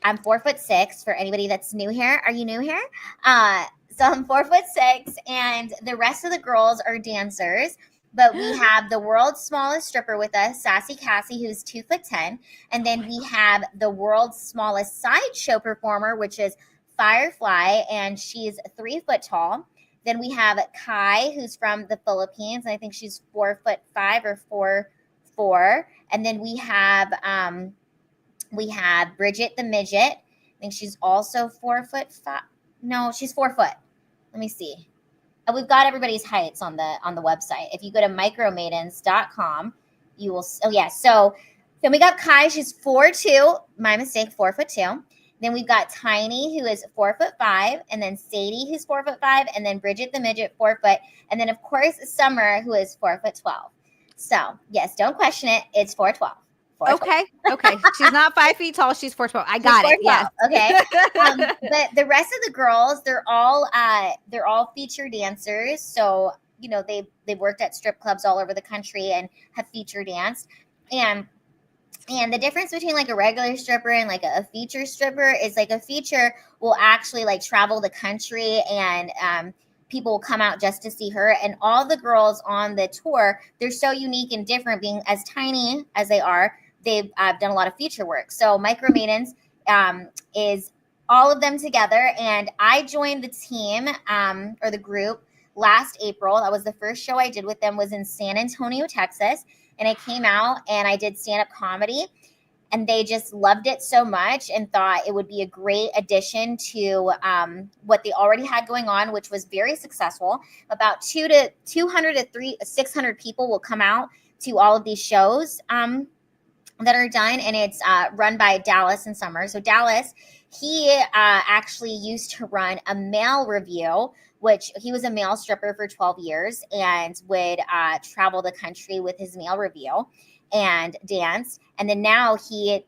B: 4'6" for anybody that's new here. Are you new here? So I'm 4'6", and the rest of the girls are dancers. But we have the world's smallest stripper with us, Sassy Cassie, who's 2'10". And then we have the world's smallest sideshow performer, which is Firefly, and she's 3 foot tall. Then we have Kai, who's from the Philippines, and I think she's 4'5" or 4'4". And then we have Bridget the midget. I think she's also 4'5". No, she's 4 foot. Let me see. We've got everybody's heights on the website. If you go to micromaidens.com, you will. Oh yeah. So then we got Kai. She's 4'2". My mistake. 4'2". Then we've got Tiny, who is 4'5", and then Sadie, who's 4'5", and then Bridget the midget, 4 foot, and then of course Summer, who is 4'12". So yes, don't question it. It's 4'12".
A: Okay. Okay. She's not 5 feet tall. She's 4'12". I got it. Yes.
B: Okay. But the rest of the girls, they're all feature dancers. So they've worked at strip clubs all over the country and have feature danced. And the difference between like a regular stripper and like a feature stripper is like a feature will actually like travel the country, and people will come out just to see her. And all the girls on the tour, they're so unique and different, being as tiny as they are. They've done a lot of feature work. So Micro Maidens is all of them together. And I joined the team or the group last April. That was the first show I did with them, was in San Antonio, Texas. And I came out and I did stand-up comedy, and they just loved it so much and thought it would be a great addition to what they already had going on, which was very successful. About 200 to 600 people will come out to all of these shows that are done, and it's run by Dallas and Summer. So Dallas, he actually used to run a male review, which he was a male stripper for 12 years and would travel the country with his male review and dance. And then now he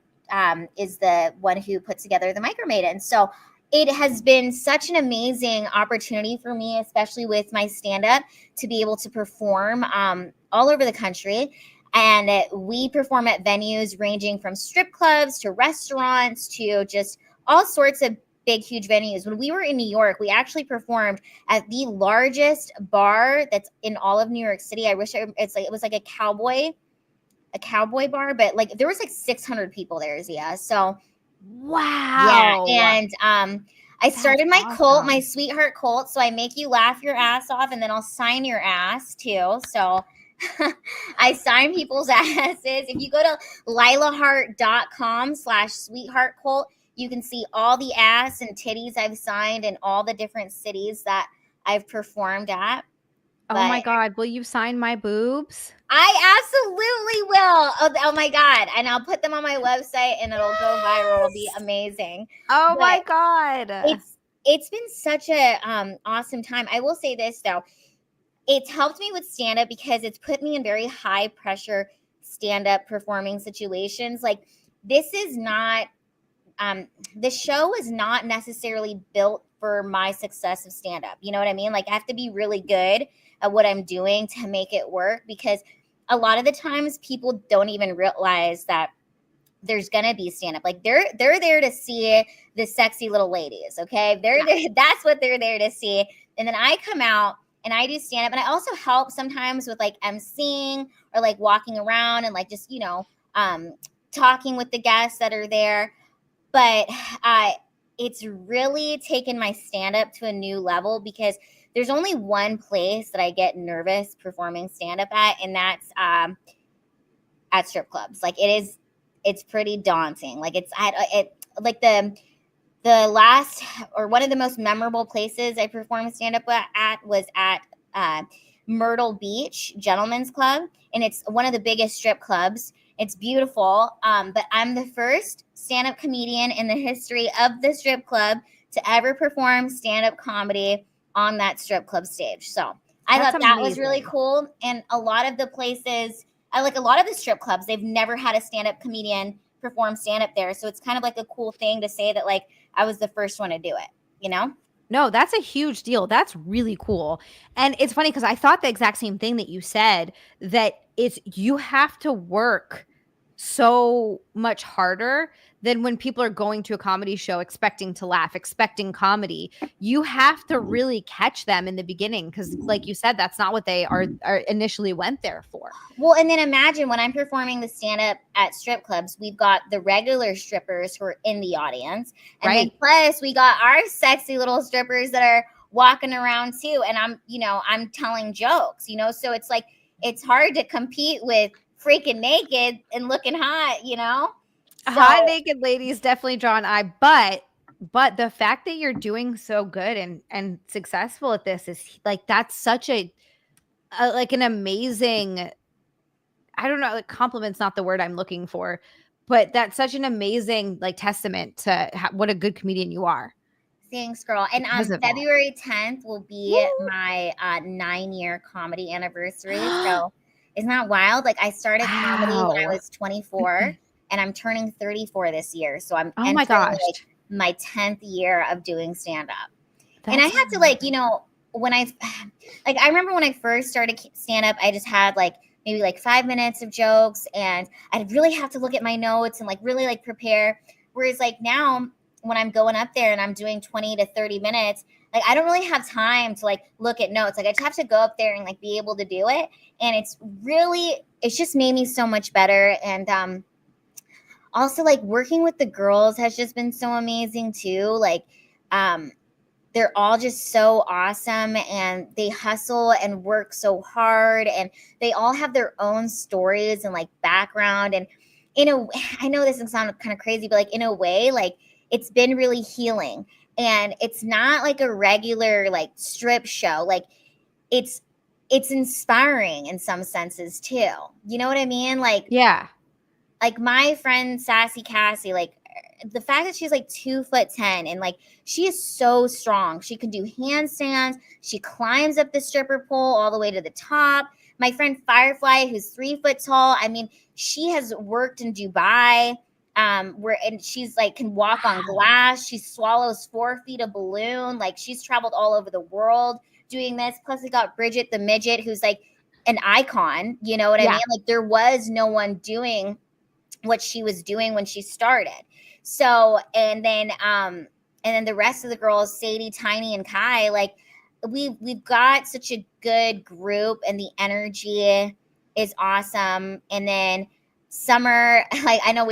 B: is the one who put together the Micro Maidens. So it has been such an amazing opportunity for me, especially with my stand-up, to be able to perform all over the country. And we perform at venues ranging from strip clubs to restaurants to just all sorts of big, huge venues. When we were in New York, we actually performed at the largest bar that's in all of New York City. It was like a cowboy bar, but like there was like 600 people there, Zia. So
A: wow.
B: Yeah. And I started my cult, my sweetheart cult. So I make you laugh your ass off, and then I'll sign your ass too. So I sign people's asses. If you go to lilahart.com/sweetheart cult, you can see all the ass and titties I've signed in all the different cities that I've performed at.
A: Oh my God. Will you sign my boobs?
B: I absolutely will. Oh my God. And I'll put them on my website and it'll go viral. It'll be amazing.
A: Oh my God.
B: It's been such a awesome time. I will say this though. It's helped me with stand-up because it's put me in very high pressure stand-up performing situations. Like this is not the show is not necessarily built for my success of stand-up. You know what I mean? Like I have to be really good at what I'm doing to make it work, because a lot of the times people don't even realize that there's gonna be stand-up. Like they're there to see the sexy little ladies. Okay. They're there, that's what they're there to see. And then I come out and I do stand-up, and I also help sometimes with like emceeing or like walking around and like just, talking with the guests that are there. But it's really taken my stand-up to a new level, because there's only one place that I get nervous performing stand-up at, and that's at strip clubs. Like it's pretty daunting. Like like the last, or one of the most memorable places I performed stand-up at was at Myrtle Beach Gentlemen's Club, and it's one of the biggest strip clubs. It's beautiful, but I'm the first stand-up comedian in the history of the strip club to ever perform stand-up comedy on that strip club stage. So I thought that was really cool. And a lot of the places, a lot of the strip clubs, they've never had a stand-up comedian perform stand-up there. So it's kind of like a cool thing to say that like I was the first one to do it, you know?
A: No, that's a huge deal. That's really cool. And it's funny because I thought the exact same thing that you said, that you have to work so much harder than when people are going to a comedy show expecting to laugh, expecting comedy. You have to really catch them in the beginning, because like you said, that's not what they are initially went there for.
B: Well, and then imagine when I'm performing the stand-up at strip clubs, we've got the regular strippers who are in the audience, and then plus we got our sexy little strippers that are walking around too, and I'm telling jokes, so it's like it's hard to compete with freaking naked and looking hot, So,
A: hot naked ladies definitely draw an eye, but the fact that you're doing so good and successful at this is like, that's such a like an amazing, I don't know, like compliment's not the word I'm looking for, but that's such an amazing like testament to what a good comedian you are
B: Thanks, girl. And
A: because of that.
B: February 10th will be
A: Woo!
B: my 9-year comedy anniversary. So isn't that wild? Like I started comedy when I
A: Wow.
B: was 24 and I'm turning 34 this year. So I'm
A: Oh my
B: entering
A: gosh.
B: like my 10th year of doing stand up. And I
A: That's
B: had to like, when I remember when I first started stand up, I just had like maybe like 5 minutes of jokes and I'd really have to look at my notes and like really like prepare. Whereas like now when I'm going up there and I'm doing 20 to 30 minutes, like I don't really have time to like look at notes. Like I just have to go up there and like be able to do it. And it's just made me so much better. And also like working with the girls has just been so amazing too. Like they're all just so awesome and they hustle and work so hard and they all have their own stories and like background. And I know this sounds kind of crazy, but like in a way, like it's been really healing. And it's not like a regular like strip show. Like it's inspiring in some senses too. You know what I mean?
A: yeah.
B: Like my friend Sassy Cassie, like the fact that she's like 2'10" and like she is so strong. She can do handstands. She climbs up the stripper pole all the way to the top. My friend Firefly, who's 3 foot tall. I mean, she has worked in Dubai. And she's like can walk on
A: Wow.
B: glass. She swallows 4 feet of balloon. Like she's traveled all over the world doing this. Plus, we got Bridget the midget, who's like an icon. You know what I
A: Yeah.
B: mean? Like there was no one doing what she was doing when she started. So and then the rest of the girls, Sadie, Tiny, and Kai, like we've got such a good group and the energy is awesome. And then Summer, like I know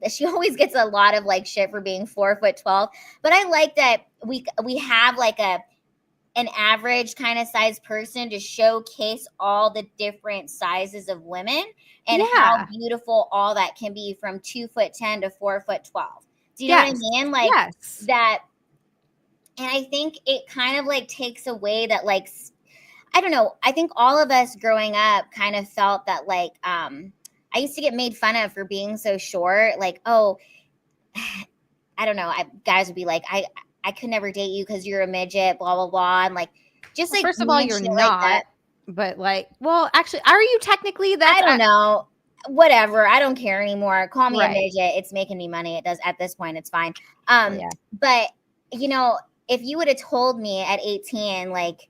B: she always gets a lot of like shit for being 4'12", but I like that we have like an average kind of size person to showcase all the different sizes of women and how
A: Yeah.
B: beautiful all that can be from 2'10" to 4'12". Do you know what I
A: Yes.
B: mean? Like
A: Yes.
B: that. And I think it kind of like takes away that like, I don't know. I think all of us growing up kind of felt that like, I used to get made fun of for being so short. Like, oh, I don't know. Guys would be like, I could never date you because you're a midget, blah, blah, blah. And like, just
A: Well,
B: like
A: first of all,
B: mean
A: you're
B: shit like that.
A: not, but like, well, actually, are you technically?
B: I
A: That's
B: don't know. Whatever. I don't care anymore. Call me a
A: right.
B: midget. It's making me money. It does at this point. It's fine.
A: Well, yeah.
B: But if you would have told me at 18, like,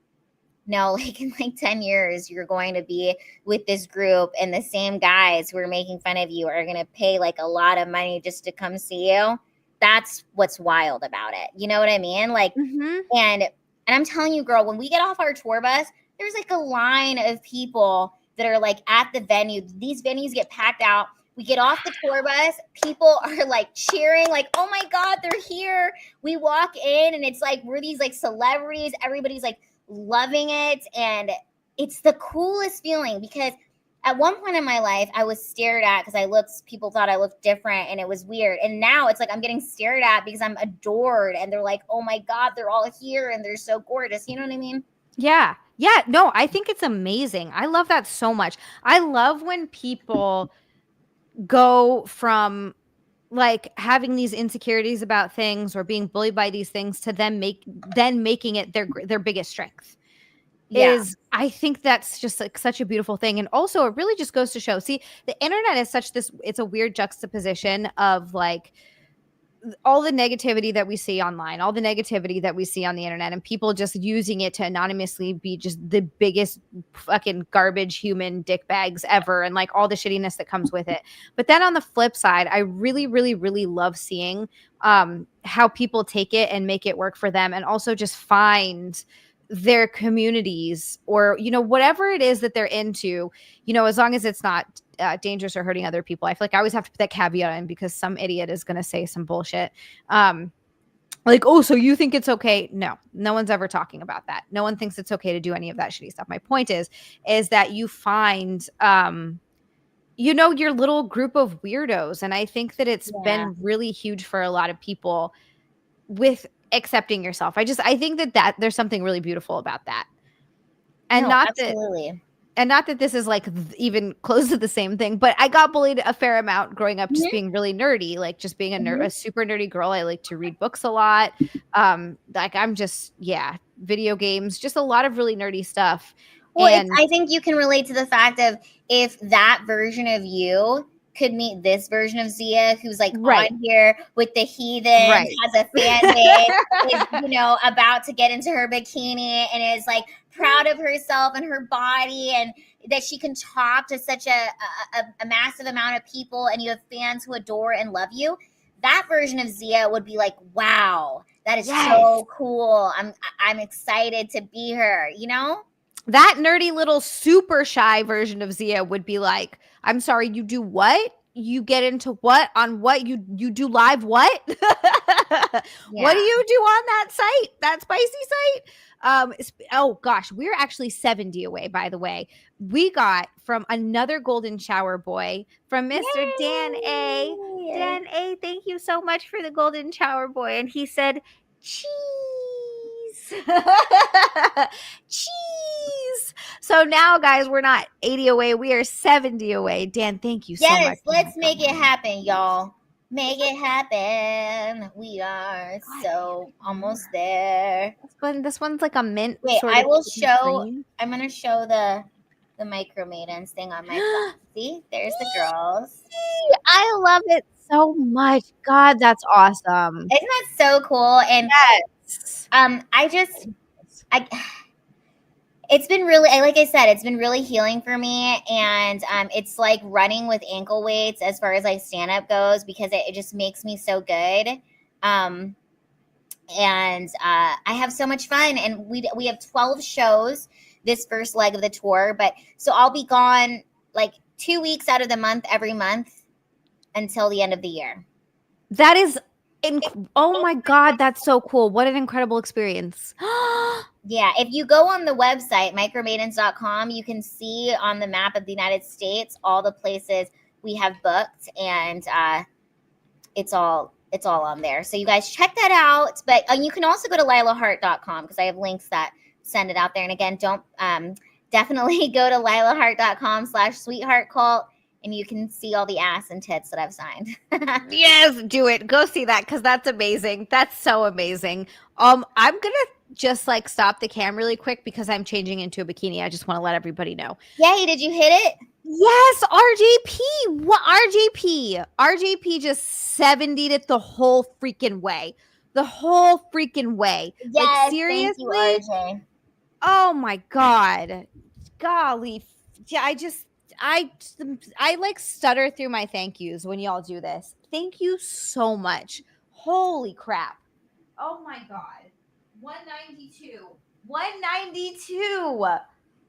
B: no, like in like 10 years, you're going to be with this group and the same guys who are making fun of you are going to pay like a lot of money just to come see you. That's what's wild about it. You know what I mean? Like,
A: Mm-hmm.
B: and I'm telling you, girl, when we get off our tour bus, there's like a line of people that are like at the venue. These venues get packed out. We get off the tour bus, people are like cheering, like, oh my God, they're here. We walk in and it's like we're these like celebrities. Everybody's like loving it. And it's the coolest feeling because at one point in my life, I was stared at because people thought I looked different and it was weird. And now it's like I'm getting stared at because I'm adored and they're like, oh my God, they're all here and they're so gorgeous. You know what I mean?
A: Yeah. Yeah. No, I think it's amazing. I love that so much. I love when people go from like having these insecurities about things or being bullied by these things to then making it their biggest strength.
B: Yeah.
A: Is I think that's just like such a beautiful thing. And also it really just goes to show, see, the internet is it's a weird juxtaposition of like all the negativity that we see online, all the negativity that we see on the internet, and people just using it to anonymously be just the biggest fucking garbage human dick bags ever, and like all the shittiness that comes with it. But then on the flip side, I really, really, really love seeing how people take it and make it work for them, and also just find their communities or whatever it is that they're into, as long as it's not dangerous or hurting other people. I feel like I always have to put that caveat in because some idiot is going to say some bullshit. Like, oh, so you think it's okay? No one's ever talking about that. No one thinks it's okay to do any of that shitty stuff. My point is that you find, your little group of weirdos. And I think that it's
B: Yeah.
A: been really huge for a lot of people with accepting yourself. I think that there's something really beautiful about that. And
B: No,
A: not that
B: absolutely.
A: and not that this is like even close to the same thing, but I got bullied a fair amount growing up, just being really nerdy, like just being a super nerdy girl. I like to read books a lot. Like I'm just, yeah, video games, just a lot of really nerdy stuff.
B: Well,
A: And
B: I think you can relate to the fact of if that version of you could meet this version of Zia, who's like
A: right,
B: on here with the heathen,
A: right.
B: has a fan base, is about to get into her bikini, and is like proud of herself and her body, and that she can talk to such a massive amount of people, and you have fans who adore and love you. That version of Zia would be like, wow, that is so cool. I'm excited to be her,
A: That nerdy little super shy version of Zia would be like, I'm sorry, you do what? You get into what? On what? You do live what? What do you do on that site? That spicy site? Oh gosh, we're actually 70 away, by the way. We got from another golden shower boy from Mr.
B: Yay!
A: Dan A. Dan A, thank you so much for the golden shower boy. And he said, cheese. Cheese. So now, guys, we're not 80 away. We are 70 away. Dan, thank you so much.
B: Yes, let's make it happen, y'all. Make it happen. We are so almost there.
A: This one's like a mint.
B: Wait,
A: sort
B: I
A: of
B: will show.
A: green.
B: I'm gonna show the micro maidens thing on my phone. See, there's the girls.
A: I love it so much. God, that's awesome.
B: Isn't that so cool? And
A: yes.
B: It's been really, like I said, it's been really healing for me, and it's like running with ankle weights as far as like stand up goes, because it just makes me so good. And I have so much fun, and we have 12 shows this first leg of the tour, but so I'll be gone like 2 weeks out of the month every month until the end of the year.
A: That is oh my God, that's so cool. What an incredible experience.
B: Yeah, if you go on the website, micromaidens.com, you can see on the map of the United States all the places we have booked, and it's all on there. So you guys check that out. But you can also go to lilahart.com, because I have links that send it out there. And again, don't definitely go to lilahart.com/sweetheartcult, and you can see all the ass and tits that I've signed.
A: Yes, do it. Go see that, because that's amazing. That's so amazing. I'm gonna just like stop the cam really quick because I'm changing into a bikini. I just want to let everybody know.
B: Yay, did you hit it?
A: Yes, RJP. What RJP? RJP just 70'd it the whole freaking way. The whole freaking way.
B: Yes,
A: like seriously.
B: Thank you, RJ.
A: Oh my God. Golly. Yeah, I like stutter through my thank yous when y'all do this. Thank you so much. Holy crap. Oh my God. 192. 192.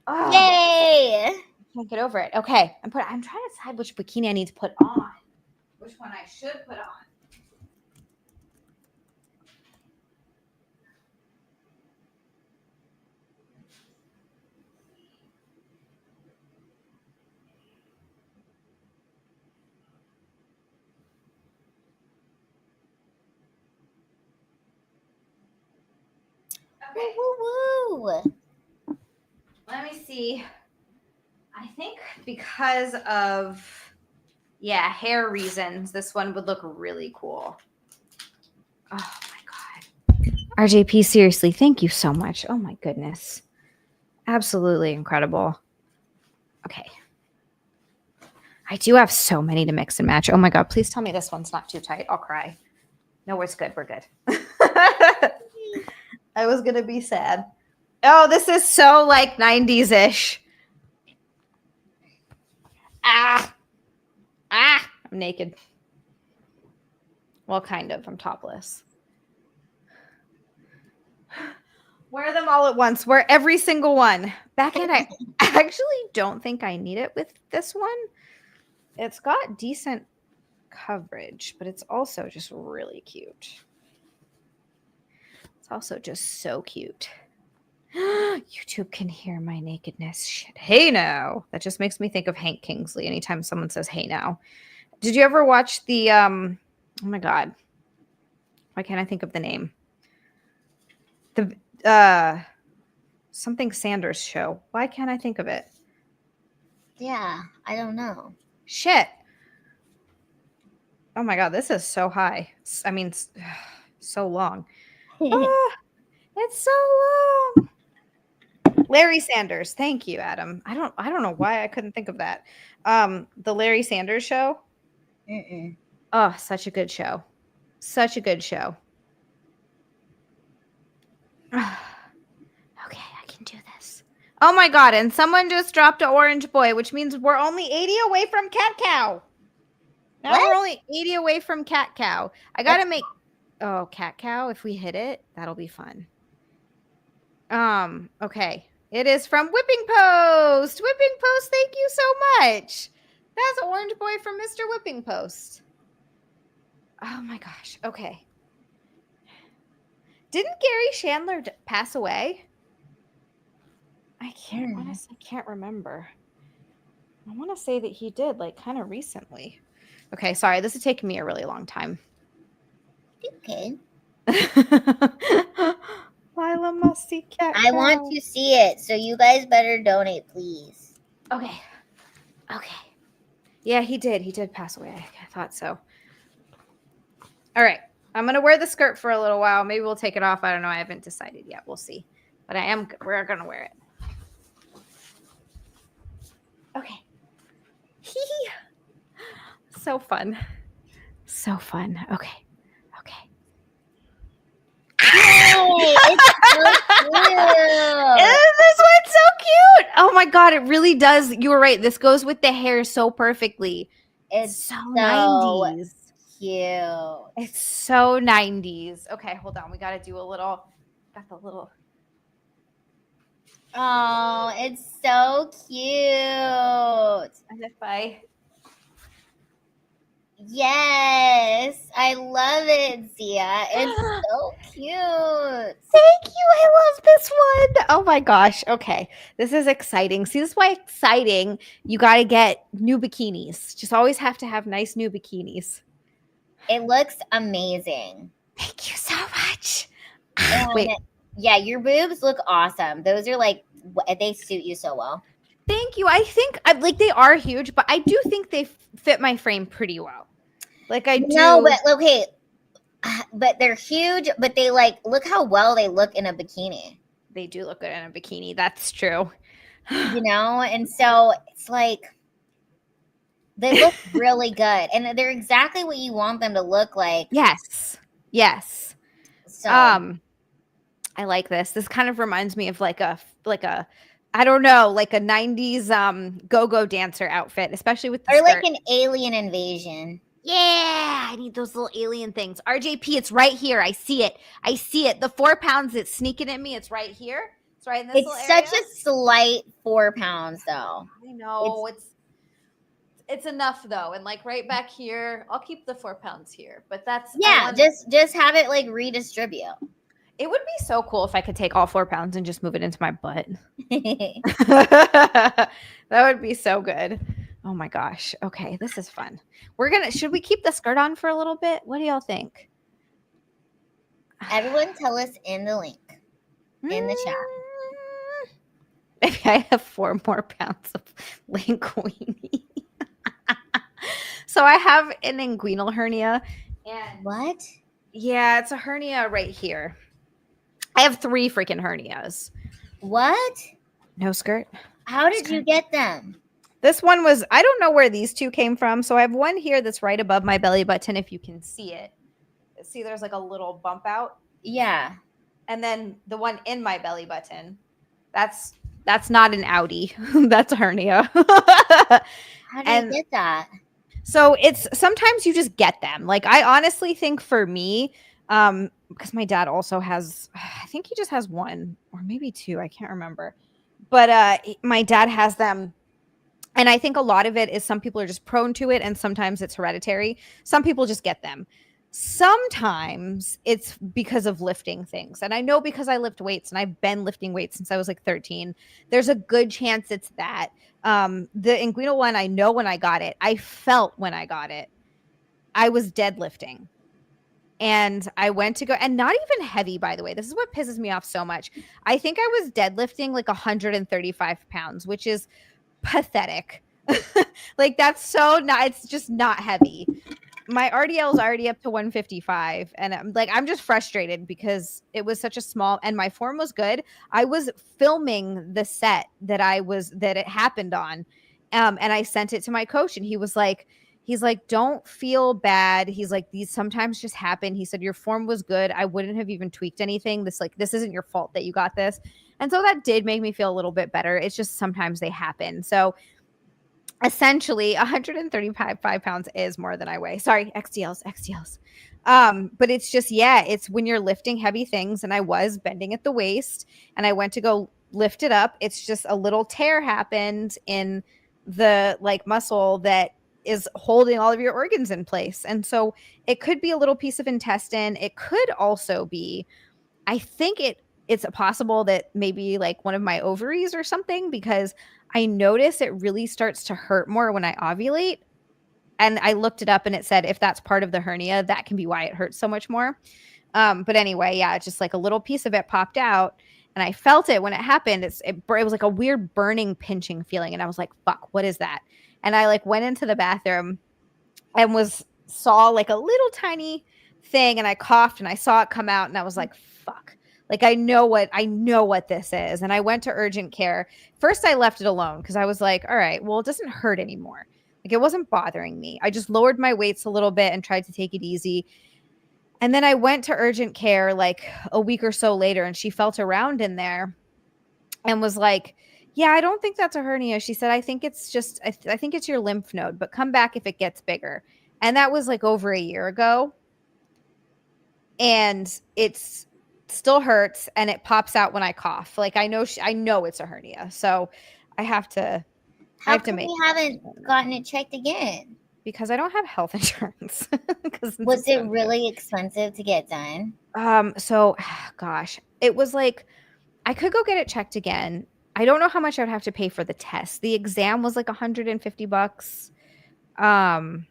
A: Oh.
B: Yay.
A: Can't get over it. Okay. I'm trying to decide which bikini I need to put on. Which one I should put on. Okay.
B: Woo.
A: Let me see. I think because of hair reasons, this one would look really cool. Oh my God. RJP, seriously, thank you so much. Oh my goodness. Absolutely incredible. Okay. I do have so many to mix and match. Oh my God, please tell me this one's not too tight. I'll cry. No, it's good. We're good. I was going to be sad. Oh, this is so like 90s-ish. I'm naked. Well, kind of. I'm topless. Wear them all at once. Wear every single one. Backhand, I actually don't think I need it with this one. It's got decent coverage, but it's also just really cute. It's also just so cute. YouTube can hear my nakedness. Shit. Hey now. That just makes me think of Hank Kingsley anytime someone says hey now. Did you ever watch the oh my God. Why can't I think of the name? The something Sanders show. Why can't I think of it?
B: Yeah, I don't know.
A: Shit. Oh my god, this is so high. I mean, so long. Ah, it's so long. Larry Sanders. Thank you, Adam. I don't know why I couldn't think of that. The Larry Sanders show.
B: Mm-mm.
A: Oh, such a good show. Such a good show. Okay, I can do this. Oh my god, and someone just dropped an orange boy, which means we're only 80 away from cat cow. Now
B: What?
A: we're only 80 away from cat cow. I gotta make cat cow. If we hit it, that'll be fun. Okay. It is from Whipping Post. Whipping Post, thank you so much. That's Orange Boy from Mr. Whipping Post. Oh my gosh. Okay. Didn't Gary Chandler pass away? I honestly can't remember. I want to say that he did, like, kind of recently. Okay, sorry. This is taking me a really long time.
B: Okay.
A: Lila must see cat
B: I
A: cow.
B: want to see it, so you guys better donate, please.
A: Okay. Yeah, he did. He did pass away. I thought so. All right. I'm going to wear the skirt for a little while. Maybe we'll take it off. I don't know. I haven't decided yet. We'll see. But we're going to wear it. Okay. So fun. So fun. Okay.
B: Yay! It's so cute.
A: This one's so cute. Oh my god, it really does. You were right. This goes with the hair so perfectly.
B: It's
A: so 90s.
B: Cute.
A: It's so 90s. Okay, hold on. We got to do a little. Got the little.
B: Oh, it's so cute.
A: And if I.
B: Yes, I love it, Xia. It's so cute.
A: Thank you. I love this one. Oh my gosh. Okay. This is exciting. See, this is why exciting. You got to get new bikinis. Just always have to have nice new bikinis.
B: It looks amazing.
A: Thank you so much.
B: Wait. Yeah, your boobs look awesome. Those are like, they suit you so well.
A: Thank you. I think like they are huge, but I do think they fit my frame pretty well. Like I do.
B: No, but okay. But they're huge, but they look how well they look in a bikini.
A: They do look good in a bikini. That's true.
B: You know? And so it's like, they look really good. And they're exactly what you want them to look like.
A: Yes. So I like this. This kind of reminds me of like a I don't know, like a 90s go-go dancer outfit, especially with the
B: skirt.
A: Like
B: an alien invasion.
A: Yeah, I need those little alien things. RJP, it's right here. I see it. The 4 pounds that's sneaking at me, it's right here. It's right in this little area.
B: It's such a slight 4 pounds, though.
A: I know. It's enough, though. And like right back here, I'll keep the 4 pounds here. But that's...
B: Yeah, just have it like redistribute.
A: It would be so cool if I could take all 4 pounds and just move it into my butt. That would be so good. Oh my gosh. Okay, this is fun. Should we keep the skirt on for a little bit? What do y'all think?
B: Everyone tell us in the link. In the chat.
A: Maybe I have 4 more pounds of linguine. So I have an inguinal hernia. And
B: what?
A: Yeah, it's a hernia right here. I have 3 freaking hernias.
B: What?
A: No skirt.
B: How did you get them?
A: This one was, I don't know where these 2 came from. So I have one here that's right above my belly button, if you can see it. See, there's like a little bump out.
B: Yeah.
A: And then the one in my belly button, that's not an outie. That's a hernia.
B: How do you get that?
A: So it's sometimes you just get them. Like I honestly think for me, because my dad also has, I think he just has 1 or maybe 2. I can't remember. But my dad has them. And I think a lot of it is some people are just prone to it and sometimes it's hereditary. Some people just get them. Sometimes it's because of lifting things. And I know because I lift weights and I've been lifting weights since I was like 13, there's a good chance it's that. The inguinal one, I know when I got it, I felt when I got it, I was deadlifting. And I went to go, and not even heavy, by the way. This is what pisses me off so much. I think I was deadlifting like 135 pounds, which is pathetic. Like that's so not. It's just not heavy. My RDL is already up to 155, and I'm just frustrated because it was such a small, and my form was good. I was filming the set that it happened on, and I sent it to my coach, and he's like, don't feel bad. He's like, these sometimes just happen. He said your form was good. I wouldn't have even tweaked anything. This isn't your fault that you got this, and so that did make me feel a little bit better. It's just sometimes they happen. So essentially 135 pounds is more than I weigh. Sorry, XDLs. But it's just, yeah, it's when you're lifting heavy things, and I was bending at the waist, and I went to go lift it up. It's just a little tear happened in the like muscle that is holding all of your organs in place. And so it could be a little piece of intestine. It could also be, I think it's possible that maybe like one of my ovaries or something, because I notice it really starts to hurt more when I ovulate. And I looked it up, and it said if that's part of the hernia, that can be why it hurts so much more. But anyway, yeah, it's just like a little piece of it popped out, and I felt it when it happened. It was like a weird burning, pinching feeling, and I was like, "Fuck, what is that?" And I like went into the bathroom and saw like a little tiny thing, and I coughed, and I saw it come out, and I was like, "Fuck." Like I know what this is. And I went to urgent care. First I left it alone because I was like, all right, well, it doesn't hurt anymore. Like it wasn't bothering me. I just lowered my weights a little bit and tried to take it easy. And then I went to urgent care like a week or so later, and she felt around in there and was like, yeah, I don't think that's a hernia. She said, I think it's just, I think it's your lymph node, but come back if it gets bigger. And that was like over a year ago. And it's still hurts, and it pops out when I cough. Like I know it's a hernia. So I have to
B: make you haven't gotten it checked again?
A: Because I don't have health insurance.
B: Was it really expensive to get done?
A: So gosh, it was like I could go get it checked again. I don't know how much I would have to pay for the test. The exam was like $150. And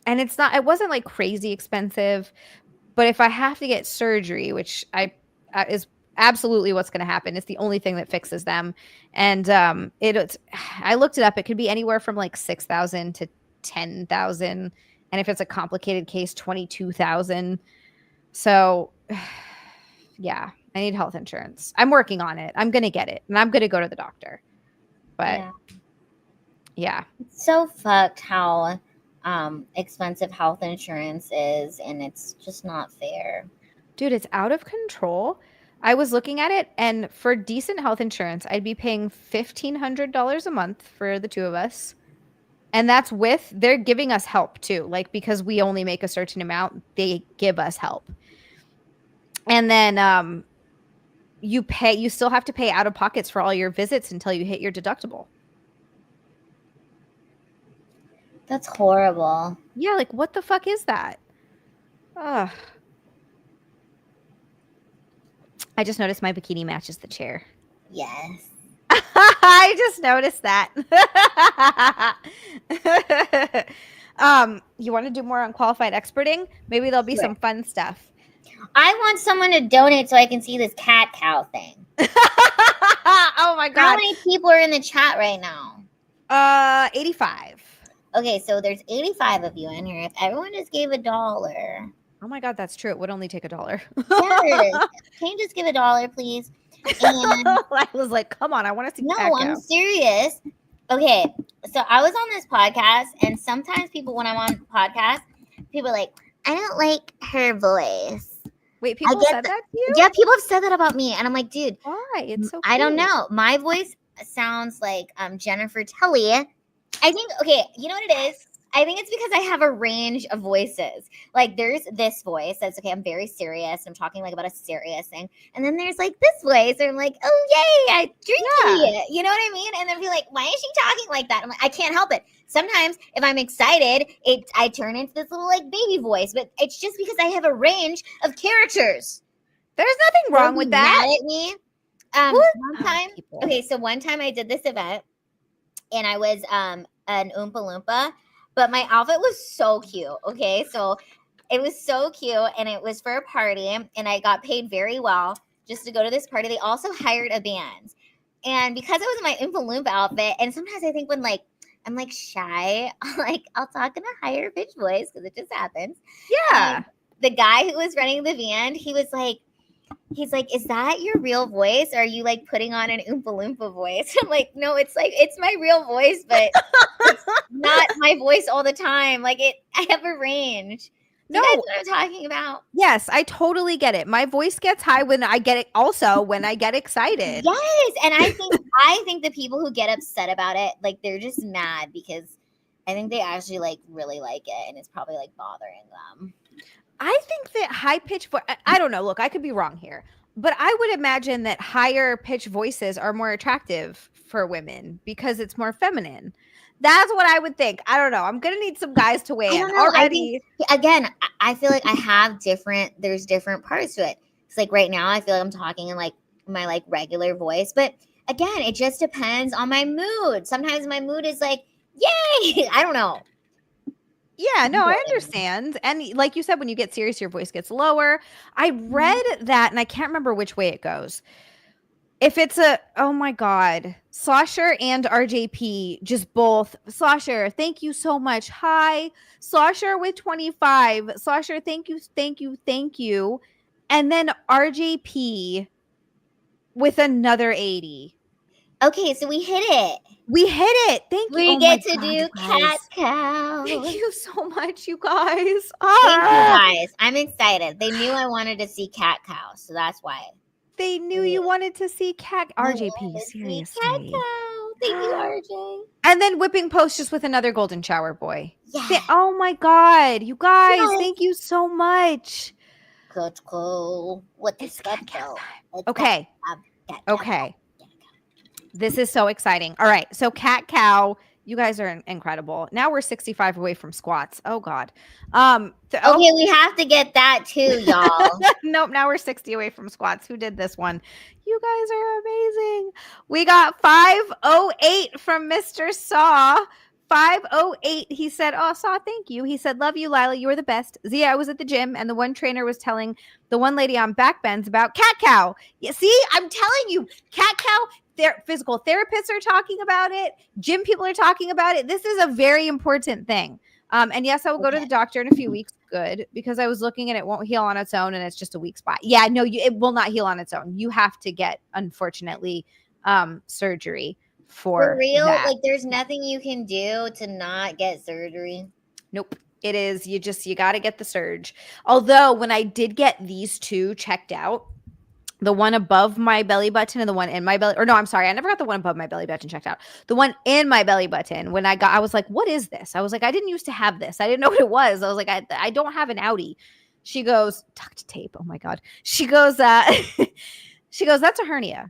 A: it wasn't like crazy expensive, but if I have to get surgery, which is absolutely what's going to happen, it's the only thing that fixes them. And I looked it up. It could be anywhere from like $6,000 to $10,000, and if it's a complicated case, $22,000. So, yeah, I need health insurance. I'm working on it. I'm going to get it, and I'm going to go to the doctor. But yeah.
B: It's so fucked how expensive health insurance is, and it's just not fair.
A: Dude, it's out of control. I was looking at it, and for decent health insurance, I'd be paying $1,500 a month for the two of us. And that's they're giving us help too. Like, because we only make a certain amount, they give us help. And then you still have to pay out of pockets for all your visits until you hit your deductible.
B: That's horrible.
A: Yeah, like what the fuck is that? Ugh. I just noticed my bikini matches the chair.
B: Yes.
A: I just noticed that. You want to do more unqualified experting? Maybe there'll be some fun stuff.
B: I want someone to donate so I can see this cat cow thing.
A: Oh my god.
B: How many people are in the chat right now?
A: 85.
B: Okay, so there's 85 of you in here. If everyone just gave $1.
A: Oh my god, that's true. It would only take $1.
B: Yes. Can you just give $1, please? And
A: I was like, come on, I want to see.
B: No, I'm serious. Okay, so I was on this podcast, and sometimes people, when I'm on podcasts, people are like, I don't like her voice.
A: Wait, people said that to you?
B: Yeah, people have said that about me, and I'm like, dude,
A: why? It's so
B: I don't know. My voice sounds like Jennifer Tully. I think, okay, you know what it is? I think it's because I have a range of voices. Like, there's this voice that's, okay, I'm very serious. I'm talking, like, about a serious thing. And then there's, like, this voice. And I'm like, oh, yay, I drinky. Yeah. You know what I mean? And then be like, why is she talking like that? I'm like, I can't help it. Sometimes, if I'm excited, I turn into this little, like, baby voice. But it's just because I have a range of characters.
A: There's nothing wrong with that.
B: Mad at me. One time I did this event. And I was an Oompa Loompa. But my outfit was so cute, okay? So it was so cute, and it was for a party, and I got paid very well just to go to this party. They also hired a band. And because it was my Oompa Loompa outfit, and sometimes I think when, like, I'm like shy. I'll talk in a higher pitch voice because it just happens.
A: Yeah.
B: And the guy who was running the band, he's like, is that your real voice? Or are you like putting on an Oompa Loompa voice? I'm like, no, it's my real voice, but it's not my voice all the time. I have a range. Do you guys know what I'm talking about?
A: Yes, I totally get it. My voice gets high when I get it. Also, when I get excited.
B: Yes, and I think the people who get upset about it, like they're just mad because I think they actually like really like it, and it's probably like bothering them.
A: I think that high pitch voice. I don't know. Look, I could be wrong here, but I would imagine that higher pitch voices are more attractive for women because it's more feminine. That's what I would think. I don't know. I'm gonna need some guys to weigh
B: I
A: in
B: don't know. I think
A: already.
B: again, I feel like I have there's different parts to it. It's like right now I feel like I'm talking in like my like regular voice, but again, it just depends on my mood. Sometimes my mood is like, yay! I don't know.
A: Yeah, no, I understand. And like you said, when you get serious, your voice gets lower. I read that, and I can't remember which way it goes. If it's oh my God, Slosher and RJP, just both. Slosher, thank you so much. Hi, Slosher with 25. Slosher, thank you, thank you, thank you. And then RJP with another 80.
B: Okay, so we hit it.
A: We hit it. Thank you.
B: We
A: Oh
B: get
A: my
B: to
A: God,
B: do
A: you
B: cat
A: guys.
B: cow.
A: Thank you so much, you guys.
B: Thank you guys. I'm excited. They knew I wanted to see cat cow, so that's why.
A: They knew you wanted to see cat RJP.
B: See cat
A: Seriously.
B: cow. Thank you, RJ.
A: And then whipping post just with another golden shower boy.
B: Yeah.
A: Oh my God, you guys,
B: Yes.
A: thank you so much.
B: Cat cow. What is
A: It's
B: cat
A: cat cow
B: cow?
A: time. Okay. Okay. This is so exciting. All right. So cat cow, you guys are incredible. Now we're 65 away from squats. Oh God.
B: Okay, we have to get that too, y'all.
A: Nope. Now we're 60 away from squats. Who did this one? You guys are amazing. We got 508 from Mr. Saw. 508. He said, oh, Saw, thank you. He said, love you, Lila. You are the best. Zia, I was at the gym and the one trainer was telling the one lady on back bends about cat cow. You see, I'm telling you, cat cow. Physical therapists are talking about it. Gym people are talking about it. This is a very important thing. And yes, I will go to the doctor in a few weeks. Good, because I was looking and it won't heal on its own, and it's just a weak spot. Yeah, no, it will not heal on its own. You have to get, unfortunately, surgery for
B: real.
A: that.
B: Like, there's nothing you can do to not get surgery.
A: Nope. It is. You got to get the surge. Although when I did get these two checked out, the one above my belly button and the one in my belly, or no, I'm sorry. I never got the one above my belly button checked out. The one in my belly button, I was like, what is this? I was like, I didn't used to have this. I didn't know what it was. I was like, I don't have an outie. She goes, duct tape. Oh my God. She goes, she goes, that's a hernia.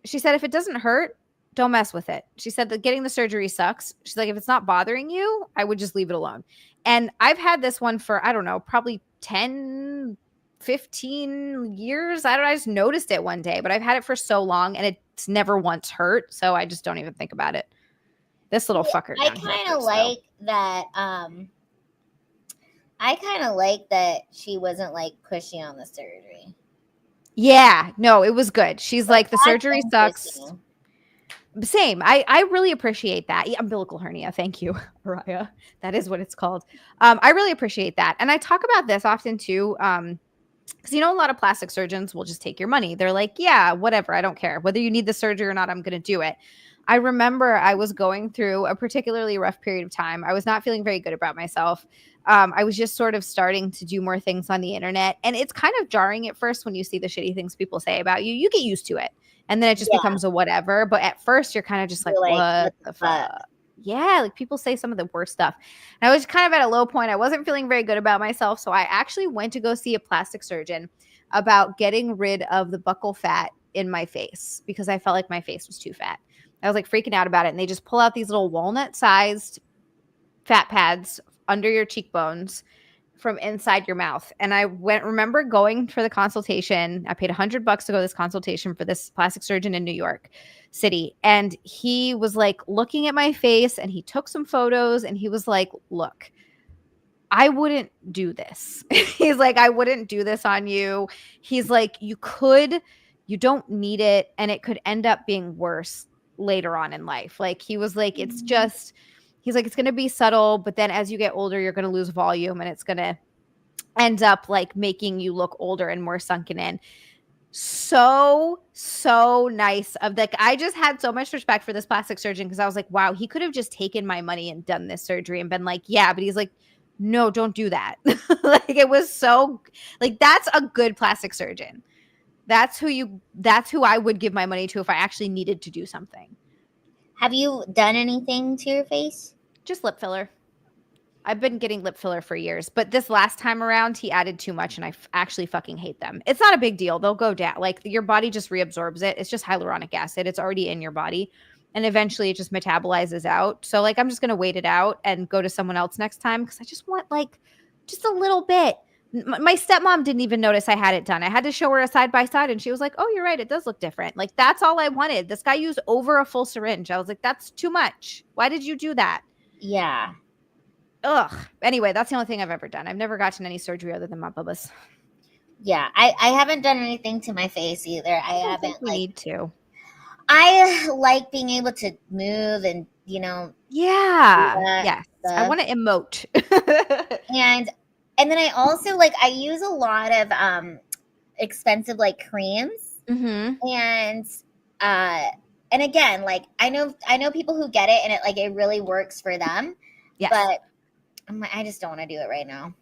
A: She said, if it doesn't hurt, don't mess with it. She said that getting the surgery sucks. She's like, if it's not bothering you, I would just leave it alone. And I've had this one for, I don't know, probably 10, 15 years. I just noticed it one day, but I've had it for so long and it's never once hurt. So I just don't even think about it. This little fucker.
B: I kind of like that. I kind of like that she wasn't like pushy on the surgery.
A: Yeah, no, it was good. She's like, the surgery sucks. Same. I really appreciate that. Yeah, umbilical hernia. Thank you, Mariah. That is what it's called. I really appreciate that. And I talk about this often too. Because, a lot of plastic surgeons will just take your money. They're like, yeah, whatever. I don't care. Whether you need the surgery or not, I'm going to do it. I remember I was going through a particularly rough period of time. I was not feeling very good about myself. I was just sort of starting to do more things on the internet. And it's kind of jarring at first when you see the shitty things people say about you. You get used to it. And then it just becomes a whatever. But at first, you're kind of just like, what the fuck? Yeah, like people say some of the worst stuff. And I was kind of at a low point. I wasn't feeling very good about myself. So I actually went to go see a plastic surgeon about getting rid of the buccal fat in my face because I felt like my face was too fat. I was like freaking out about it. And they just pull out these little walnut-sized fat pads under your cheekbones from inside your mouth. And I remember going for the consultation. I paid $100 to go to this consultation for this plastic surgeon in New York City. And he was like looking at my face and he took some photos and he was like, look, I wouldn't do this. He's like, I wouldn't do this on you. He's like, you don't need it. And it could end up being worse later on in life. Like he was like, it's just, He's like, it's going to be subtle, but then as you get older, you're going to lose volume and it's going to end up like making you look older and more sunken in. So nice of like, I just had so much respect for this plastic surgeon because I was like, wow, he could have just taken my money and done this surgery and been like, yeah, but he's like, no, don't do that. Like, it was so like, that's a good plastic surgeon. That's who I would give my money to if I actually needed to do something.
B: Have you done anything to your face?
A: Just lip filler. I've been getting lip filler for years, but this last time around, he added too much and I actually fucking hate them. It's not a big deal. They'll go down. Like, your body just reabsorbs it. It's just hyaluronic acid. It's already in your body. And eventually it just metabolizes out. So, like, I'm just going to wait it out and go to someone else next time because I just want, like, just a little bit. My stepmom didn't even notice I had it done. I had to show her a side by side and she was like, oh, you're right. It does look different. Like, that's all I wanted. This guy used over a full syringe. I was like, that's too much. Why did you do that?
B: Yeah.
A: Ugh. Anyway, that's the only thing I've ever done. I've never gotten any surgery other than my bubbas.
B: Yeah. I haven't done anything to my face either. I
A: don't think
B: haven't
A: we need to.
B: I like being able to move and,
A: Yeah. Yes.
B: stuff.
A: I want to emote.
B: And then I also like, I use a lot of expensive like creams.
A: Mm-hmm.
B: And again, like I know people who get it and it really works for them.
A: Yes.
B: But I just don't want to do it right now.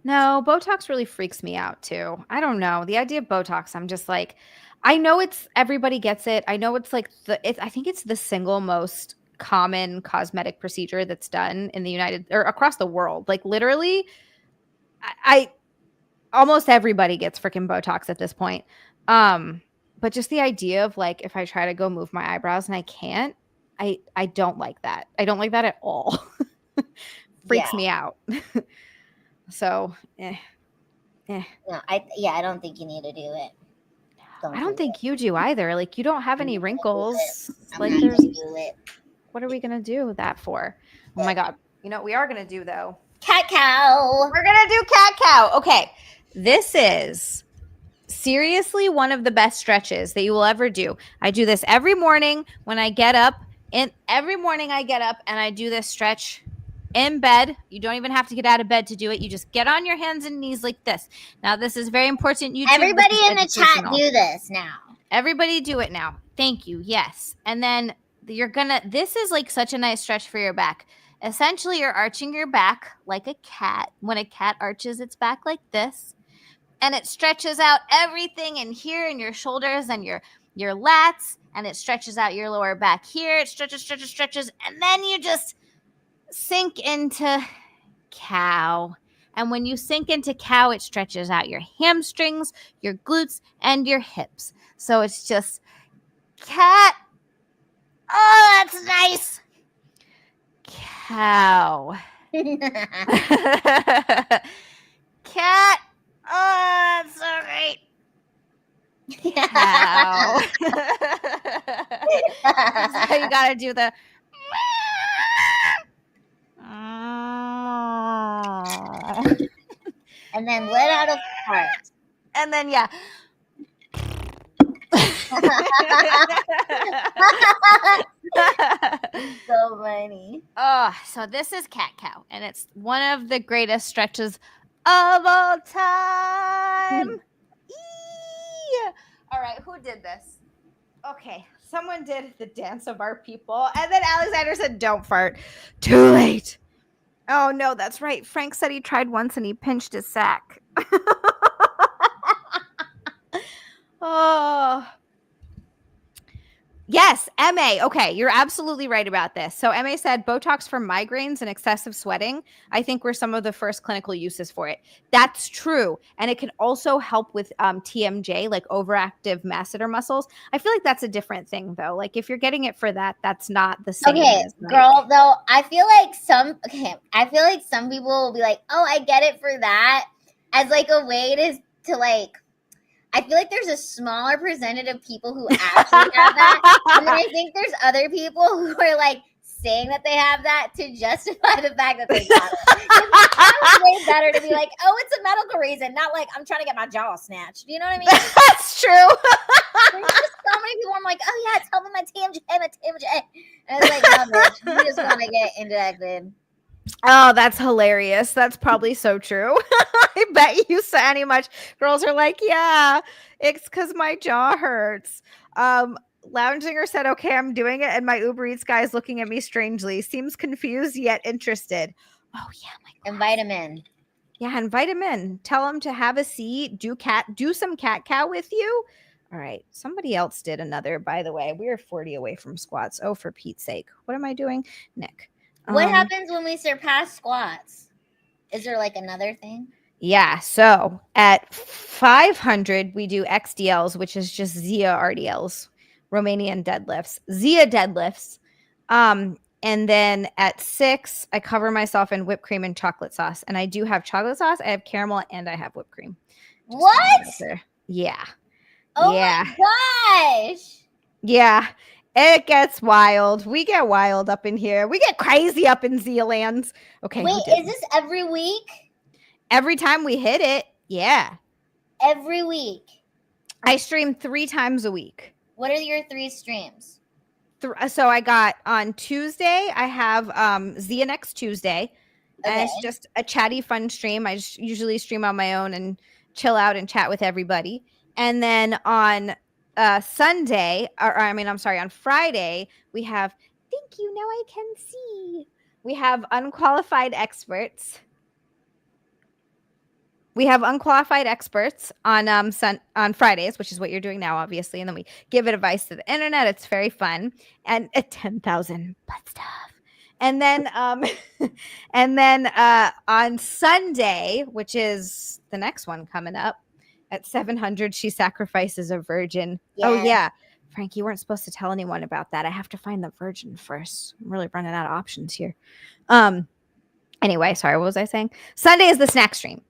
A: No, Botox really freaks me out too. I don't know. The idea of Botox, I'm just like, I know everybody gets it. I know it's like I think it's the single most common cosmetic procedure that's done in the United or across the world. Like, literally, I almost everybody gets freaking Botox at this point. But just the idea of like, if I try to go move my eyebrows and I can't, I don't like that. I don't like that at all. Freaks me out. So,
B: No, I don't think you need to do it.
A: I don't think you do either. Like, you don't have any wrinkles. Like, what are we gonna do that for? Oh my God. You know what we are gonna do though?
B: Cat cow.
A: We're gonna do cat cow. Okay. This is seriously one of the best stretches that you will ever do. I do this every morning when I get up. And every morning I get up and I do this stretch in bed. You don't even have to get out of bed to do it. You just get on your hands and knees like this. Now, this is very important.
B: Everybody in the chat do this now.
A: Everybody do it now. Thank you. Yes. And then this is like such a nice stretch for your back. Essentially, you're arching your back like a cat. When a cat arches its back like this, and it stretches out everything in here in your shoulders and your lats, and it stretches out your lower back here. It stretches, and then you just sink into cow. And when you sink into cow, it stretches out your hamstrings, your glutes, and your hips. So it's just cat. Oh, that's nice. Cow. Cat. Oh, that's so great. Cow. So you gotta do the.
B: And then let out a fart.
A: And then, yeah.
B: So funny.
A: Oh, so this is cat cow, and it's one of the greatest stretches of all time. All right, who did this? Okay, someone did the dance of our people, and then Alexander said, "Don't fart." Too late. Oh no, that's right. Frank said he tried once and he pinched his sack. Oh. Yes, MA. Okay, you're absolutely right about this. So MA said Botox for migraines and excessive sweating, I think, were some of the first clinical uses for it. That's true. And it can also help with TMJ, like overactive masseter muscles. I feel like that's a different thing, though. Like, if you're getting it for that, that's not the same.
B: Okay, girl, though, I feel like some people will be like, oh, I get it for that, as like a way to like, I feel like there's a smaller percentage of people who actually have that. And then I think there's other people who are like saying that they have that to justify the fact that they got it. It's way better to be like, oh, it's a medical reason, not like I'm trying to get my jaw snatched. You know what I mean?
A: That's true.
B: There's just so many people I'm like, oh yeah, it's helping my TMJ, my TMJ. And it's like, no, bitch, you just want to get injected.
A: Oh, that's hilarious. That's probably so true. I bet you Sandy much girls are like, yeah, it's because my jaw hurts. Lounger said, okay, I'm doing it, and my Uber Eats guy is looking at me strangely. Seems confused yet interested. Oh yeah, my
B: Invite him in.
A: Yeah, invite him in. Tell him to have a seat. Do some cat cow with you. All right. Somebody else did another, by the way. We are 40 away from squats. Oh, for Pete's sake. What am I doing? Nick.
B: What happens when we surpass squats? Is there like another thing?
A: Yeah. So at 500, we do XDLs, which is just Xia RDLs, Romanian deadlifts, Xia deadlifts. And then at 6, I cover myself in whipped cream and chocolate sauce. And I do have chocolate sauce, I have caramel, and I have whipped cream. Just
B: what?
A: Yeah.
B: Oh
A: yeah.
B: my gosh.
A: Yeah. It gets wild. We get wild up in here. We get crazy up in XiaLand. Okay.
B: Wait, is this every week?
A: Every time we hit it. Yeah.
B: Every week.
A: I stream 3 times a week.
B: What are your 3 streams?
A: So I got on Tuesday, I have Xia next Tuesday. Okay. And it's just a chatty, fun stream. I just usually stream on my own and chill out and chat with everybody. And then on Sunday, on Friday, we have, thank you, now I can see. We have Unqualified Experts. We have Unqualified Experts on on Fridays, which is what you're doing now, obviously. And then we give advice to the internet. It's very fun. And 10,000 butt stuff. And then on Sunday, which is the next one coming up, at 700, she sacrifices a virgin. Yes. Oh, yeah. Frank, you weren't supposed to tell anyone about that. I have to find the virgin first. I'm really running out of options here. Anyway, sorry, what was I saying? Sunday is the snack stream.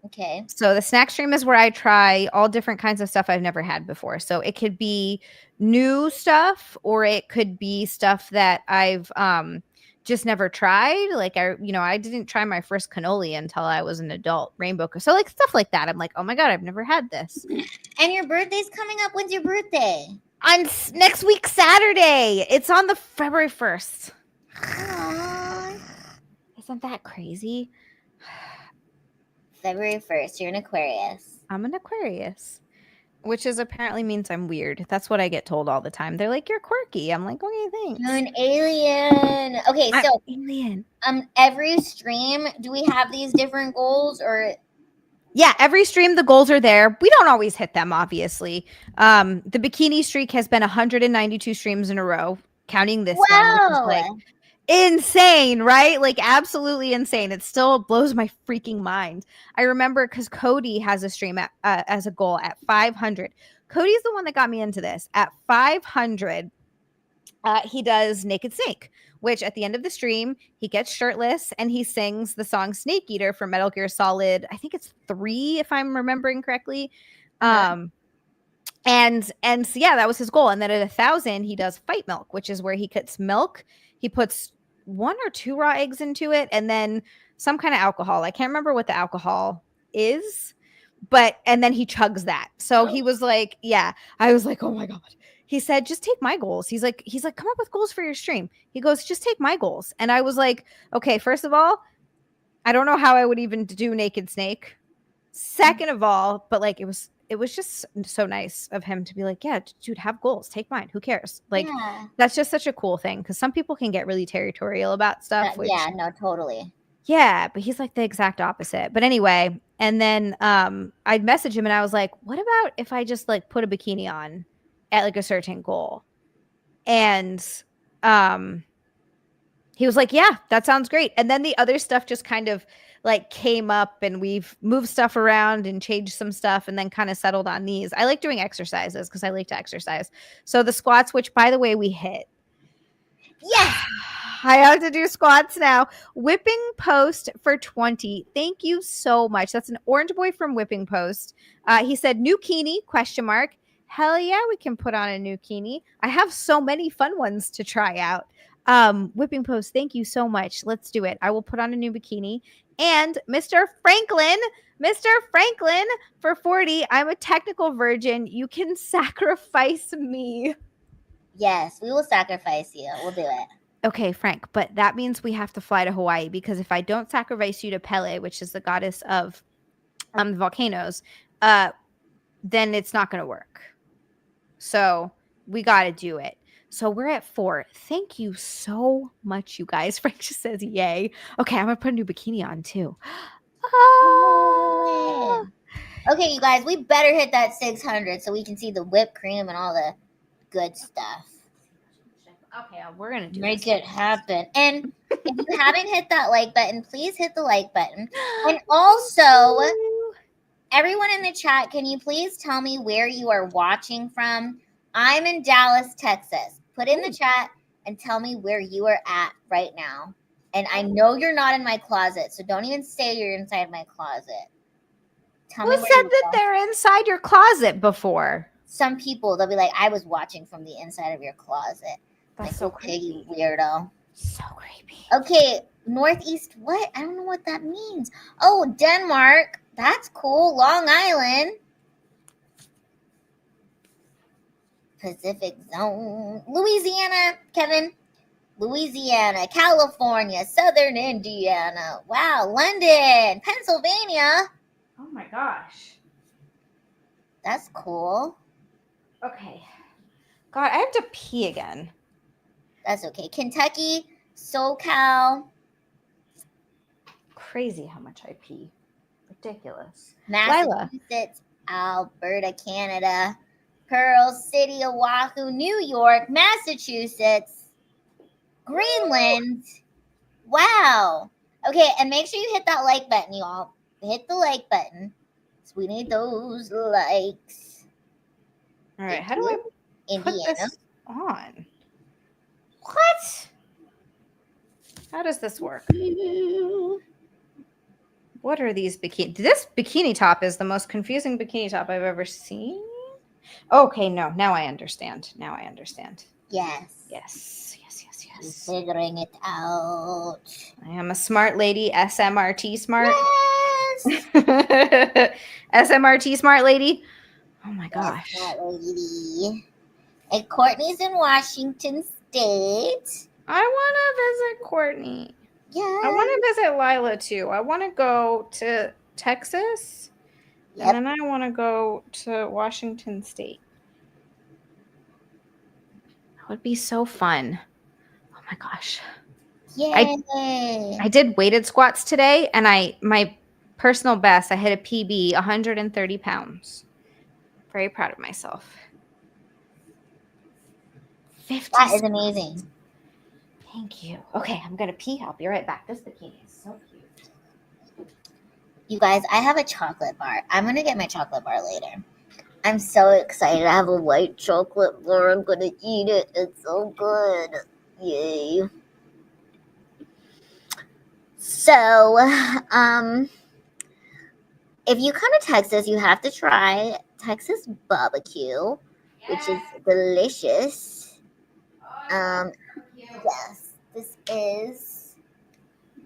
B: Okay.
A: So the snack stream is where I try all different kinds of stuff I've never had before. So it could be new stuff, or it could be stuff that I've just never tried. Like I didn't try my first cannoli until I was an adult. Rainbow. So like stuff like that. I'm like, oh my God, I've never had this.
B: And your birthday's coming up. When's your birthday?
A: On next week, Saturday. It's on the February 1st.
B: Aww.
A: Isn't that crazy?
B: February 1st. You're an Aquarius.
A: I'm an Aquarius, which is apparently means I'm weird. That's what I get told all the time. They're like, you're quirky. I'm like, okay, thanks.
B: You're an alien. Okay, so
A: alien.
B: Every stream, do we have these different goals or?
A: Yeah, every stream the goals are there. We don't always hit them, obviously. The bikini streak has been 192 streams in a row, counting this one, which is like insane, right? Like absolutely insane. It still blows my freaking mind. I remember because Cody has a stream at, as a goal at 500. Cody's the one that got me into this. At 500, he does Naked Snake, which at the end of the stream, he gets shirtless and he sings the song Snake Eater from Metal Gear Solid. I think it's 3, if I'm remembering correctly. And so yeah, that was his goal. And then at 1,000, he does Fight Milk, which is where he cuts milk. He puts 1 or 2 raw eggs into it, and then some kind of alcohol. I can't remember what the alcohol is, and then he chugs that. So he was like, yeah, I was like, oh my God. He said, just take my goals. He's like, come up with goals for your stream. He goes, just take my goals. And I was like, okay, first of all, I don't know how I would even do Naked Snake. Second of all, but like, it was just so nice of him to be like, yeah, dude, have goals. Take mine. Who cares? Like, that's just such a cool thing. Cause some people can get really territorial about stuff.
B: Yeah, no, totally.
A: Yeah. But he's like the exact opposite. But anyway, and then I'd message him and I was like, what about if I just like put a bikini on at like a certain goal? And he was like, yeah, that sounds great. And then the other stuff just kind of like came up and we've moved stuff around and changed some stuff and then kind of settled on these. I like doing exercises because I like to exercise. So the squats, which by the way, we hit.
B: Yes.
A: I have to do squats now. Whipping Post for 20. Thank you so much. That's an orange boy from Whipping Post. He said, new kini, ? Hell yeah, we can put on a new kini. I have so many fun ones to try out. Whipping Post, thank you so much. Let's do it. I will put on a new bikini. And Mr. Franklin, for 40, I'm a technical virgin. You can sacrifice me.
B: Yes, we will sacrifice you. We'll do it.
A: Okay, Frank, but that means we have to fly to Hawaii, because if I don't sacrifice you to Pele, which is the goddess of volcanoes, then it's not going to work. So we got to do it. So we're at 4. Thank you so much, you guys. Frank just says yay. Okay, I'm going to put a new bikini on too. Ah.
B: Okay, you guys, we better hit that 600 so we can see the whipped cream and all the good stuff.
A: Okay, we're going to do
B: Make
A: this.
B: it happen. And if you haven't hit that like button, please hit the like button. And also, everyone in the chat, can you please tell me where you are watching from? I'm in Dallas, Texas. Put in the chat and tell me where you are at right now. And I know you're not in my closet, so don't even say you're inside my closet. Tell
A: Who
B: me
A: said
B: where
A: that they're inside your closet before?
B: Some people, they'll be like, I was watching from the inside of your closet.
A: That's
B: like,
A: so
B: okay,
A: creepy.
B: you weirdo.
A: So creepy.
B: Okay, Northeast, what? I don't know what that means. Oh, Denmark. That's cool. Long Island. Pacific Zone. Louisiana, Kevin. Louisiana, California, Southern Indiana. Wow, London, Pennsylvania.
A: Oh my gosh.
B: That's cool.
A: Okay. God, I have to pee again.
B: That's okay. Kentucky, SoCal.
A: Crazy how much I pee. Ridiculous.
B: Massachusetts, Alberta, Canada. Pearl City, Oahu, New York, Massachusetts, Greenland. Wow. Okay, and make sure you hit that like button, y'all. Hit the like button. So we need those likes.
A: All right, how do I put this on? What? How does this work? What are these bikini? This bikini top is the most confusing bikini top I've ever seen. Okay, no, now I understand.
B: Yes. We're figuring it out.
A: I am a smart lady, SMRT smart.
B: Yes.
A: SMRT smart lady. Oh my gosh.
B: Smart lady. And Courtney's in Washington State.
A: I want to visit Courtney.
B: Yeah.
A: I want to visit Lila too. I want to go to Texas. Yep. And then I want to go to Washington State. That would be so fun. Oh my gosh.
B: Yay.
A: I did weighted squats today, and my personal best, I hit a PB, 130 pounds. Very proud of myself. 50.
B: That is amazing.
A: Thank you. Okay, I'm going to pee. I'll be right back. This bikini is so cute.
B: You guys, I have a chocolate bar. I'm going to get my chocolate bar later. I'm so excited. I have a white chocolate bar. I'm going to eat it. It's so good. Yay. So, if you come to Texas, you have to try Texas barbecue, which is delicious. Yes, this is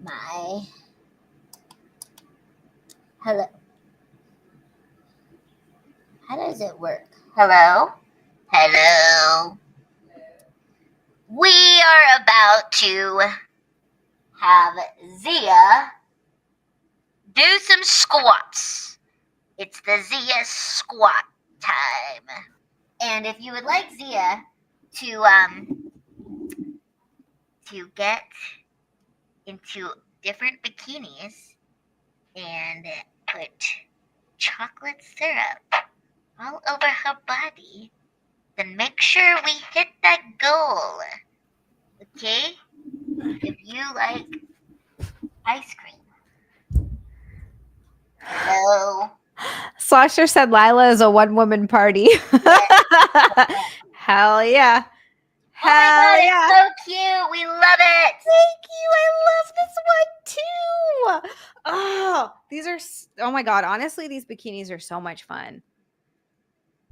B: my hello. How does it work? Hello? We are about to have Xia do some squats. It's the Xia squat time. And if you would like Xia to get into different bikinis and put chocolate syrup all over her body, then make sure we hit that goal. Okay? If you like ice cream. Hello?
A: Slosher said Lila is a one-woman party. Hell yeah.
B: Oh my God, it's so cute. We love it.
A: Thank you. I love this one too. Oh, these are, oh my God. Honestly, these bikinis are so much fun.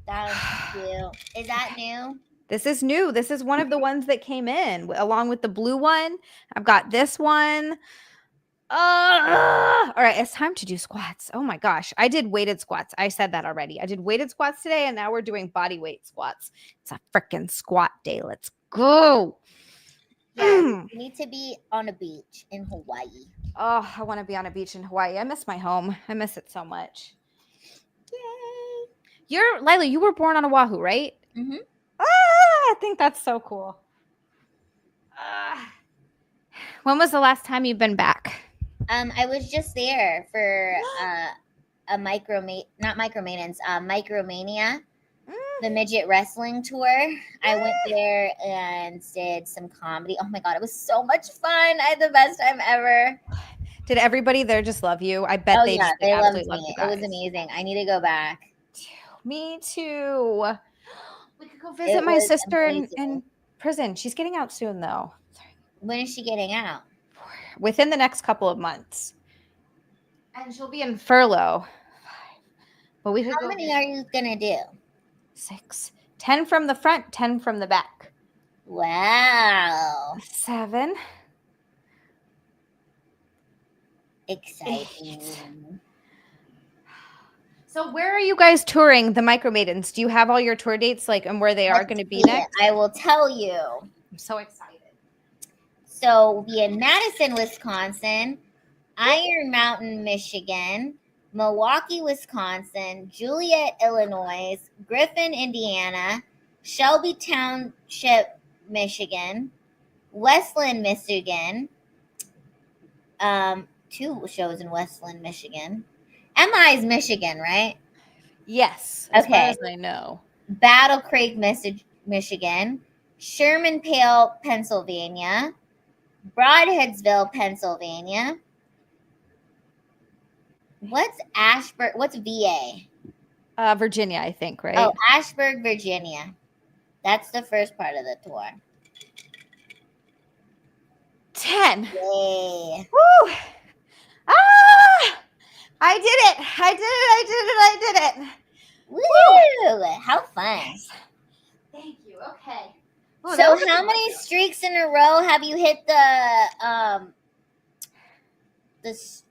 B: That was cute. Is that new?
A: This is new. This is one of the ones that came in along with the blue one. I've got this one. All right, it's time to do squats. Oh my gosh. I did weighted squats. I said that already. I did weighted squats today, and now we're doing body weight squats. It's a freaking squat day. Let's go.
B: Yeah, you need to be on a beach in Hawaii.
A: Oh, I want to be on a beach in Hawaii. I miss my home. I miss it so much.
B: Yay.
A: Lila, you were born on Oahu, right?
B: Mm-hmm.
A: I think that's so cool. When was the last time you've been back?
B: I was just there for a Micromania, the midget wrestling tour. I went there and did some comedy. Oh my god, it was so much fun. I had the best time ever.
A: Did everybody there just love you? I bet they
B: loved me. It was amazing. I need to go back.
A: Me too. We could go visit my sister in prison. She's getting out soon, though.
B: When is she getting out?
A: Within the next couple of months. And she'll be in furlough. But we could
B: How many are you gonna do?
A: 6. 10 from the front, 10 from the back.
B: Wow.
A: 7.
B: Exciting.
A: 8. So where are you guys touring the Micromaidens? Do you have all your tour dates, and where they are going to be next?
B: I will tell you.
A: I'm so excited.
B: So we'll be in Madison, Wisconsin, Iron Mountain, Michigan, Milwaukee, Wisconsin, Juliet, Illinois, Griffin, Indiana, Shelby Township, Michigan, Westland, Michigan. 2 shows in Westland, Michigan. MI's Michigan, right?
A: Yes. As far as I know.
B: Battle Creek, Michigan, Sherman Pale, Pennsylvania, Broadheadsville, Pennsylvania. What's Ashburg? What's VA?
A: Virginia, I think, right?
B: Oh, Ashburg, Virginia. That's the first part of the tour.
A: 10.
B: Yay.
A: Woo! I did it. I did it.
B: Woo! How fun.
A: Thank you. Okay. Oh,
B: So how many streaks in a row have you hit the ice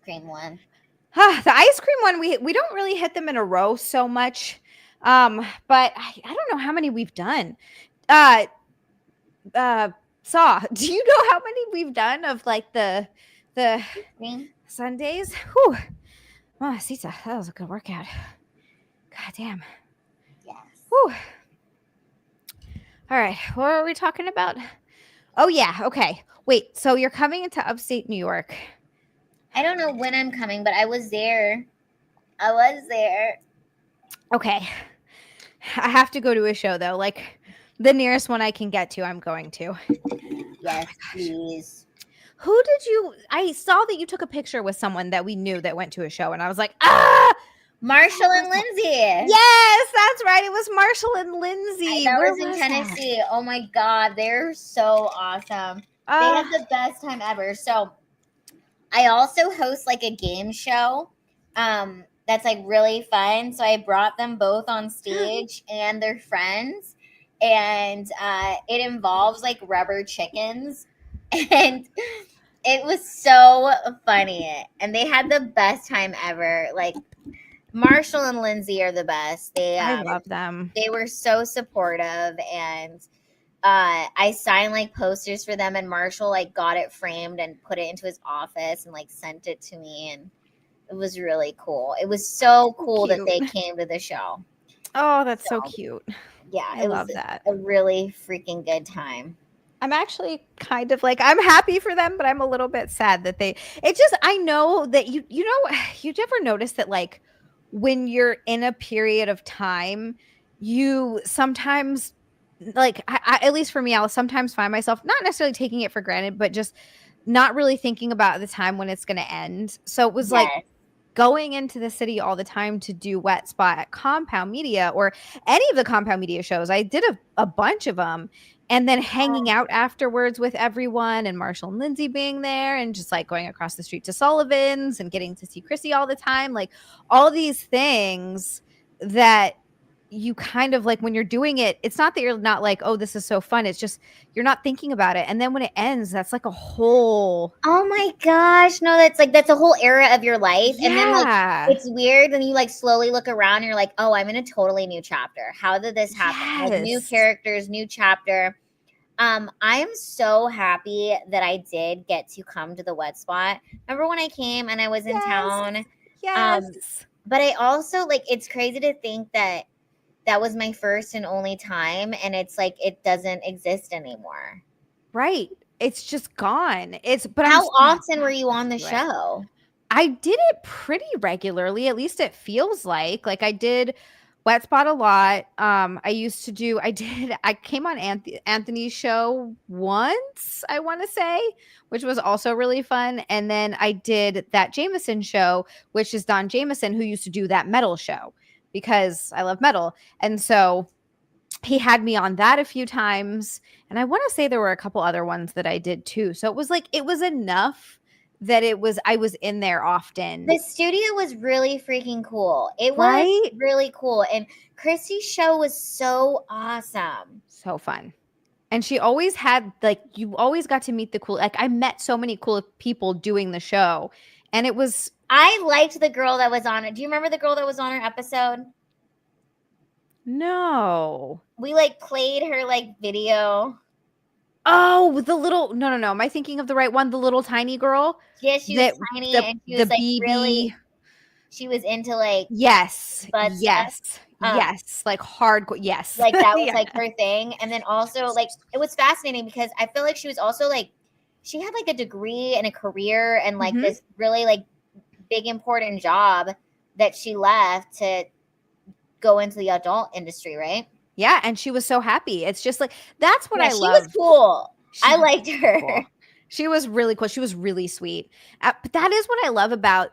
B: cream one?
A: The ice cream one, we don't really hit them in a row so much. But I don't know how many we've done. Saw, do you know how many we've done of the Sundays? Whew. Oh, Sita, that was a good workout. God damn.
B: Yes.
A: Whew. All right. What are we talking about? Oh, yeah. Okay. Wait. So you're coming into upstate New York.
B: I don't know when I'm coming, but I was there.
A: Okay. I have to go to a show, though. The nearest one I can get to, I'm going to.
B: Yes, please.
A: Who did you? I saw that you took a picture with someone that we knew that went to a show, and I was like,
B: Marshall and Lindsay.
A: Yes, that's right. It was Marshall and Lindsay.
B: That was in Tennessee. Oh my God, they're so awesome. They had the best time ever. So I also host a game show that's really fun. So I brought them both on stage and their friends. And it involves rubber chickens. And it was so funny. And they had the best time ever. Marshall and Lindsay are the best.
A: I love them.
B: They were so supportive, and I signed posters for them, and Marshall got it framed and put it into his office and sent it to me, and it was really cool. It was so cool that they came to the show.
A: Oh, that's so cute.
B: Yeah,
A: I love that.
B: A really freaking good time.
A: I'm actually kind of I'm happy for them, but I'm a little bit sad that I know that you never notice that when you're in a period of time, you sometimes I, at least for me, I'll sometimes find myself not necessarily taking it for granted, but just not really thinking about the time when it's going to end. So it was going into the city all the time to do Wet Spot at Compound Media or any of the Compound Media shows. I did a bunch of them. And then hanging out afterwards with everyone and Marshall and Lindsay being there and just going across the street to Sullivan's and getting to see Chrissy all the time. All these things that you kind of like when you're doing it, it's not that you're not like, oh, this is so fun. It's just you're not thinking about it. And then when it ends, that's like a whole
B: Oh my gosh, no, that's a whole era of your life, and then, like,
A: yeah.
B: it's weird, and you, like, slowly look around, and you're like, "Oh, I'm in a totally new chapter. How did this happen?" Like, new
A: Yes.
B: characters, new chapter. I am so happy that I did get to come to the wet spot. Remember when I came and I was in
A: Yes.
B: town? Um,
A: Yes.
B: but I also, like, it's crazy to think that that was my first and only time, and it's like it doesn't exist anymore.
A: Right. It's just gone. It's but I'm
B: How
A: so
B: often were you on
A: happy
B: the
A: to do it.
B: show?
A: I did it pretty regularly, at least it feels like. Like, I did Wet Spot a lot. I used to do I came on Anthony's show once, I wanna say, which was also really fun, and then I did that Jameson show, which is Don Jameson, who used to do that metal show, because I love metal, and so he had me on that a few times, and I wanna say there were a couple other ones that I did too, so it was like it was enough that I was in there often.
B: The studio was really freaking cool. It was
A: Right?
B: really cool, and Christy's show was so awesome.
A: So fun. And she always had like you always got to meet the cool like I met so many cool people doing the show, and it was
B: I liked the girl that was on it. Do you remember the girl that was on her episode?
A: no.
B: We, like, played her, like, video.
A: Oh, the little no. Am I thinking of the right one? The little tiny girl
B: Yeah, she was
A: that
B: tiny, and she
A: the
B: was, like,
A: BB.
B: really she was into, like,
A: Yes.
B: butt stuff.
A: Yes.
B: Um,
A: Yes. Like hardcore. Yes.
B: like, that was,
A: Yeah.
B: like, her thing, and then also, like, it was fascinating because I feel like she was also, like, she had, like, a degree and a career and, like,
A: Mhm.
B: this really, like, big important job that she left to go into the adult industry, right?
A: Yeah, and she was so happy. It's just like that's what
B: Yeah,
A: I
B: she was
A: love.
B: cool.
A: She
B: I
A: was
B: liked
A: so
B: her.
A: cool. She was really cool. She was really sweet. But that is what I love about,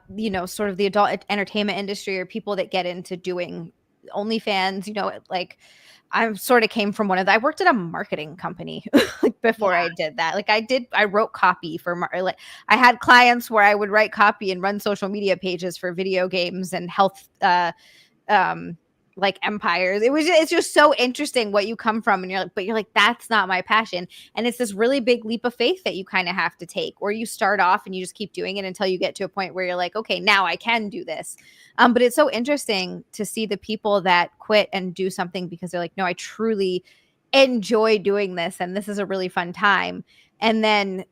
A: sort of the adult entertainment industry or people that get into doing OnlyFans, like I sort of came from I worked at a marketing company like before
B: Yeah.
A: I did that. Like I wrote copy for like I had clients where I would write copy and run social media pages for video games and health um like empires. It's just so interesting what you come from, and you're like that's not my passion, and it's this really big leap of faith that you kind of have to take, or you start off and you just keep doing it until you get to a point where you're like, okay, now I can do this. But it's so interesting to see the people that quit and do something because they're like, no, I truly enjoy doing this and this is a really fun time. And then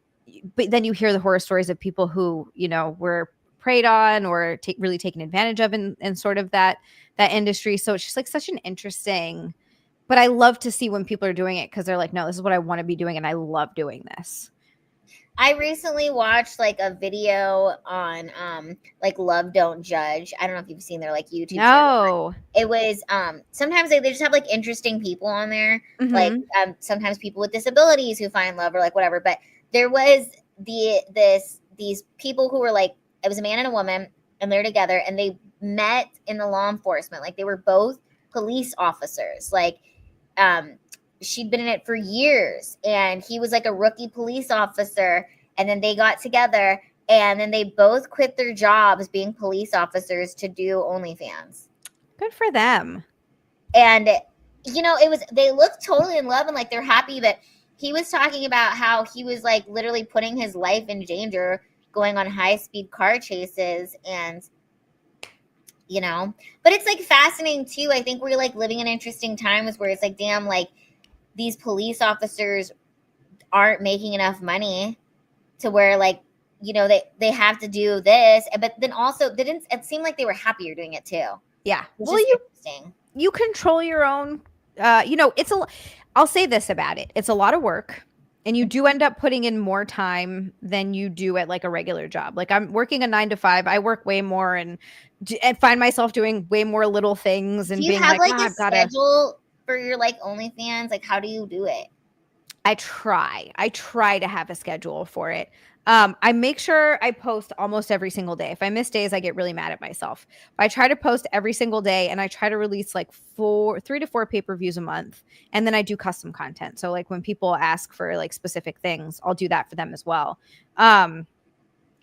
A: but then you hear the horror stories of people who were preyed on or really taken advantage of in sort of that industry. So it's just like such an interesting, but I love to see when people are doing it because they're like, no, this is what I want to be doing and I love doing this.
B: I recently watched like a video on like Love Don't Judge. I don't know if you've seen their like YouTube channel.
A: No.
B: It was sometimes they just have like interesting people on there. Like
A: Mm-hmm.
B: sometimes people with disabilities who find love or like whatever. But there was these people who were like, it was a man and a woman and they're together and they met in the law enforcement. Like they were both police officers. Like um she'd been in it for years and he was like a rookie police officer, and then they got together and then they both quit their jobs being police officers to do OnlyFans.
A: Good for them.
B: And it was, they looked totally in love and like they're happy, but he was talking about how he was like literally putting his life in danger going on high speed car chases. And but it's like fascinating too. I think we're like living in interesting times where it's like, damn, like these police officers aren't making enough money to where like they have to do this, but then also they didn't, it seemed like they were happier doing it too,
A: Yeah.
B: which
A: Well,
B: is
A: you
B: interesting.
A: you control your own I'll say this about it. It's a lot of work and you do end up putting in more time than you do at like a regular job. Like I'm working a 9 to 5. I work way more and find myself doing way more little things
B: Do
A: and
B: you
A: being
B: have
A: like,
B: like
A: oh,
B: a
A: I've got to
B: schedule for your like OnlyFans? Like how do you do it?
A: I try to have a schedule for it. I make sure I post almost every single day. If I miss days, I get really mad at myself. But I try to post every single day and I try to release like 3 to 4 pay-per-views a month. And then I do custom content. So like when people ask for like specific things, I'll do that for them as well. Um,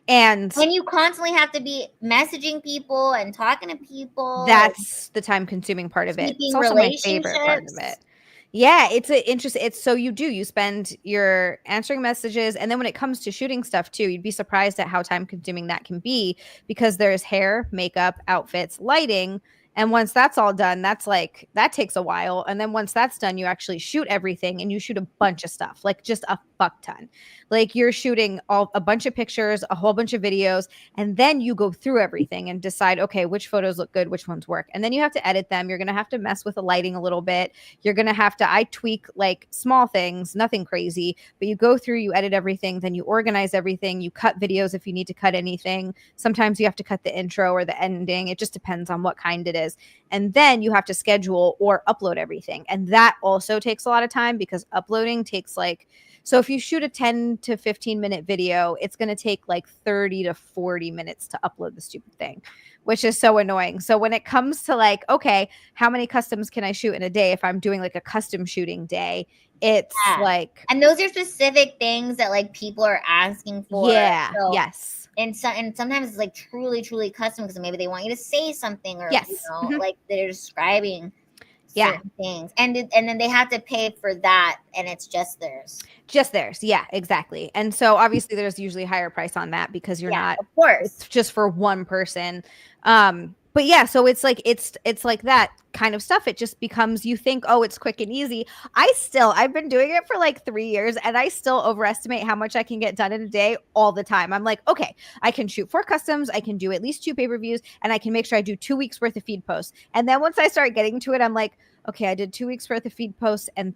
A: And
B: when you constantly have to be messaging people and talking to people and
A: that's the time consuming part of it. It's
B: keeping
A: also my favorite part of it.
B: relationships.
A: Yeah, it's a interest. It's so you spend your answering messages, and then when it comes to shooting stuff too, you'd be surprised at how time consuming that can be, because there's hair, makeup, outfits, lighting, and once that's all done, that takes a while. And then once that's done, you actually shoot everything, and you shoot a bunch of stuff, like just a fuck ton. Like you're shooting a bunch of pictures, a whole bunch of videos, and then you go through everything and decide, okay, which photos look good, which ones work, and then you have to edit them. You're gonna have to mess with the lighting a little bit. You're going to have to, I tweak like small things, nothing crazy, but you go through, you edit everything, then you organize everything, you cut videos if you need to cut anything. Sometimes you have to cut the intro or the ending. It just depends on what kind it is. And then you have to schedule or upload everything. And that also takes a lot of time, because uploading takes so if you shoot a 10 to 15 minute video, it's going to take like 30 to 40 minutes to upload the stupid thing, which is so annoying. So when it comes to like, okay, how many customs can I shoot in a day? If I'm doing like a custom shooting day, it's like,
B: and those are specific things that like people are asking for.
A: Yeah.
B: So,
A: Yes.
B: And sometimes it's like truly custom, because maybe they want you to say something, or
A: Yes.
B: like they're describing
A: Yeah.
B: certain things, and then they have to pay for that, and it's just theirs.
A: Just theirs. Yeah, exactly. And so obviously there's usually higher price on that, because you're not,
B: of course,
A: it's just for one person. But yeah, so it's like that kind of stuff. It just becomes, you think, oh, it's quick and easy. I've been doing it for like 3 years, and I still overestimate how much I can get done in a day all the time. I'm like, okay, I can shoot 4 customs, I can do at least 2 pay-per-views, and I can make sure I do 2 weeks worth of feed posts. And then once I start getting to it, I'm like, okay, I did 2 weeks worth of feed posts and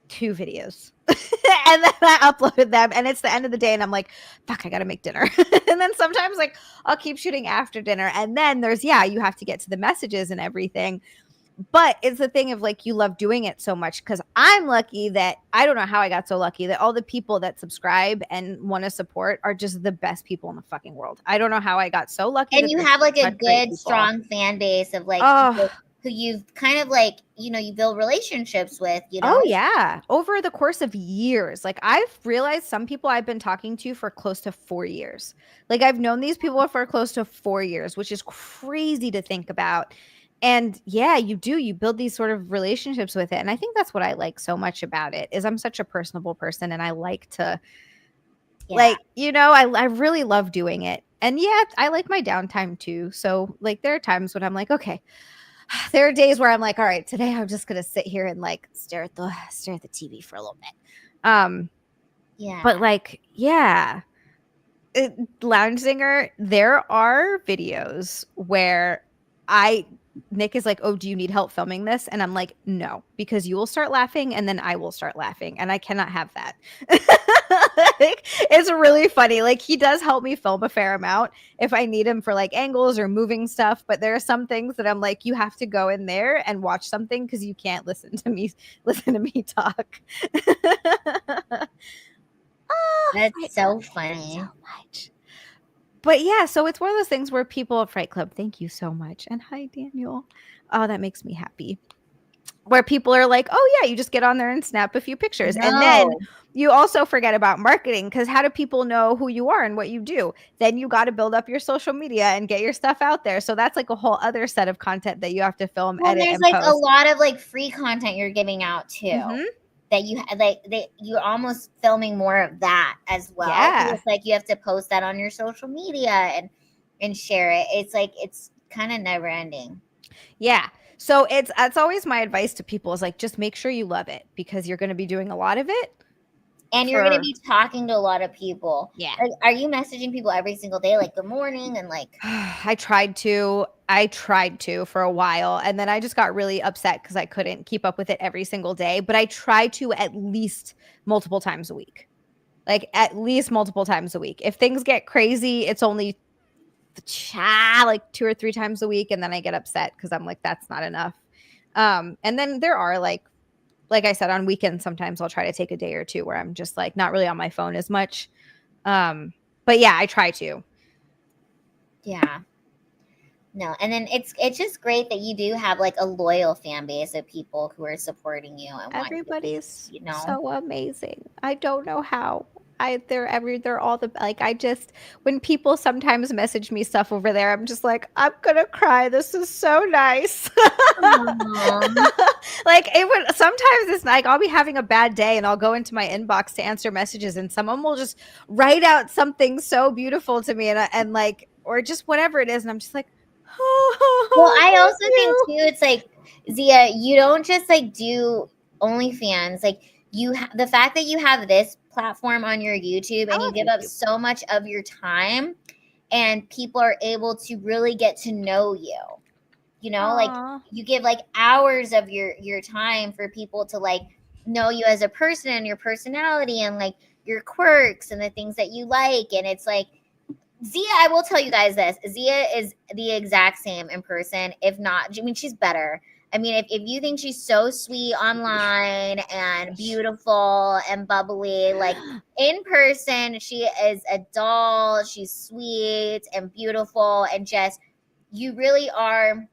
A: 2 videos. And then I uploaded them, and it's the end of the day, and I'm like, fuck, I gotta make dinner. And then sometimes like I'll keep shooting after dinner, and then there's, you have to get to the messages and everything. But it's the thing of like, you love doing it so much, because I'm lucky that, I don't know how I got so lucky that all the people that subscribe and want to support are just the best people in the fucking world. I don't know how I got so lucky.
B: And you have like a good, strong fan base of like people who you've kind of like, you build relationships with,
A: Oh yeah, over the course of years. Like I've realized some people I've been talking to for close to 4 years. Like I've known these people for close to 4 years, which is crazy to think about. And yeah, you build these sort of relationships with it. And I think that's what I like so much about it, is I'm such a personable person, and I like to like, I really love doing it. And yeah, I like my downtime too. So like there are times when I'm like, okay, there are days where I'm like, all right, today I'm just gonna sit here and like stare at the TV for a little bit. But like, Lounge Singer, there are videos where Nick is like, oh, do you need help filming this? And I'm like, no, because you will start laughing and then I will start laughing, and I cannot have that. Like, it's really funny. Like he does help me film a fair amount if I need him for like angles or moving stuff. But there are some things that I'm like, you have to go in there and watch something, because you can't listen to me talk.
B: That's so funny.
A: So much. But yeah, so it's one of those things where people at Fright Club, thank you so much. And hi, Daniel. Oh, that makes me happy. Where people are like, oh yeah, you just get on there and snap a few pictures. And then you also forget about marketing, because how do people know who you are and what you do? Then you got to build up your social media and get your stuff out there. So that's like a whole other set of content that you have to film, edit,
B: there's
A: and
B: like
A: post.
B: a lot of like free content you're giving out too. That you're almost filming more of that as well.
A: Yeah.
B: It's like you have to post that on your social media and share it. It's like, it's kind of never ending.
A: Yeah. So that's always my advice to people, is like, just make sure you love it, because you're going to be doing a lot of it.
B: And you're going to be talking to a lot of people.
A: Yeah.
B: Like, are you messaging people every single day? Like good morning and like.
A: I tried to for a while, and then I just got really upset because I couldn't keep up with it every single day. But I try to at least multiple times a week. Like at least multiple times a week. If things get crazy, it's only like 2 or 3 times a week, and then I get upset because I'm like, that's not enough. And then there are like I said, on weekends sometimes I'll try to take a day or 2 where I'm just like not really on my phone as much. But yeah, I try to.
B: Yeah. No, and then it's just great that you do have like a loyal fan base of people who are supporting you, and
A: everybody's so amazing. I don't know how. They're all the like. I just when people sometimes message me stuff over there, I'm just like, I'm gonna cry. This is so nice.
B: Aw.
A: Like it would sometimes it's like I'll be having a bad day and I'll go into my inbox to answer messages and someone will just write out something so beautiful to me and like or just whatever it is and I'm just like,
B: Well,
A: oh,
B: I
A: thank
B: also think
A: you.
B: too, it's like, Zia, you don't just like do OnlyFans. Like the fact that you have this platform on your YouTube and
A: Oh,
B: you give
A: thank
B: up
A: you.
B: so much of your time, and people are able to really get to know you. You know, like
A: Aw.
B: you give like hours of your time for people to like know you as a person and your personality and like your quirks and the things that you like. And it's like Zia, I will tell you guys this. Zia is the exact same in person, if not, I mean, she's better. I mean, if you think she's so sweet online and beautiful and bubbly, like in person, she is a doll. She's sweet and beautiful, and just, you really are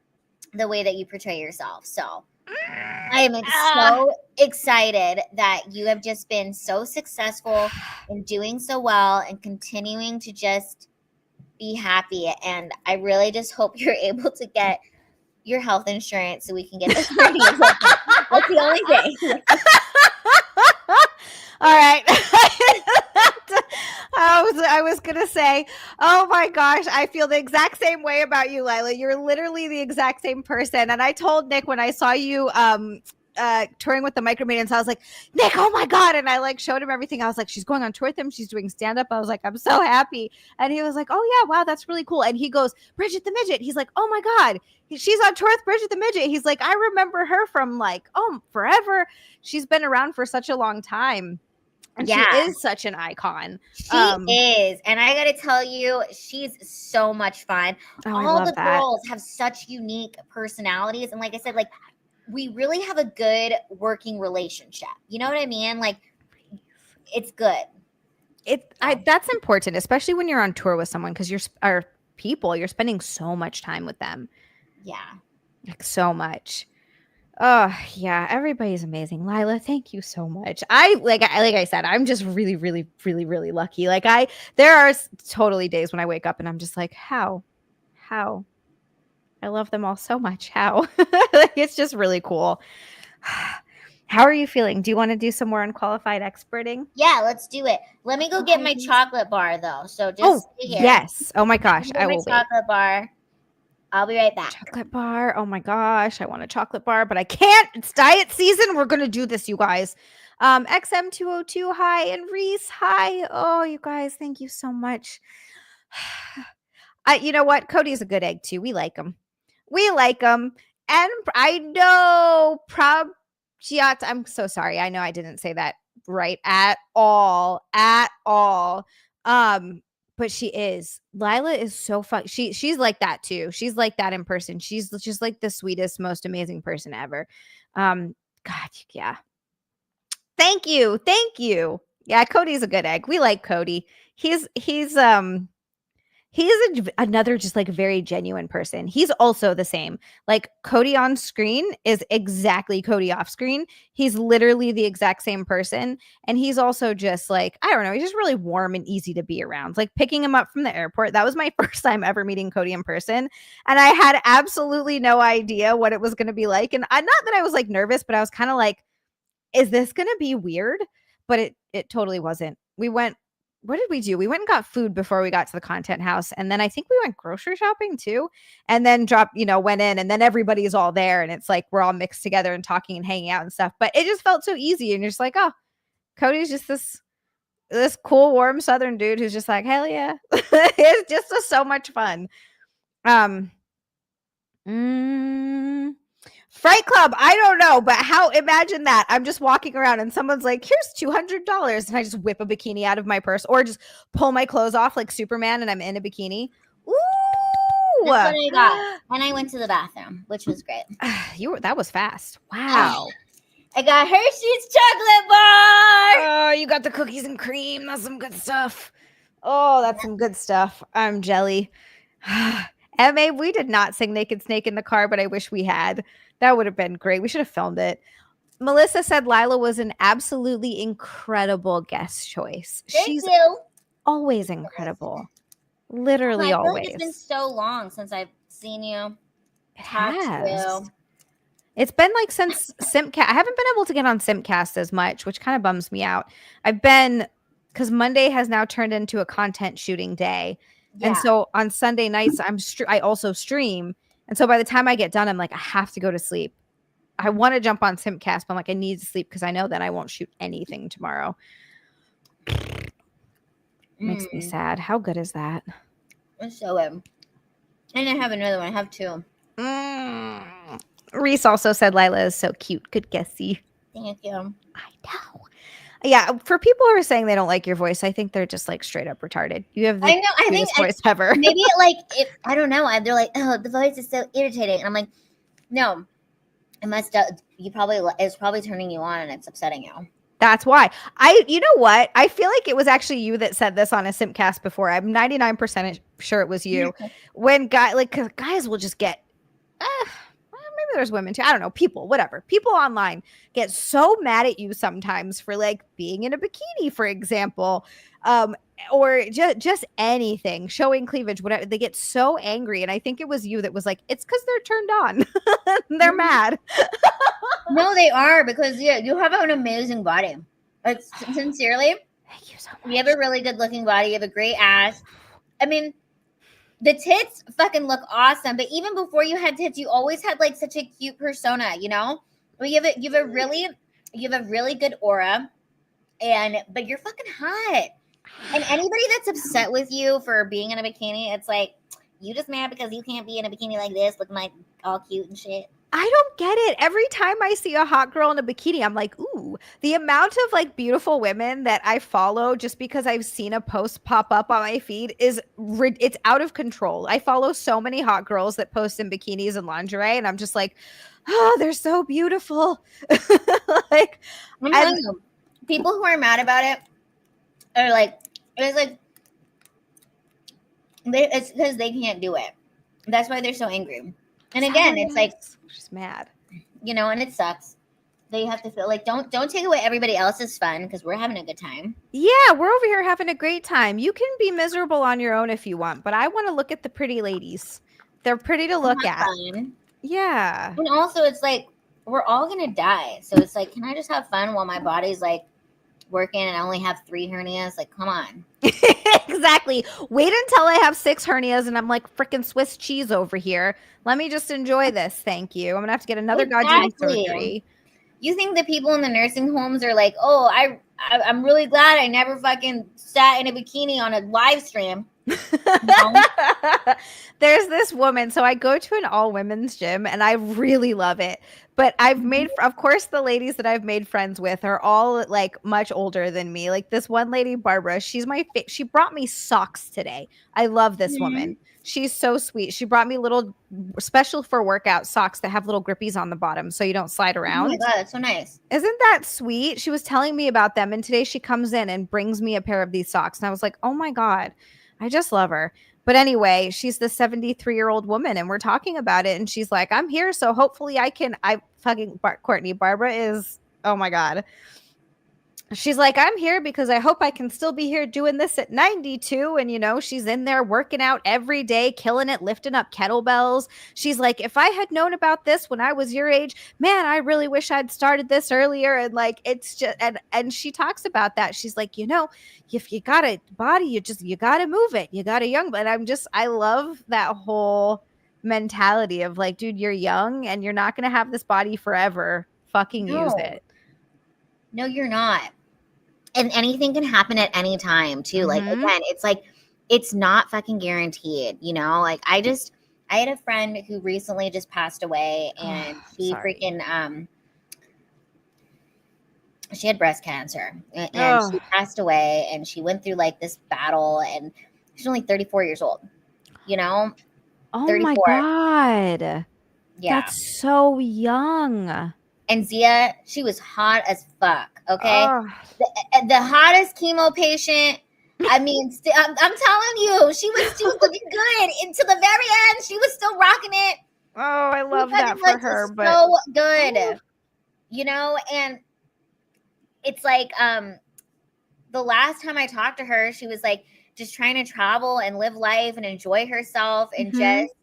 B: the way that you portray yourself. So I am
A: Ah.
B: so excited that you have just been so successful in doing so well and continuing to just be happy. And I really just hope you're able to get your health insurance so we can get the hernia taken. That's the only thing.
A: All right. I was gonna say, oh my gosh, I feel the exact same way about you, Lila. You're literally the exact same person. And I told Nick when I saw you touring with the Micromaidens, I was like, Nick, oh my god. And I like showed him everything. I was like, she's going on tour with him, she's doing stand-up. I was like, I'm so happy. And he was like, oh yeah, wow, that's really cool. And he goes, Bridget the Midget. He's like, oh my god, she's on tour with Bridget the Midget. He's like, I remember her from like, oh, forever. She's been around for such a long time. And she
B: Yeah,
A: is such an icon.
B: she is. And I got to tell you, she's so much fun.
A: Oh, I
B: All
A: love
B: the
A: that.
B: girls have such unique personalities. And like I said, like we really have a good working relationship. You know what I mean? Like it's good.
A: That's important, especially when you're on tour with someone because are people, you're spending so much time with them.
B: Yeah.
A: Like so much. Oh yeah, everybody's amazing. Lila, thank you so much. I said, I'm just really, really, really, really lucky. There are totally days when I wake up and I'm just like, how? I love them all so much. How? Like, it's just really cool. How are you feeling? Do you want to do some more unqualified experting?
B: Yeah, let's do it. Let me go get my
A: Alrighty.
B: chocolate bar though. So just
A: Oh,
B: stay here.
A: yes. Oh my
B: Let
A: gosh.
B: me
A: I
B: get my
A: will wait.
B: chocolate bar. I'll be right back.
A: Chocolate bar. Oh my gosh. I want a chocolate bar, but I can't. It's diet season. We're going to do this, you guys. XM202, hi. And Reese, hi. Oh, you guys, thank you so much. You know what? Cody's a good egg too. We like him. We like him. And I know Prabjat. I'm so sorry. I know I didn't say that right at all. At all. But she is. Lila is so fun. She's like that too. She's like that in person. She's just like the sweetest, most amazing person ever. God, yeah. Thank you. Thank you. Yeah, Cody's a good egg. We like Cody. He's another just like very genuine person. He's also the same. Like Cody on screen is exactly Cody off screen. He's literally the exact same person. And he's also just like, I don't know, he's just really warm and easy to be around. Like picking him up from the airport, that was my first time ever meeting Cody in person. And I had absolutely no idea what it was going to be like. And not that I was like nervous, but I was kind of like, is this going to be weird? But it totally wasn't. We went, what did we do? We went and got food before we got to the content house. And then I think we went grocery shopping too. And then went in and then everybody's all there. And it's like, we're all mixed together and talking and hanging out and stuff. But it just felt so easy. And you're just like, oh, Cody's just this cool, warm Southern dude who's just like, hell yeah. It's just so much fun. Fright Club, I don't know, but imagine that. I'm just walking around and someone's like, here's $200. And I just whip a bikini out of my purse or just pull my clothes off like Superman and I'm in a bikini. Ooh.
B: That's what I got. And I went to the bathroom, which was great.
A: That was fast. Wow.
B: I got Hershey's chocolate bar.
A: Oh, you got the cookies and cream. That's some good stuff. Oh, that's some good stuff. I'm jelly. MA, we did not sing Naked Snake in the car, but I wish we had. That would have been great. We should have filmed it. Melissa said Lila was an absolutely incredible guest choice.
B: Thank
A: She's
B: you.
A: always incredible. Literally
B: I feel like it's been
A: always.
B: so long since I've seen you,
A: It
B: talked to
A: has.
B: you.
A: It's been like since Simpcast. I haven't been able to get on Simpcast as much, which kind of bums me out. I've been, because Monday has now turned into a content shooting day. And
B: Yeah.
A: so on Sunday nights, I also stream. And so by the time I get done, I'm like, I have to go to sleep. I want to jump on Simpcast, but I'm like, I need to sleep because I know that I won't shoot anything tomorrow. Makes me sad. How good is that?
B: It's so good. And I have another one. I have two.
A: Reese also said Lila is so cute. Good guessy.
B: Thank you.
A: I know. Yeah, for people who are saying they don't like your voice, I think they're just like straight up retarded. You have the
B: I know. I think
A: cutest voice ever.
B: maybe it like it. I don't know. They're like, oh, the voice is so irritating, and I'm like, no, it must. It's probably turning you on, and it's upsetting you.
A: That's why. You know what? I feel like it was actually you that said this on a Simpcast before. I'm 99% sure it was you. When guys will just get, maybe there's women too. I don't know. People, whatever. People online get so mad at you sometimes for like being in a bikini, for example, or just anything, showing cleavage, whatever. They get so angry. And I think it was you that was like, it's because they're turned on. They're mad.
B: No, they are, because you have an amazing body. Like, sincerely,
A: thank you so much.
B: You have a really good looking body. You have a great ass. I mean, the tits fucking look awesome. But even before you had tits, you always had like such a cute persona. You know, you have a really good aura, but you're fucking hot. And anybody that's upset with you for being in a bikini, it's like, you just mad because you can't be in a bikini like this, looking like all cute and shit.
A: I don't get it. Every time I see a hot girl in a bikini, I'm like, ooh, the amount of like beautiful women that I follow just because I've seen a post pop up on my feed it's out of control. I follow so many hot girls that post in bikinis and lingerie, and I'm just like, oh, they're so beautiful. Like,
B: I'm telling you, people who are mad about it are like, it's because they can't do it. That's why they're so angry. And again, it's like,
A: just mad,
B: you know, and it sucks. They have to feel like, don't take away everybody else's fun, because we're having a good time.
A: Yeah, we're over here having a great time. You can be miserable on your own if you want, but I want to look at the pretty ladies. They're pretty to look at. Fun. Yeah.
B: And also, it's like, we're all gonna die, so it's like, can I just have fun while my body's like working and I only have 3 hernias? Like, come on.
A: Exactly. Wait until I have 6 hernias and I'm like freaking Swiss cheese over here. Let me just enjoy this. Thank you. I'm gonna have to get another goddamn surgery.
B: You think the people in the nursing homes are like, oh, I'm really glad I never fucking sat in a bikini on a live stream. No.
A: There's this woman. So I go to an all women's gym and I really love it. But I've made, of course, the ladies that I've made friends with are all like much older than me. Like this one lady, Barbara, she brought me socks today. I love this woman. She's so sweet. She brought me little special for workout socks that have little grippies on the bottom so you don't slide around.
B: Oh my God, that's so nice.
A: Isn't that sweet? She was telling me about them. And today she comes in and brings me a pair of these socks. And I was like, oh my God, I just love her. But anyway, she's the 73-year-old woman and we're talking about it. And she's like, I'm here. So hopefully Courtney, Barbara is, oh my God. She's like, I'm here because I hope I can still be here doing this at 92. And, you know, she's in there working out every day, killing it, lifting up kettlebells. She's like, if I had known about this when I was your age, man, I really wish I'd started this earlier. And like, it's just, and she talks about that. She's like, you know, if you got a body, you got to move it. You got a young, but I love that whole mentality of like, dude, you're young and you're not going to have this body forever. Fucking use it.
B: No, you're not. And anything can happen at any time too. Like, again, it's like, it's not fucking guaranteed, you know? Like, I had a friend who recently just passed away, and she she had breast cancer, and she passed away, and she went through like this battle, and she's only 34 years old, you know?
A: Oh 34. My God. Yeah. That's so young.
B: And Xia, she was hot as fuck. Okay, the hottest chemo patient. I mean, I'm telling you, she was looking good until the very end. She was still rocking it.
A: Oh, I love that for her.
B: But so good. and it's like the last time I talked to her, she was like just trying to travel and live life and enjoy herself and
A: Mhm.
B: just,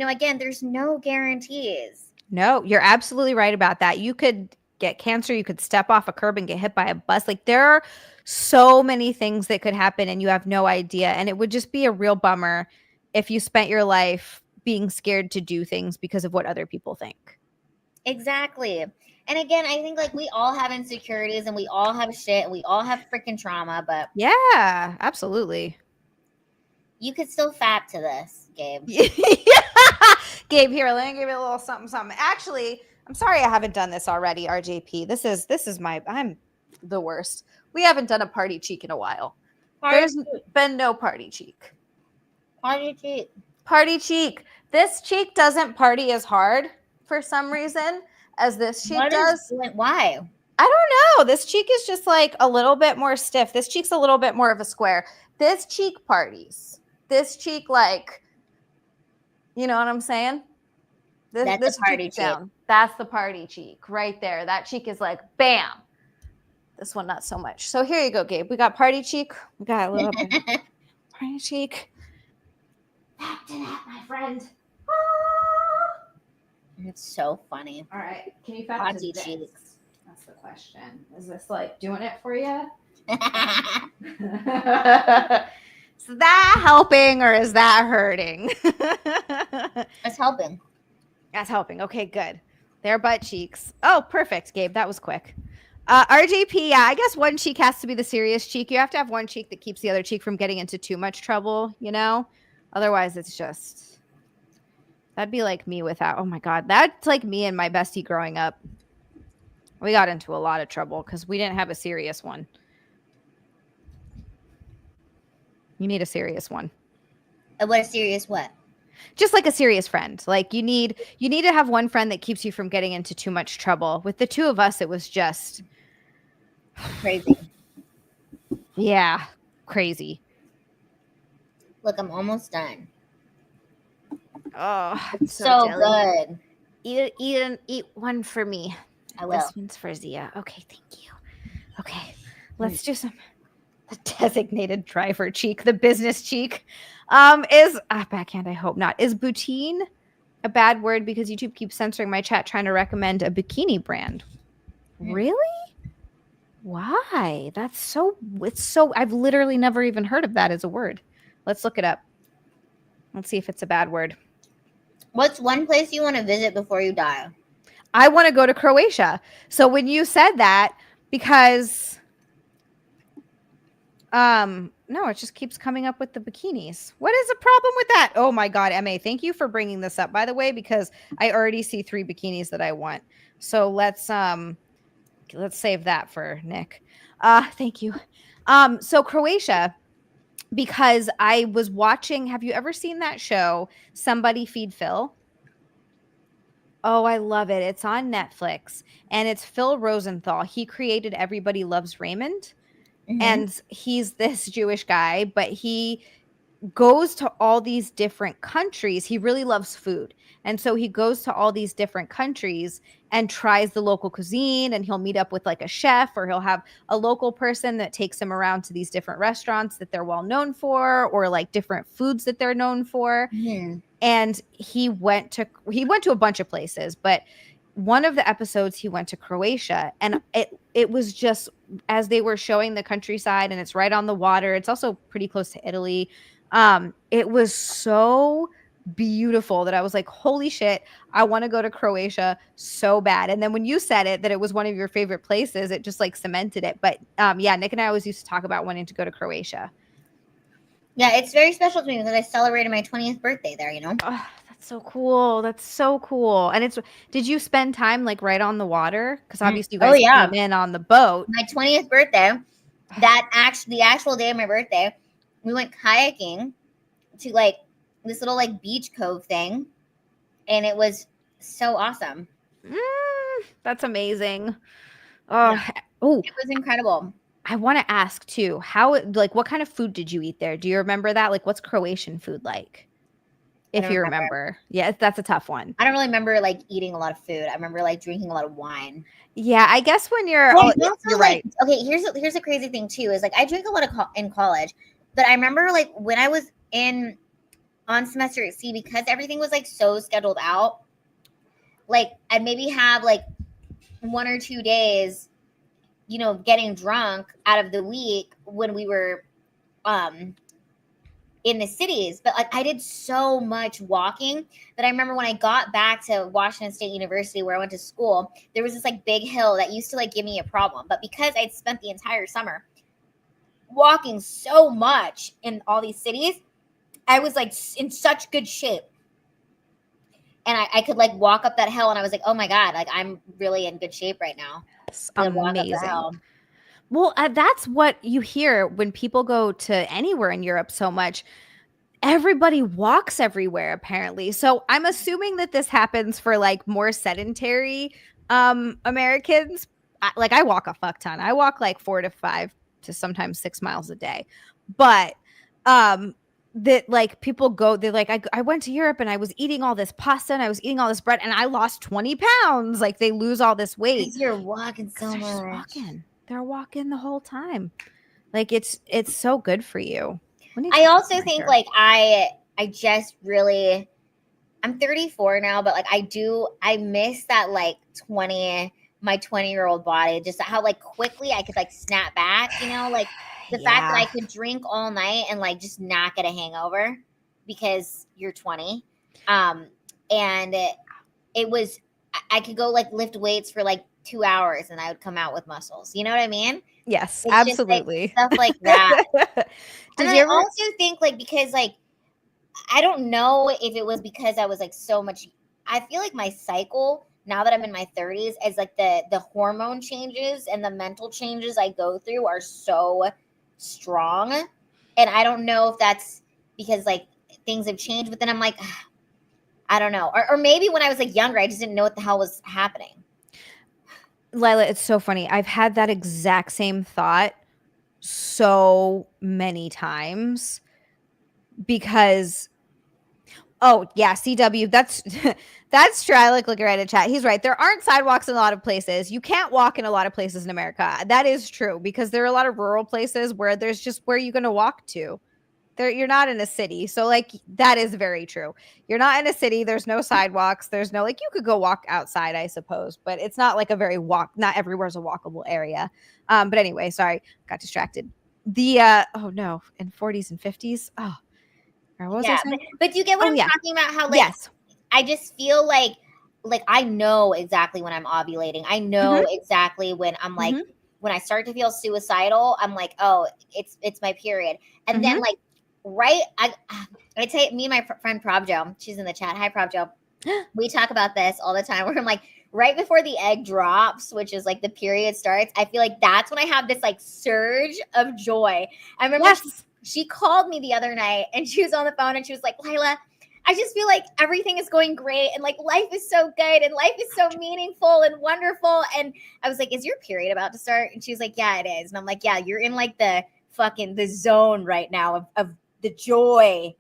B: again, there's no guarantees.
A: No, you're absolutely right about that. You could get cancer, you could step off a curb and get hit by a bus. Like there are so many things that could happen and you have no idea. And it would just be a real bummer if you spent your life being scared to do things because of what other people think.
B: Exactly. And again, I think like we all have insecurities and we all have shit and we all have freaking trauma, but
A: Yeah, absolutely.
B: you could still fap to this, Gabe.
A: Gabe, here, let me give you a little something, something. Actually, I'm sorry I haven't done this already, RJP. This is I'm the worst. We haven't done a party cheek in a while.
B: Party
A: There's
B: cheek.
A: been no party cheek.
B: Party cheek.
A: Party cheek. This cheek doesn't party as hard for some reason as this cheek does.
B: Why?
A: I don't know. This cheek is just like a little bit more stiff. This cheek's a little bit more of a square. This cheek parties. This cheek, like, you know what I'm saying?
B: That's
A: This
B: a party
A: cheek
B: cheek.
A: down. That's the party cheek right there. That cheek is like bam. This one not so much. So here you go, Gabe. We got party cheek. We got a little bit of party cheek. Back to that, my friend.
B: It's so funny.
A: All right. Can you back
B: Party
A: to this?
B: cheeks.
A: That's the question. Is this like doing it for you? Is that helping or is that hurting?
B: It's helping.
A: That's helping. Okay, good. Their butt cheeks. Oh, perfect, Gabe. That was quick. RJP, yeah, I guess one cheek has to be the serious cheek. You have to have one cheek that keeps the other cheek from getting into too much trouble, Otherwise, it's just, that'd be like me without, oh my God, that's like me and my bestie growing up. We got into a lot of trouble because we didn't have a serious one. You need a serious one.
B: What a serious what?
A: Just like a serious friend. Like you need to have one friend that keeps you from getting into too much trouble. With the two of us, it was just
B: crazy.
A: Yeah, crazy.
B: Look, I'm almost done.
A: Oh, I'm
B: so good.
A: Eat one for me.
B: I will.
A: This one's for Zia. Okay, thank you. Okay, let's do some. The designated driver cheek, the business cheek, is backhand. I hope not. Is boutine a bad word because YouTube keeps censoring my chat trying to recommend a bikini brand? Really? Why? It's so. I've literally never even heard of that as a word. Let's look it up. Let's see if it's a bad word.
B: What's one place you want to visit before you die?
A: I want to go to Croatia. So when you said that, because no, it just keeps coming up with the bikinis. What is the problem with that? Oh my God, MA, thank you for bringing this up, by the way, because I already see 3 bikinis that I want. So let's save that for Nick. Thank you. So Croatia, because I was watching, have you ever seen that show, Somebody Feed Phil? Oh, I love it. It's on Netflix and it's Phil Rosenthal. He created Everybody Loves Raymond. Mm-hmm. And he's this Jewish guy, but he goes to all these different countries. He really loves food. And so he goes to all these different countries and tries the local cuisine, and he'll meet up with like a chef, or he'll have a local person that takes him around to these different restaurants that they're well known for, or like different foods that they're known for. Mm-hmm. And he went to a bunch of places, but one of the episodes he went to Croatia, and it was just as they were showing the countryside, and it's right on the water. It's also pretty close to Italy. It was so beautiful that I was like, holy shit, I want to go to Croatia so bad. And then when you said it, that it was one of your favorite places, it just like cemented it. But yeah, Nick and I always used to talk about wanting to go to Croatia.
B: Yeah, it's very special to me because I celebrated my 20th birthday there,
A: Oh, that's so cool. That's so cool. And did you spend time like right on the water? Because obviously you guys came in on the boat.
B: My 20th birthday, the actual day of my birthday, we went kayaking to like this little like beach cove thing. And it was so awesome.
A: That's amazing. Oh, yeah. Oh,
B: it was incredible.
A: I want to ask too, what kind of food did you eat there? Do you remember that? Like, what's Croatian food like?
B: I
A: if
B: don't
A: you
B: remember.
A: remember. Yeah, that's a tough one.
B: I don't really remember like eating a lot of food. I remember like drinking a lot of wine.
A: Yeah, I guess when you're
B: Well, also,
A: you're
B: like,
A: right.
B: okay, here's a crazy thing too is like I drank a lot of in college, but I remember like when I was in on semester at sea, because everything was like so scheduled out, like I'd maybe have like 1 or 2 days, getting drunk out of the week when we were um in the cities. But like I did so much walking that I remember when I got back to Washington State University where I went to school, there was this like big hill that used to like give me a problem. But because I'd spent the entire summer walking so much in all these cities, I was like in such good shape. And I could like walk up that hill and I was like, oh my God, like I'm really in good shape right now
A: It's
B: to walk up the
A: amazing.
B: hill.
A: Well, that's what you hear when people go to anywhere in Europe so much. Everybody walks everywhere apparently. So I'm assuming that this happens for like more sedentary Americans. Like I walk a fuck ton. I walk like 4 to 5 to sometimes 6 miles a day. But um that like people go, they're like, I went to Europe and I was eating all this pasta and I was eating all this bread and I lost 20 pounds. Like they lose all this weight
B: Because you're walking
A: because
B: so
A: they're just
B: much.
A: walking. They're walking the whole time. Like it's so good for you.
B: I also think like I just really, I'm 34 now, but like I miss that like 20-year-old body, just how like quickly I could like snap back, like the fact that I could drink all night and like just not get a hangover because you're 20. And it was, I could go like lift weights for like 2 hours and I would come out with muscles. You know what I mean?
A: Yes,
B: It's just like
A: absolutely.
B: stuff like that. And
A: Did you
B: I
A: ever?
B: also think like because like I don't know if it was because I was like so much. I feel like my cycle now that I'm in my 30s is like the hormone changes and the mental changes I go through are so strong, and I don't know if that's because like things have changed. But then I'm like, I don't know, or maybe when I was like younger, I just didn't know what the hell was happening.
A: Lila, it's so funny. I've had that exact same thought so many times because oh yeah, CW, that's that's true. I like looking right at chat. He's right. There aren't sidewalks in a lot of places. You can't walk in a lot of places in America. That is true because there are a lot of rural places where there's just where you're gonna walk to. There, you're not in a city. So like that is very true. You're not in a city. There's no sidewalks. There's no like you could go walk outside, I suppose, but it's not like a very not everywhere's a walkable area. But anyway, sorry, got distracted. The oh no, in 40s and 50s. Oh, what was I
B: Yeah,
A: saying?
B: but you get what
A: Oh
B: I'm
A: yeah.
B: talking about? How like
A: Yes.
B: I just feel like I know exactly when I'm ovulating. I know exactly when I'm like when I start to feel suicidal, I'm like, oh, it's my period. And then like right, I tell you, me and my friend Probjo, she's in the chat. Hi Probjo. We talk about this all the time. Where I'm like, right before the egg drops, which is like the period starts, I feel like that's when I have this like surge of joy. I remember she called me the other night and she was on the phone and she was like, Lila, I just feel like everything is going great and like life is so good and life is so meaningful and wonderful. And I was like, is your period about to start? And she was like, yeah, it is. And I'm like, yeah, you're in like the zone right now of the joy.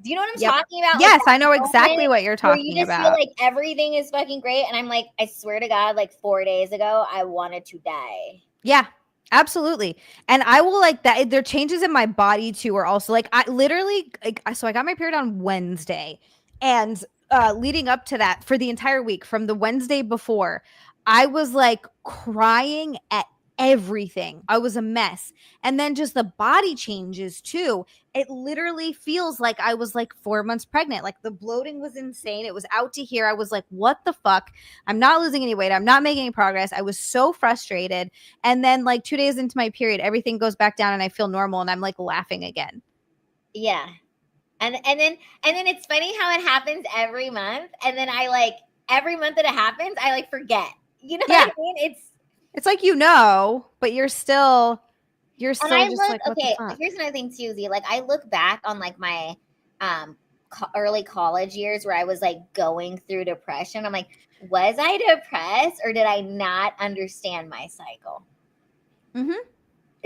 B: Do you know what I'm talking about?
A: Yes,
B: like
A: I know exactly what you're talking
B: where you just feel like everything is fucking great. And I'm like, I swear to God, like 4 days ago, I wanted to die.
A: Yeah, absolutely. And I will like that. There are changes in my body too, are also like I literally so I got my period on Wednesday, and leading up to that for the entire week from the Wednesday before, I was like crying at everything. I was a mess. And then just the body changes too. It literally feels like I was like 4 months pregnant. Like the bloating was insane. It was out to here. I was like, what the fuck? I'm not losing any weight. I'm not making any progress. I was so frustrated. And then like 2 days into my period, everything goes back down and I feel normal and I'm like laughing again.
B: Yeah. And then it's funny how it happens every month. And then I like every month that it happens, I like forget. You know what I mean?
A: It's like but you're still just like, what
B: okay,
A: the fuck?
B: here's another thing too, Z. Like I look back on like my early college years where I was like going through depression. I'm like, was I depressed or did I not understand my cycle? Do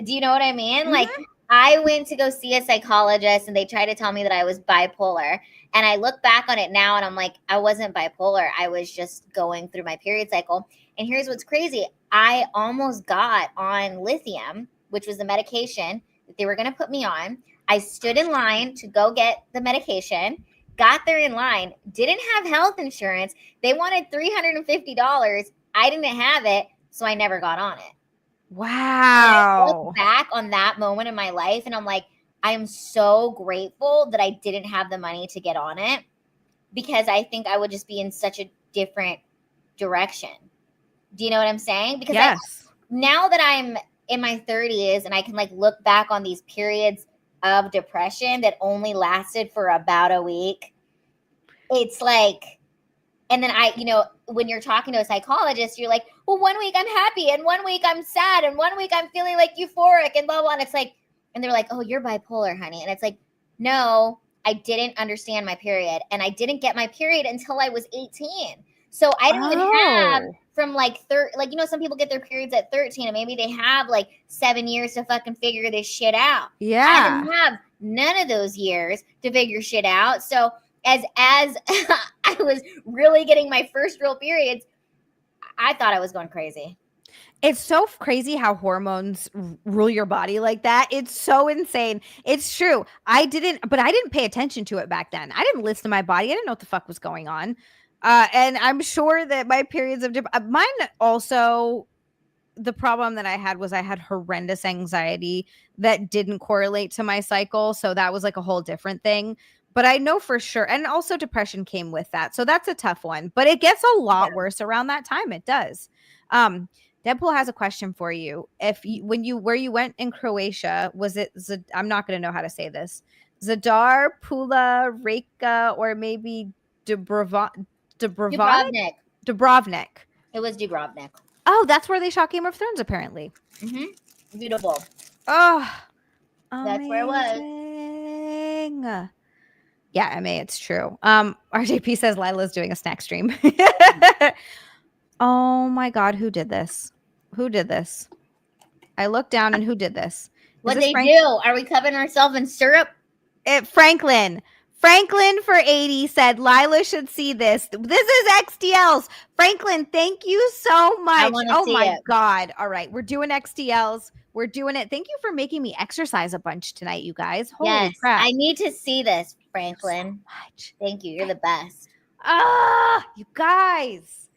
B: you know what I mean? Like I went to go see a psychologist and they tried to tell me that I was bipolar. And I look back on it now and I'm like, I wasn't bipolar. I was just going through my period cycle. And here's what's crazy. I almost got on lithium, which was the medication that they were going to put me on. I stood in line to go get the medication, got there in line, didn't have health insurance. They wanted $350. I didn't have it, so I never got on it. And I look
A: Wow.
B: back on that moment in my life and I'm like, I am so grateful that I didn't have the money to get on it because I think I would just be in such a different direction. Do you know what I'm saying? Because
A: Yes.
B: now that I'm in my 30s and I can like look back on these periods of depression that only lasted for about a week, it's like, and then when you're talking to a psychologist, you're like, well, 1 week I'm happy and 1 week I'm sad and 1 week I'm feeling like euphoric and blah, blah. And it's like, and they're like, oh, you're bipolar, honey. And it's like, no, I didn't understand my period. And I didn't get my period until I was 18. So I didn't even have from like, some people get their periods at 13 and maybe they have like 7 years to fucking figure this shit out.
A: Yeah.
B: I didn't have none of those years to figure shit out. So as I was really getting my first real periods, I thought I was going crazy.
A: It's so crazy how hormones rule your body like that. It's so insane. It's true. I didn't pay attention to it back then. I didn't listen to my body. I didn't know what the fuck was going on. And I'm sure that my periods of mine also, the problem that I had was I had horrendous anxiety that didn't correlate to my cycle. So that was like a whole different thing. But I know for sure. And also depression came with that. So that's a tough one. But it gets a lot worse around that time. It does. Deadpool has a question for you. Where you went in Croatia, was it, I'm not going to know how to say this, Zadar, Pula, Reka, or maybe Dubrovnik? Dubrovnik.
B: It was Dubrovnik.
A: Oh, that's where they shot Game of Thrones, apparently.
B: Mm-hmm. Beautiful.
A: Oh,
B: that's where it was.
A: Yeah, MA, it's true. RJP says Lila's doing a snack stream. Oh my God, who did this? Who did this? I looked down and who did this?
B: What they do? Are we covering ourselves in syrup?
A: Franklin. Franklin for 80 said Lila should see this. This is XDLs. Franklin, thank you so much. Oh my God. All right. We're doing XDLs. We're doing it. Thank you for making me exercise a bunch tonight, you guys. Holy crap.
B: I need to see this, Franklin.
A: So much.
B: Thank you. You're the best.
A: You guys.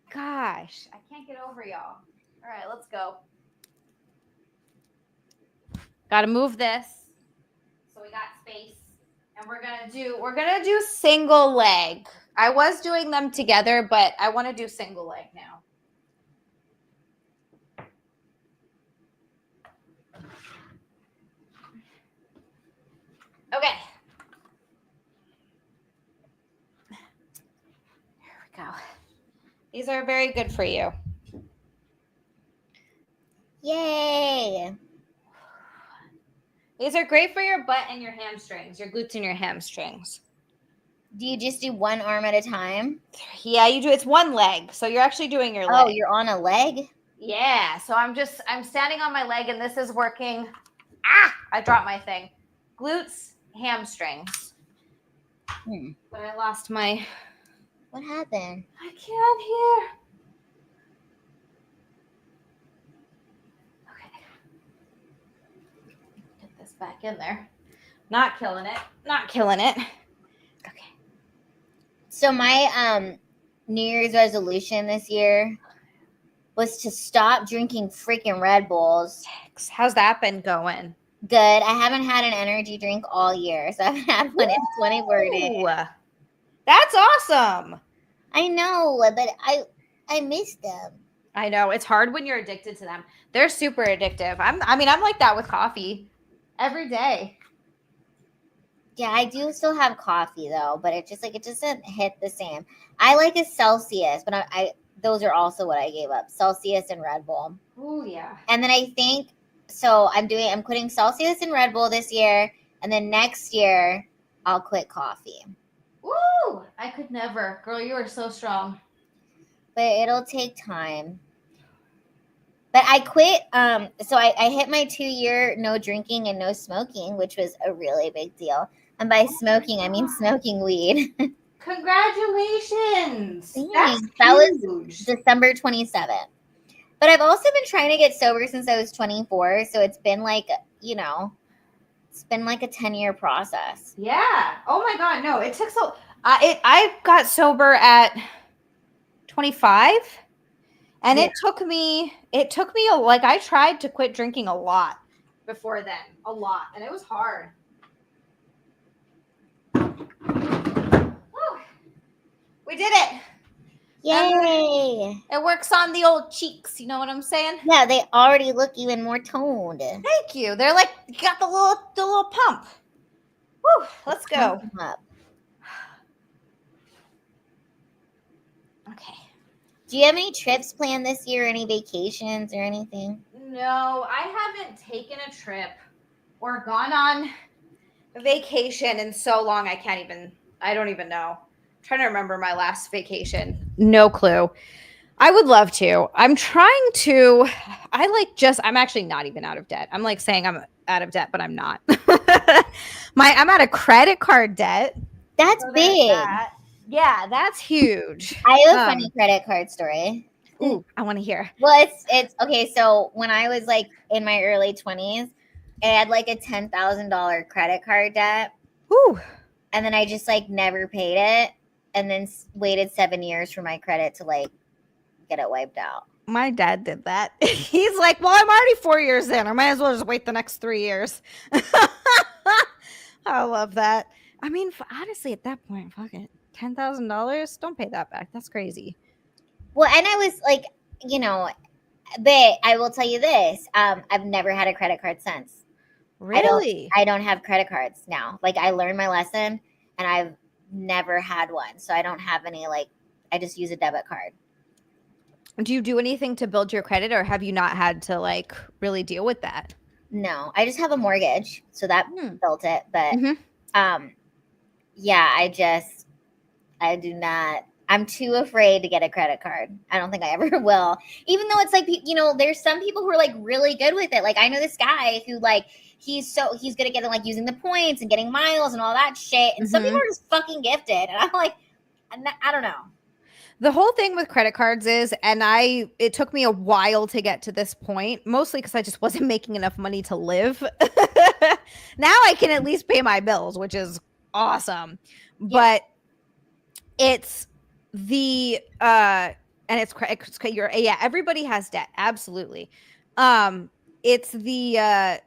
A: Gosh, I can't get over y'all. All right, let's go. Got to move this so we got space. And we're gonna do single leg. I was doing them together, but I want to do single leg now. Okay. Here we go. These are very good for you.
B: Yay.
A: These are great for your butt and your hamstrings, your glutes and your hamstrings.
B: Do you just do one arm at a time?
A: Yeah, you do. It's one leg. So you're actually doing your leg.
B: Oh, you're on a leg?
A: Yeah. So I'm standing on my leg and this is working. I dropped my thing. Glutes, hamstrings. But I lost my...
B: What happened?
A: I can't hear. Okay. Get this back in there. Not killing it. Okay.
B: So my New Year's resolution this year was to stop drinking freaking Red Bulls.
A: How's that been going?
B: Good. I haven't had an energy drink all year, so I've had one in 20 birthdays.
A: That's awesome.
B: I know, but I miss them.
A: I know. It's hard when you're addicted to them. They're super addictive. I'm like that with coffee every day.
B: Yeah, I do still have coffee though, but it doesn't hit the same. I like a Celsius, but I those are also what I gave up. Celsius and Red Bull.
A: Oh yeah.
B: And then I think so I'm quitting Celsius and Red Bull this year, and then next year I'll quit coffee.
A: Woo! I could never. Girl, you are so strong.
B: But it'll take time. But I quit. So I hit my 2-year no drinking and no smoking, which was a really big deal. And by smoking, I mean smoking weed.
A: Congratulations. That's
B: Thanks. That was
A: huge.
B: December 27th. But I've also been trying to get sober since I was 24. So it's been like, it's been like a 10-year process.
A: Yeah. Oh my God. No, it took so. I got sober at 25, and it took me. Like I tried to quit drinking a lot before then, a lot, and it was hard. Woo. We did it.
B: Yay!
A: It works on the old cheeks. You know what I'm saying?
B: Yeah, they already look even more toned.
A: Thank you. They're like got the little pump. Woo. Let's go.
B: Up.
A: Okay.
B: Do you have any trips planned this year? Any vacations or anything?
A: No, I haven't taken a trip or gone on a vacation in so long. I don't even know. I'm trying to remember my last vacation. No clue. I would love to. I'm actually not even out of debt. I'm like saying I'm out of debt, but I'm not. I'm out of credit card debt.
B: That's big.
A: Yeah, that's huge.
B: I have a funny credit card story.
A: Ooh, I want to hear.
B: Well, it's okay. So when I was like in my early 20s, I had like a $10,000 credit card debt.
A: Ooh.
B: And then I just like never paid it, and then waited 7 years for my credit to like get it wiped out.
A: My dad did that. He's like, well, I'm already 4 years in. I might as well just wait the next 3 years. I love that. I mean, honestly, at that point, fuck it. $10,000? Don't pay that back. That's crazy.
B: Well, and I was like, but I will tell you this. I've never had a credit card since.
A: Really?
B: I don't have credit cards now. Like I learned my lesson, and I've never had one. So I don't have any, like, I just use a debit card.
A: Do you do anything to build your credit, or have you not had to like really deal with that?
B: No, I just have a mortgage. So that built it. But yeah, I do not. I'm too afraid to get a credit card. I don't think I ever will. Even though it's like, there's some people who are like really good with it. Like I know this guy who like, he's good at getting like using the points and getting miles and all that shit. And some people are just fucking gifted. And I'm like, I don't know.
A: The whole thing with credit cards is, it took me a while to get to this point, mostly because I just wasn't making enough money to live. Now I can at least pay my bills, which is awesome. Yeah. But it's the and it's everybody has debt, absolutely. It's the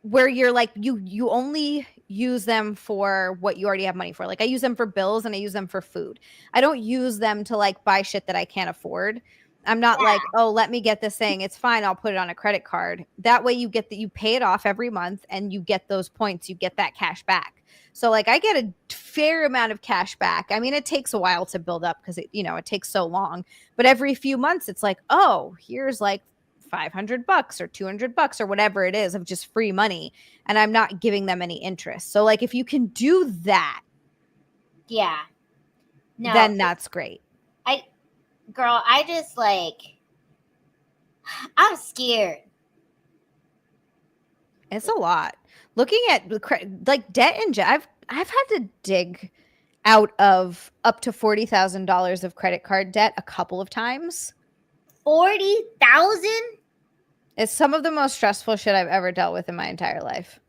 A: where you're like you only use them for what you already have money for. Like I use them for bills and I use them for food. I don't use them to like buy shit that I can't afford. I'm not like, oh, let me get this thing. It's fine. I'll put it on a credit card. That way you pay it off every month and you get those points. You get that cash back. So like I get a fair amount of cash back. I mean, it takes a while to build up because it takes so long. But every few months it's like, oh, here's like $500 or $200 or whatever it is of just free money, and I'm not giving them any interest. So like if you can do that, then that's great.
B: I just like, I'm scared.
A: It's a lot. Looking at like debt and I've had to dig out of up to $40,000 of credit card debt a couple of times.
B: 40,000?
A: It's some of the most stressful shit I've ever dealt with in my entire life.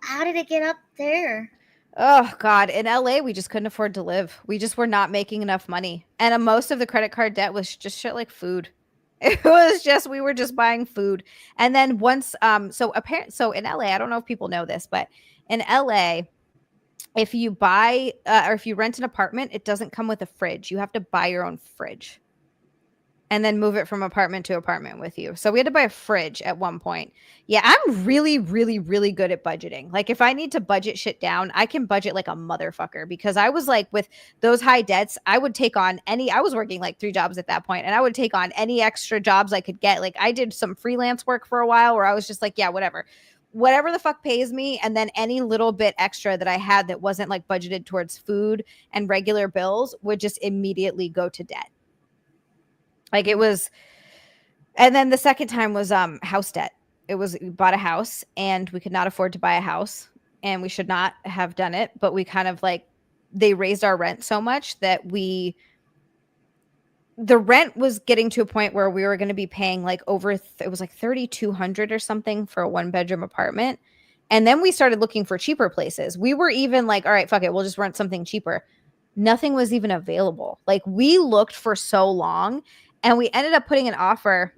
B: How did it get up there?
A: Oh, God. In LA, we just couldn't afford to live. We just were not making enough money. And most of the credit card debt was just shit like food. It was just, we were just buying food. And then once, so in LA, I don't know if people know this, but in LA, if you buy or if you rent an apartment, it doesn't come with a fridge. You have to buy your own fridge and then move it from apartment to apartment with you. So we had to buy a fridge at one point. Yeah, I'm really, really, really good at budgeting. Like if I need to budget shit down, I can budget like a motherfucker, because I was like, with those high debts, I would take on I was working like 3 jobs at that point, and I would take on any extra jobs I could get. Like I did some freelance work for a while where I was just like, yeah, whatever the fuck pays me. And then any little bit extra that I had that wasn't like budgeted towards food and regular bills would just immediately go to debt. Like it was And then the second time was house debt. It was, we bought a house and we could not afford to buy a house, and we should not have done it, but we kind of like, they raised our rent so much that the rent was getting to a point where we were going to be paying like over it was like 3,200 or something for a 1-bedroom apartment. And then we started looking for cheaper places. We were even like, all right, fuck it, we'll just rent something cheaper. Nothing was even available. Like, we looked for so long, and we ended up putting an offer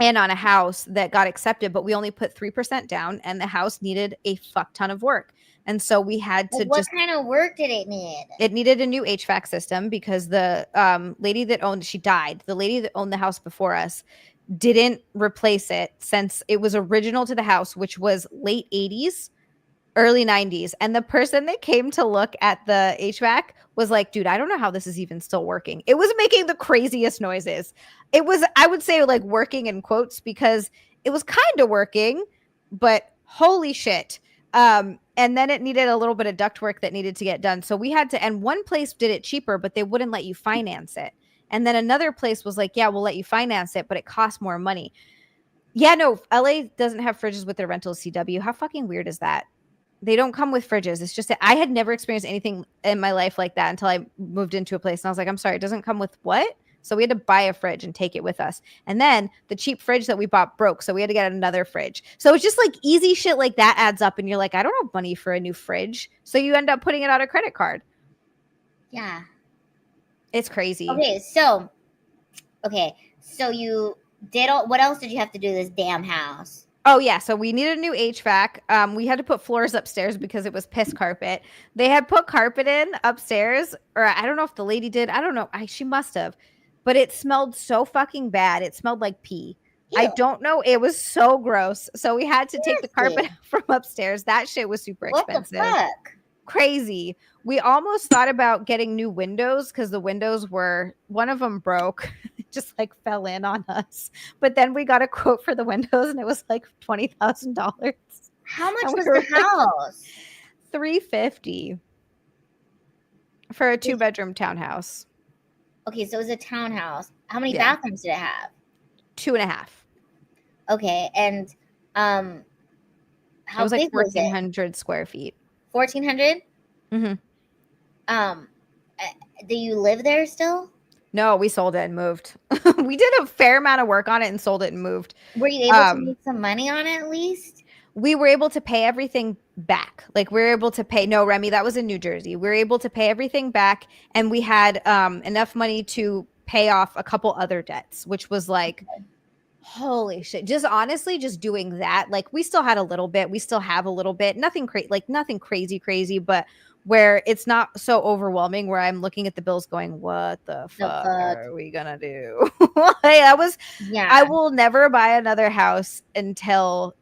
A: in on a house that got accepted, but we only put 3% down, and the house needed a fuck ton of work. And so we had to
B: What kind of work did it need?
A: It needed a new HVAC system because the lady that owned, she died. The lady that owned the house before us didn't replace it since it was original to the house, which was late 80s, early 90s. And the person that came to look at the HVAC was like, dude, I don't know how this is even still working. It was making the craziest noises. It was, I would say, like, working in quotes, because it was kind of working, but holy shit. And then it needed a little bit of ductwork that needed to get done. So we had to, and one place did it cheaper, but they wouldn't let you finance it. And then another place was like, yeah, we'll let you finance it, but it costs more money. Yeah, no, LA doesn't have fridges with their rentals, CW. How fucking weird is that? They don't come with fridges. It's just that I had never experienced anything in my life like that until I moved into a place. And I was like, I'm sorry, it doesn't come with what? So we had to buy a fridge and take it with us. And then the cheap fridge that we bought broke, so we had to get another fridge. So it's just like easy shit like that adds up, and you're like, I don't have money for a new fridge. So you end up putting it on a credit card.
B: Yeah.
A: It's crazy.
B: Okay, so you did what else did you have to do to this damn house?
A: Oh, yeah. So we needed a new HVAC. We had to put floors upstairs because it was piss carpet. They had put carpet in upstairs, or I don't know if the lady did. I don't know. She must have. But it smelled so fucking bad. It smelled like pee.
B: Ew.
A: I don't know. It was so gross. So we had to take the carpet from upstairs. That shit was super expensive.
B: What the fuck?
A: Crazy. We almost thought about getting new windows because the windows were, one of them broke. It just like fell in on us. But then we got a quote for the windows and it was like $20,000.
B: How much was the house?
A: $350 for a 2-bedroom townhouse.
B: Okay, so it was a townhouse. How many bathrooms did it have?
A: 2.5.
B: Okay, and how
A: it was like 1,400 square feet.
B: 1,400?
A: Mm-hmm.
B: Do you live there still?
A: No, we sold it and moved. We did a fair amount of work on it and sold it and moved.
B: Were you able to make some money on it at least?
A: We were able to pay everything back. Like, we were able to pay, no, Remy, that was in New Jersey. We were able to pay everything back, and we had enough money to pay off a couple other debts, which was like, holy shit. Just honestly, just doing that. Like, we still had a little bit. We still have a little bit. Nothing crazy, but where it's not so overwhelming where I'm looking at the bills going, what the fuck are we gonna do? That was, I will never buy another house until,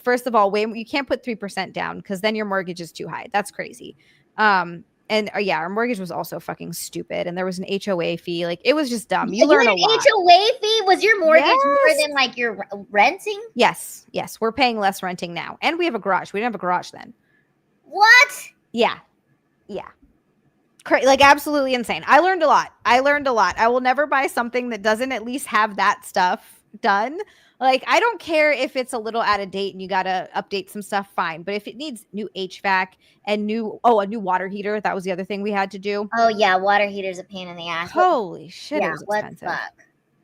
A: first of all, you can't put 3% down because then your mortgage is too high. That's crazy. And our mortgage was also fucking stupid, and there was an HOA fee. Like, it was just dumb. You learn a lot.
B: HOA fee? Was your mortgage more than like your renting?
A: Yes, we're paying less renting now, and we have a garage. We didn't have a garage then.
B: What?
A: Yeah. Like, absolutely insane. I learned a lot. I will never buy something that doesn't at least have that stuff done. Like, I don't care if it's a little out of date and you got to update some stuff, fine. But if it needs new HVAC and a new water heater, that was the other thing we had to do.
B: Oh, yeah. Water heater's a pain in the ass.
A: Holy shit.
B: Yeah,
A: it was expensive.
B: What the fuck?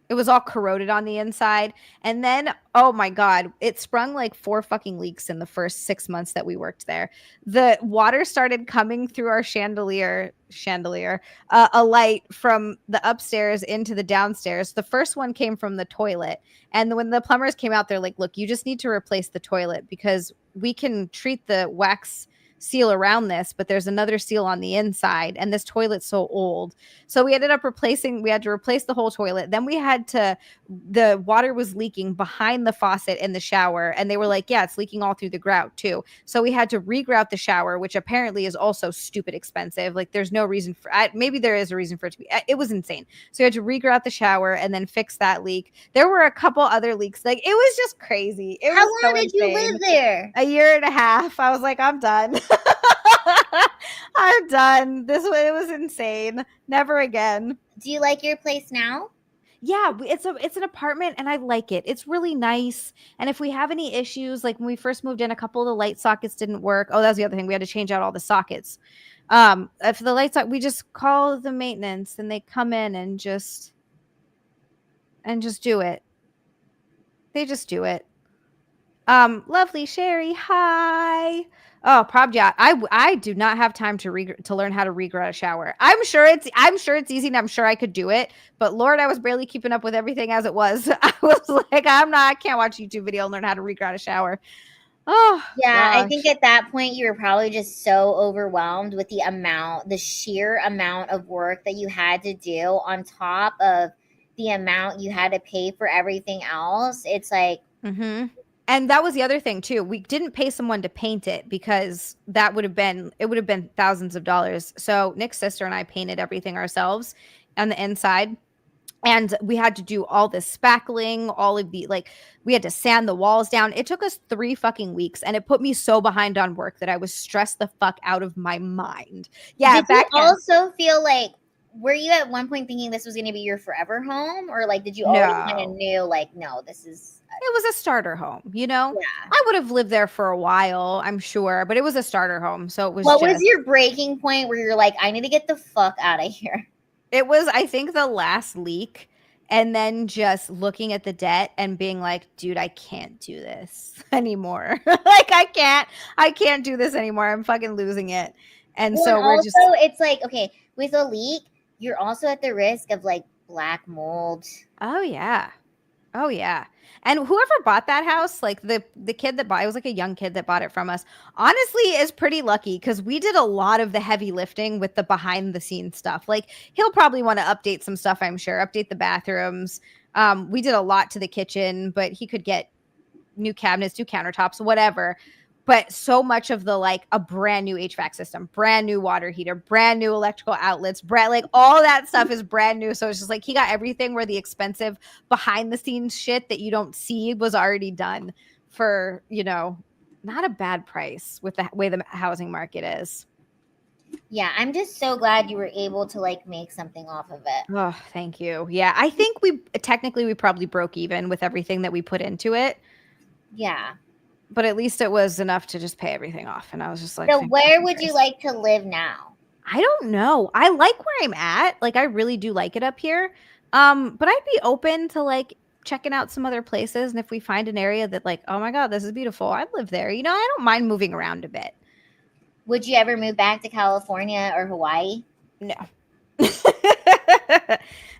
A: It was all corroded on the inside. And then, oh my God, it sprung like 4 fucking leaks in the first 6 months that we worked there. The water started coming through our chandelier, a light from the upstairs into the downstairs. The first one came from the toilet. And when the plumbers came out, they're like, look, you just need to replace the toilet because we can treat the wax seal around this, but there's another seal on the inside, and this toilet's so old. So we had to replace the whole toilet. Then the water was leaking behind the faucet in the shower, and they were like, yeah, it's leaking all through the grout too. So we had to regrout the shower, which apparently is also stupid expensive. Like, there's no reason for maybe there is a reason for it to be. It was insane. So we had to regrout the shower and then fix that leak. There were a couple other leaks. Like, it was just crazy.
B: How long did you live there?
A: 1.5 years. I was like, I'm done. I'm done. It was insane. Never again.
B: Do you like your place now?
A: Yeah, it's an apartment and I like it. It's really nice. And if we have any issues, like when we first moved in, a couple of the light sockets didn't work. Oh, that was the other thing. We had to change out all the sockets. If the lights we just call the maintenance and they come in and just do it. They just do it. Lovely Sherry, hi. Oh, Prabjot, I do not have time to learn how to regrow a shower. I'm sure it's easy and I'm sure I could do it, but Lord, I was barely keeping up with everything as it was. I was like, I can't watch a YouTube video and learn how to regrow a shower. Oh
B: Yeah, I think
A: gosh.
B: at that point you were probably just so overwhelmed with the sheer amount of work that you had to do on top of the amount you had to pay for everything else. It's like,
A: Mm-hmm. And that was the other thing too. We didn't pay someone to paint it because it would have been thousands of dollars. So Nick's sister and I painted everything ourselves on the inside. And we had to do all this spackling, all of the we had to sand the walls down. It took us 3 fucking weeks and it put me so behind on work that I was stressed the fuck out of my mind. Yeah,
B: did you
A: backhand.
B: also feel like, were you at one point thinking this was going to be your forever home, or like did you already kind of
A: No.
B: knew like, no, this is
A: It was a starter home, you know?
B: yeah.
A: I would have lived there for a while, I'm sure, but it was a starter home, so it was
B: What was
A: just
B: your breaking point where you're like, I need to get the fuck out of here?
A: it was, I think, the last leak, and then just looking at the debt and being like, dude, I can't do this anymore. Like I can't do this anymore. I'm fucking losing it. And
B: Well, and
A: so we're
B: also
A: just
B: it's like, okay, with a leak, you're also at the risk of like black mold.
A: oh yeah. Oh yeah. And whoever bought that house, like the kid that bought it was like a young kid that bought it from us, honestly is pretty lucky because we did a lot of the heavy lifting with the behind the scenes stuff. Like he'll probably want to update some stuff, I'm sure, update the bathrooms. We did a lot to the kitchen, but he could get new cabinets, new countertops, whatever. But so much of the like a brand new HVAC system, brand new water heater, brand new electrical outlets, brand like all that stuff is brand new. So it's just like he got everything where the expensive behind the scenes shit that you don't see was already done for, not a bad price with the way the housing market is.
B: Yeah, I'm just so glad you were able to like make something off of it.
A: Oh, thank you. Yeah, I think we probably broke even with everything that we put into it,
B: Yeah.
A: but at least it was enough to just pay everything off. And I was just like,
B: So
A: thank
B: where
A: fucking
B: would you
A: Christ.
B: like to live now?
A: I don't know. I like where I'm at. Like I really do like it up here. But I'd be open to like checking out some other places and if we find an area that like, oh my god, this is beautiful. I'd live there. I don't mind moving around a bit.
B: Would you ever move back to California or Hawaii?
A: No.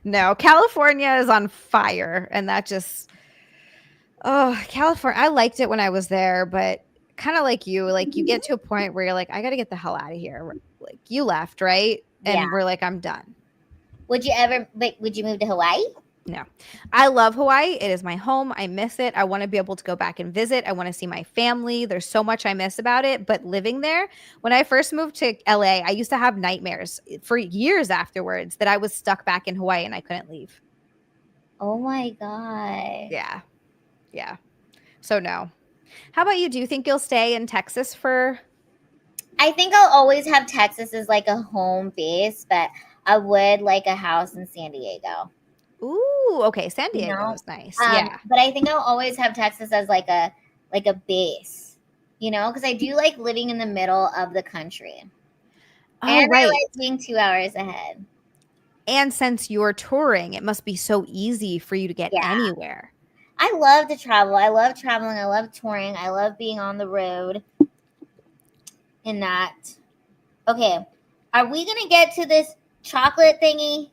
A: No, California is on fire and that just California. I liked it when I was there, but kind of like you get to a point where you're like, I got to get the hell out of here. Like you left, right?
B: Yeah.
A: And we're like, I'm done.
B: Would you move to Hawaii?
A: No, I love Hawaii. It is my home. I miss it. I want to be able to go back and visit. I want to see my family. There's so much I miss about it. But living there, when I first moved to LA, I used to have nightmares for years afterwards that I was stuck back in Hawaii and I couldn't leave.
B: Oh my god.
A: Yeah. Yeah. So no. How about you? Do you think you'll stay in Texas for?
B: I think I'll always have Texas as like a home base, but I would like a house in San Diego.
A: Ooh, okay. San
B: You
A: Diego
B: know?
A: is nice. Yeah.
B: But I think I'll always have Texas as like a base, because I do like living in the middle of the country.
A: Oh,
B: And I
A: right.
B: like being 2 hours ahead.
A: And since you're touring, it must be so easy for you to get
B: Yeah.
A: anywhere.
B: I love to travel. I love traveling. I love touring. I love being on the road. And that. Okay. Are we going to get to this chocolate thingy?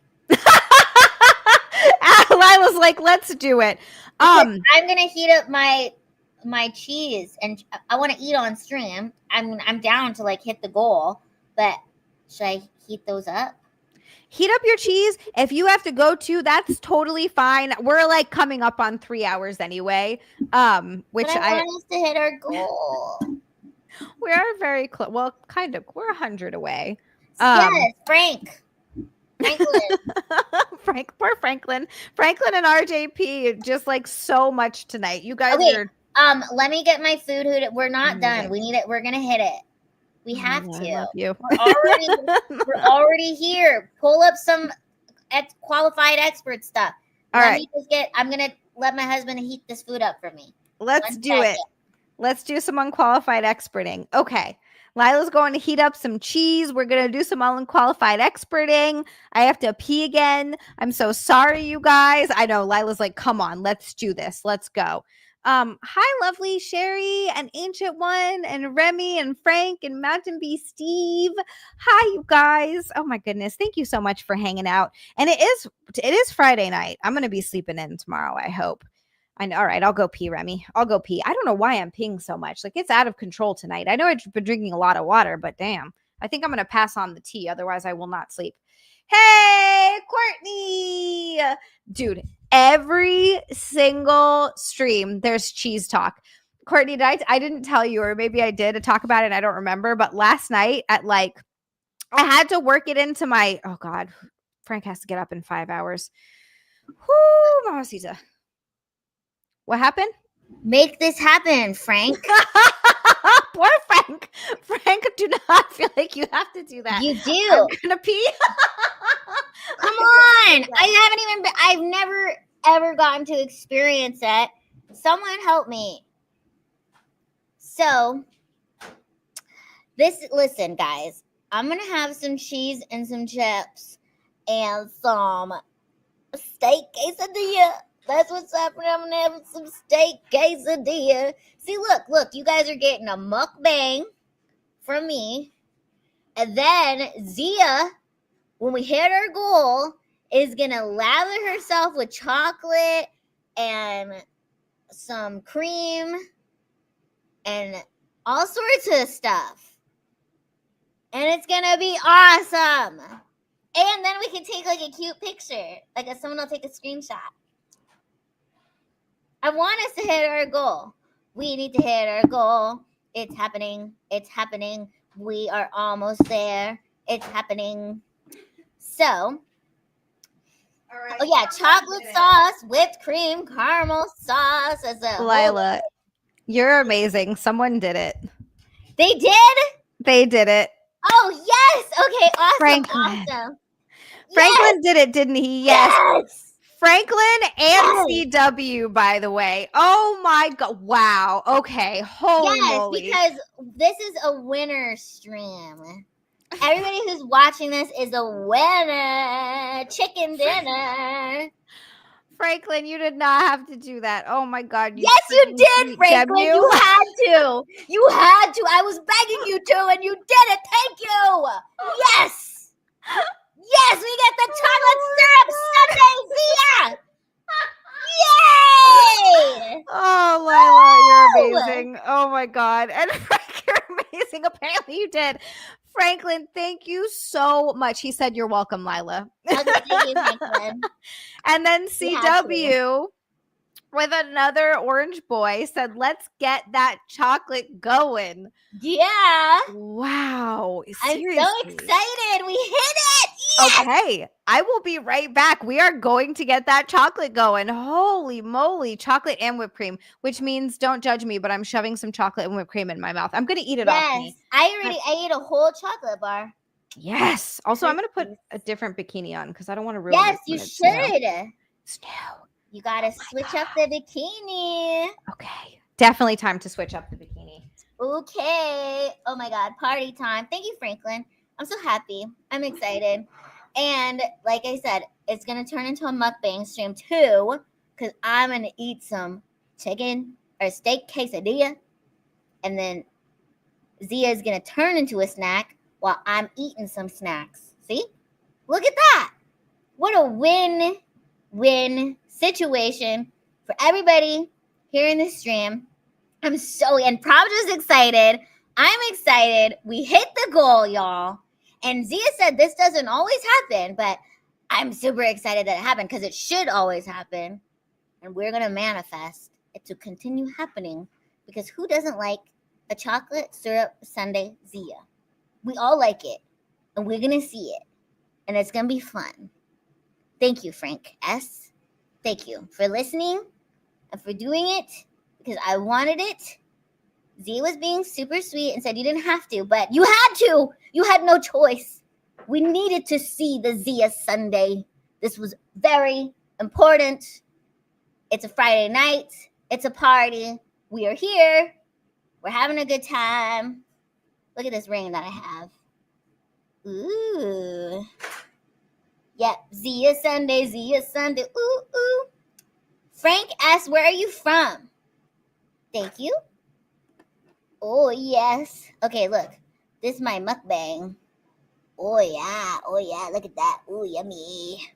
A: Lila's like, let's do it.
B: I'm gonna heat up my cheese, and I want to eat on stream. I'm down to like hit the goal, but should I heat those up?
A: Heat up your cheese. If you have to go to, that's totally fine. We're like coming up on 3 hours anyway. Which
B: But I want us to hit our goal.
A: we are very close. Well, kind of. We're 100 away.
B: Yes, Franklin.
A: Poor Franklin and RJP just like so much tonight. You guys
B: Okay,
A: are
B: let me get my food. We're not
A: amazing.
B: done. We need it. We're gonna hit it. We have to.
A: I love you.
B: We're already here. Pull up some qualified expert stuff.
A: All right.
B: I'm gonna let my husband heat this food up for me.
A: Let's do it. Let's do some unqualified experting. Okay. Lila's going to heat up some cheese. We're going to do some unqualified experting. I have to pee again. I'm so sorry, you guys. I know Lila's like, come on, let's do this. Let's go. Hi, lovely Sherry and Ancient One and Remy and Frank and Mountain Bee Steve. Hi, you guys. Oh my goodness. Thank you so much for hanging out. And it is Friday night. I'm going to be sleeping in tomorrow, I hope. I know. All right, I'll go pee, Remy. I'll go pee. I don't know why I'm peeing so much. Like, it's out of control tonight. I know I've been drinking a lot of water, but damn. I think I'm going to pass on the tea. Otherwise, I will not sleep. Hey, Courtney. Dude, every single stream, there's cheese talk. Courtney, I didn't tell you, or maybe I did talk about it and I don't remember, but last night at I had to work it into my, oh God, Frank has to get up in 5 hours. Whoo, Mamacita. What happened?
B: Make this happen, Frank.
A: Poor Frank. Frank, do not feel like you have to do that.
B: You do.
A: I'm gonna pee.
B: Come on. I've never ever gotten to experience it. Someone help me. So, listen, guys. I'm going to have some cheese and some chips and some steak quesadilla. That's what's happening. I'm going to have some steak quesadilla. See, look, you guys are getting a mukbang from me. And then Zia, when we hit our goal, is going to lather herself with chocolate and some cream and all sorts of stuff. And it's going to be awesome. And then we can take like a cute picture. Like if someone will take a screenshot. I want us to hit our goal. We need to hit our goal. It's happening. It's happening. We are almost there. It's happening. So, all right. Oh yeah, chocolate sauce, whipped cream, caramel sauce.
A: Lila, you're amazing. Someone did it.
B: They did?
A: They did it.
B: Oh, yes. Okay, awesome.
A: Franklin.
B: Awesome.
A: Franklin did it, didn't he?
B: Yes.
A: Franklin and CW, by the way. Oh my God. Wow. Okay. Holy moly.
B: Because this is a winner stream. Everybody who's watching this is a winner. Chicken dinner.
A: Franklin, you did not have to do that. Oh my God.
B: Yes, you did, Franklin. You had to. You had to. I was begging you to, and you did it. Thank you. Yes. Yes, we get the chocolate syrup sundae, Zia! Yay!
A: Oh, Lila, you're amazing. Oh my God. And Frank, you're amazing. Apparently you did. Franklin, thank you so much. He said you're welcome, Lila.
B: Okay, thank you, Franklin.
A: And then CW with another orange boy said, let's get that chocolate going.
B: Yeah.
A: Wow. Seriously.
B: I'm so excited. We hit it. Yes!
A: Okay. I will be right back. We are going to get that chocolate going. Holy moly. Chocolate and whipped cream, which means don't judge me, but I'm shoving some chocolate and whipped cream in my mouth. I'm going to eat it off me.
B: I ate a whole chocolate bar.
A: Yes. Also, I'm going to put a different bikini on because I don't want to ruin it.
B: Yes, you should.
A: Snow.
B: You got to switch up the bikini.
A: Okay. Definitely time to switch up the bikini.
B: Okay. Oh my God. Party time. Thank you, Franklin. I'm so happy. I'm excited. And like I said, it's going to turn into a mukbang stream too because I'm going to eat some chicken or steak quesadilla. And then Zia is going to turn into a snack while I'm eating some snacks. See? Look at that. What a win-win situation for everybody here in the stream. And Pravda's excited. I'm excited. We hit the goal, y'all. And Zia said this doesn't always happen, but I'm super excited that it happened because it should always happen. And we're going to manifest it to continue happening because who doesn't like a chocolate syrup sundae Zia? We all like it. And we're going to see it. And it's going to be fun. Thank you, Frank S. Thank you for listening and for doing it because I wanted it. Zia was being super sweet and said you didn't have to, but you had to. You had no choice. We needed to see the Zia Sunday. This was very, important. It's a Friday night. It's a party. We are here. We're having a good time. Look at this ring that I have. Ooh. Yep. Zia Sunday. Ooh, ooh. Frank asks, where are you from? Thank you. Oh, yes. Okay, look. This is my mukbang. Oh, yeah. Look at that. Ooh, yummy.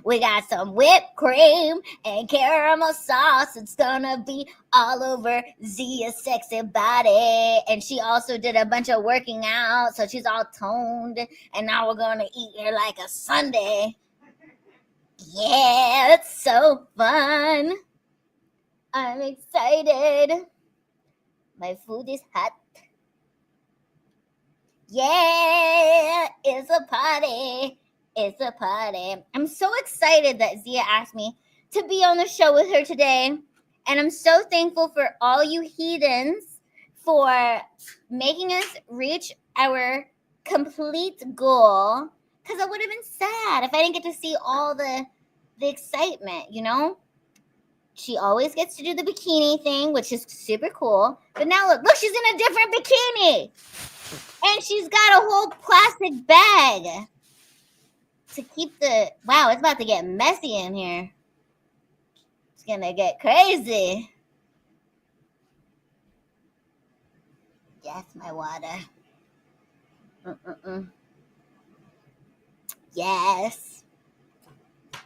B: We got some whipped cream and caramel sauce. It's gonna be all over Zia's sexy body. And she also did a bunch of working out, so she's all toned. And now we're gonna eat her like a sundae. Yeah, it's so fun. I'm excited. My food is hot. Yeah, it's a party. It's a party. I'm so excited that Zia asked me to be on the show with her today. And I'm so thankful for all you heathens for making us reach our complete goal. Because it would have been sad if I didn't get to see all the excitement, you know? She always gets to do the bikini thing, which is super cool. But now look, she's in a different bikini. And she's got a whole plastic bag to keep the... Wow, it's about to get messy in here. It's gonna get crazy. That's my water. Yes.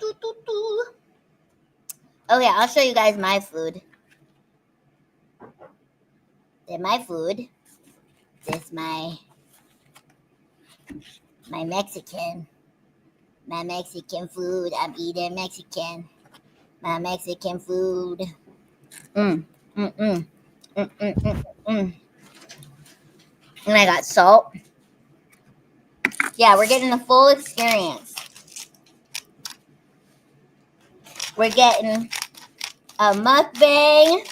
B: Doo, doo, doo. Okay, I'll show you guys my food. Then my food. This my Mexican. My Mexican food. I'm eating Mexican. My Mexican food. And I got salt. Yeah, we're getting the full experience. We're getting a mukbang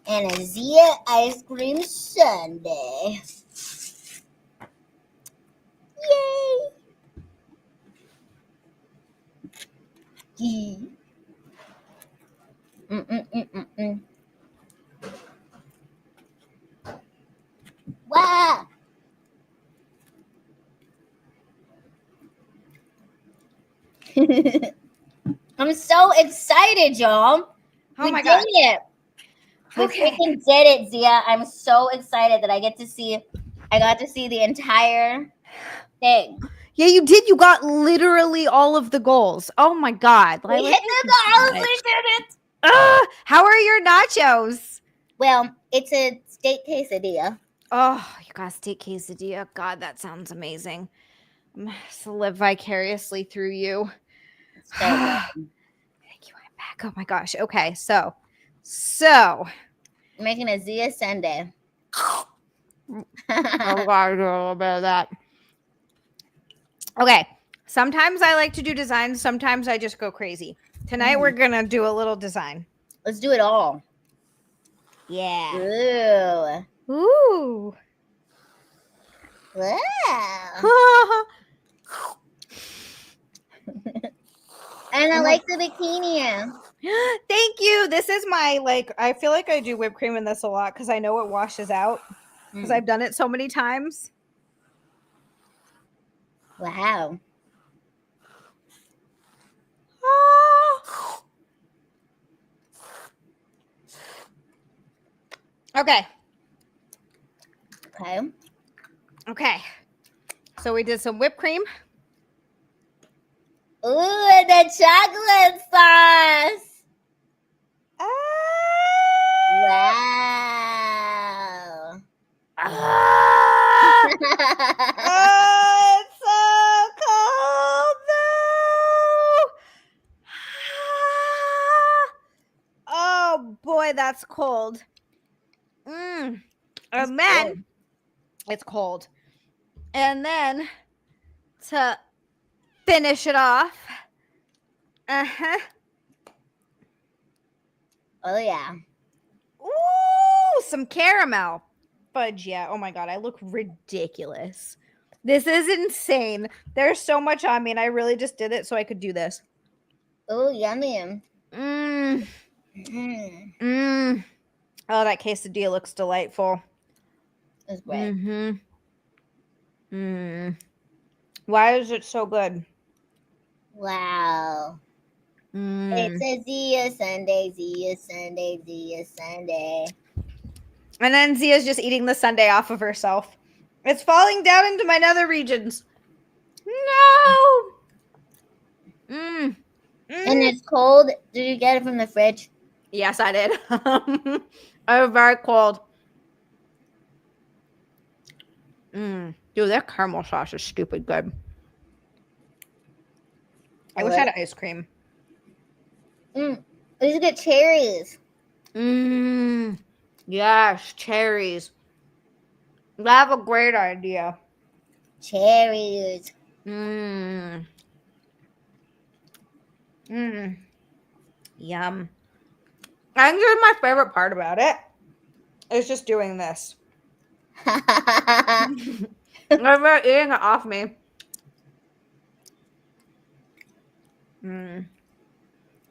B: and a Zia ice cream sundae. Yay! Wow! I'm so excited, y'all.
A: Oh my God.
B: It. We freaking did it, Zia. I'm so excited that I got to see the entire thing.
A: Yeah, you did. You got literally all of the goals. Oh my God.
B: We hit the goals. We did it.
A: How are your nachos?
B: Well, it's a steak quesadilla.
A: Oh, you got a steak quesadilla. God, that sounds amazing. I'm going to live vicariously through you.
B: So good.
A: Thank you. I'm back. Oh my gosh. Okay, so I'm
B: making a Zia sundae.
A: Oh God, a little bit of that. Okay. Sometimes I like to do designs. Sometimes I just go crazy. Tonight we're gonna do a little design.
B: Let's do it all.
A: Yeah.
B: Ooh.
A: Ooh.
B: Wow. And I like the bikini.
A: Thank you. This is my, I feel like I do whipped cream in this a lot because I know it washes out because I've done it so many times.
B: Wow.
A: Okay.
B: Okay.
A: So we did some whipped cream.
B: Ooh, and the chocolate sauce. Wow.
A: It's so cold though. Oh boy, that's cold. And then it's cold. And then to finish it off.
B: Oh yeah.
A: Ooh, some caramel. fudge yet. Oh my god, I look ridiculous. This is insane. There's so much on me, and I really just did it so I could do this.
B: Oh, yummy.
A: Mmm.
B: Mm,
A: Mmm. Oh, that quesadilla looks delightful.
B: it's great.
A: Mm-hmm. Mmm. Why is it so good?
B: Wow. It's
A: Mmm.
B: a Zia Sunday, Zia Sunday, Zia Sunday.
A: And then Zia's just eating the sundae off of herself. It's falling down into my nether regions. No. Mmm.
B: And it's cold. Did you get it from the fridge?
A: Yes, I did. It was very cold. Dude, that caramel sauce is stupid good. I wish I had ice cream.
B: We should get cherries.
A: Yes, cherries. That's a great idea.
B: Cherries.
A: Yum. I think this is my favorite part about it. It's just doing this. They're eating it off me.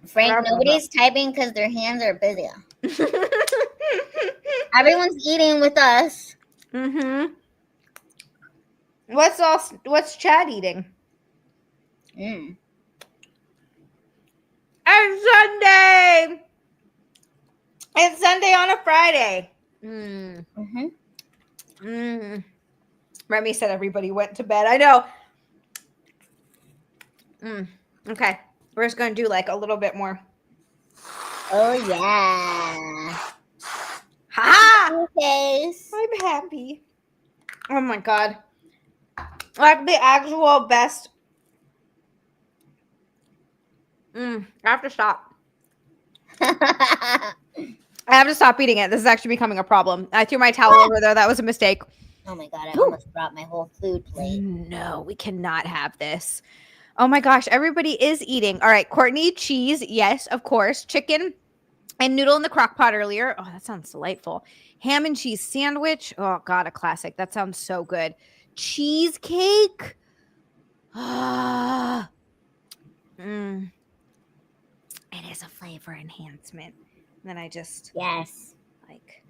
B: Frank, nobody's typing because their hands are busy. Everyone's eating with us.
A: What's Chad eating?
B: Mm.
A: It's Sunday. It's Sunday on a Friday. Remy said everybody went to bed. I know. Okay. We're just going to do like a little bit more.
B: Oh, yeah.
A: Ha!
B: Okay.
A: I'm happy. Oh my god. Like the actual best. I have to stop. I have to stop eating it. This is actually becoming a problem. I threw my towel over there. That was a mistake.
B: Oh my god, I almost brought my whole food plate.
A: No, we cannot have this. Oh my gosh, everybody is eating. All right, Courtney, cheese. Yes, of course. Chicken and noodle in the crock pot earlier. Oh, that sounds delightful. Ham and cheese sandwich. Oh god, a classic. That sounds so good. Cheesecake. Ah. It is a flavor enhancement. And then I just
B: Yes.
A: like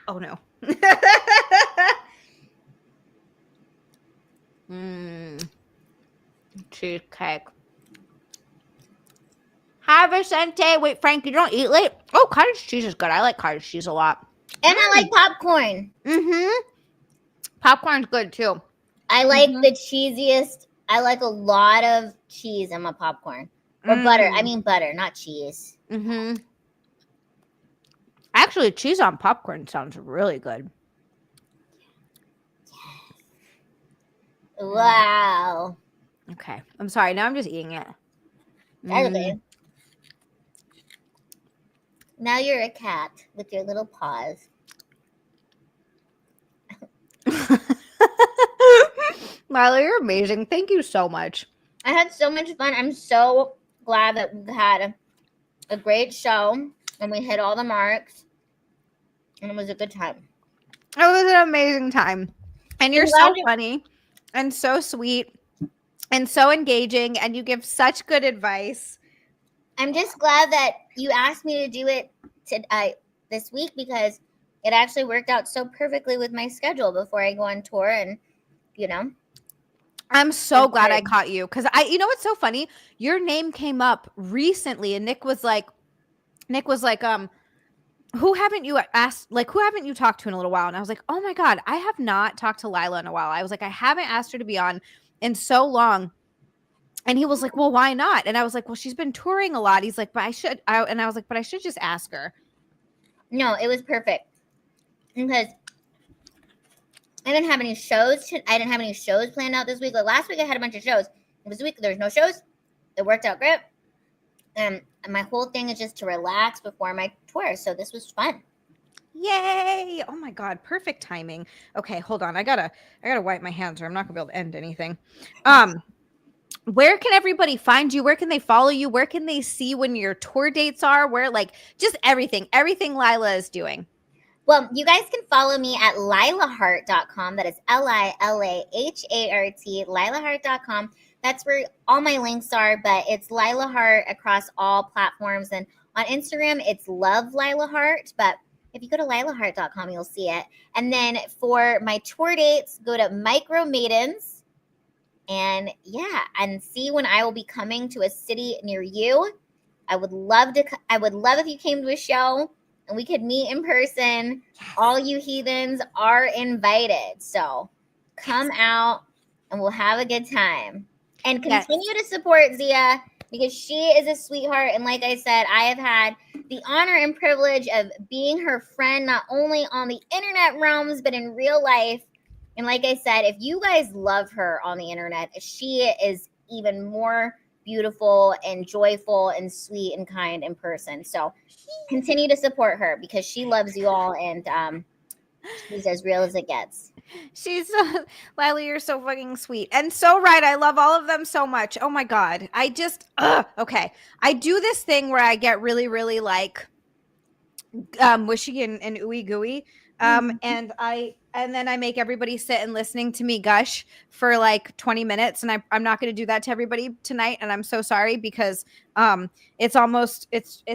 A: oh no. Cheesecake. Hi, Vicente. Wait, Frank, you don't eat late? Oh, cottage cheese is good. I like cottage cheese a lot.
B: And I like popcorn.
A: Popcorn's good too.
B: I like the cheesiest. I like a lot of cheese in my popcorn. Or butter. I mean butter, not cheese.
A: Actually, cheese on popcorn sounds really good.
B: Wow.
A: Okay. I'm sorry. Now I'm just eating it.
B: That's okay. Now you're a cat with your little paws.
A: Lila, you're amazing. Thank you so much.
B: I had so much fun. I'm so glad that we had a great show and we hit all the marks. And it was a good time.
A: It was an amazing time. And you're so funny and so sweet and so engaging, and you give such good advice.
B: I'm just glad that you asked me to do it this week because it actually worked out so perfectly with my schedule before I go on tour and, you know.
A: I'm so glad I caught you because you know what's so funny? Your name came up recently and Nick was like, who haven't you asked, like, who haven't you talked to in a little while? And I was like, oh my God, I have not talked to Lila in a while. I was like, I haven't asked her to be on in so long. And he was like, well, why not? And I was like, well, she's been touring a lot. He's like, but I should. And I was like, but I should just ask her.
B: No, it was perfect because I didn't have any shows. I didn't have any shows planned out this week. Like last week, I had a bunch of shows. This week, there's no shows. It worked out great. And my whole thing is just to relax before my tour. So this was fun.
A: Yay! Oh my God, perfect timing. Okay, hold on. I gotta wipe my hands or I'm not gonna be able to end anything. where can everybody find you? Where can they follow you? Where can they see when your tour dates are? Where, like, just everything Lila is doing.
B: Well, you guys can follow me at lilahart.com. That is LILAHART, lilahart.com. That's where all my links are, but it's Lila Hart across all platforms. And on Instagram, it's Love Lila Hart. But if you go to lilahart.com, you'll see it. And then for my tour dates, go to Micro Maidens. And yeah, and see when I will be coming to a city near you. I would love if you came to a show and we could meet in person. All you heathens are invited. So come out and we'll have a good time. And continue to support Xia because she is a sweetheart. And like I said, I have had the honor and privilege of being her friend, not only on the internet realms, but in real life. And like I said, if you guys love her on the internet, she is even more beautiful and joyful and sweet and kind in person. So continue to support her because she loves you all, and she's as real as it gets.
A: She's Lila, you're so fucking sweet and so right. I love all of them so much. Oh my god, I just okay. I do this thing where I get really, really like mushy and ooey gooey. And then I make everybody sit and listening to me gush for like 20 minutes. And I'm not going to do that to everybody tonight. And I'm so sorry because it's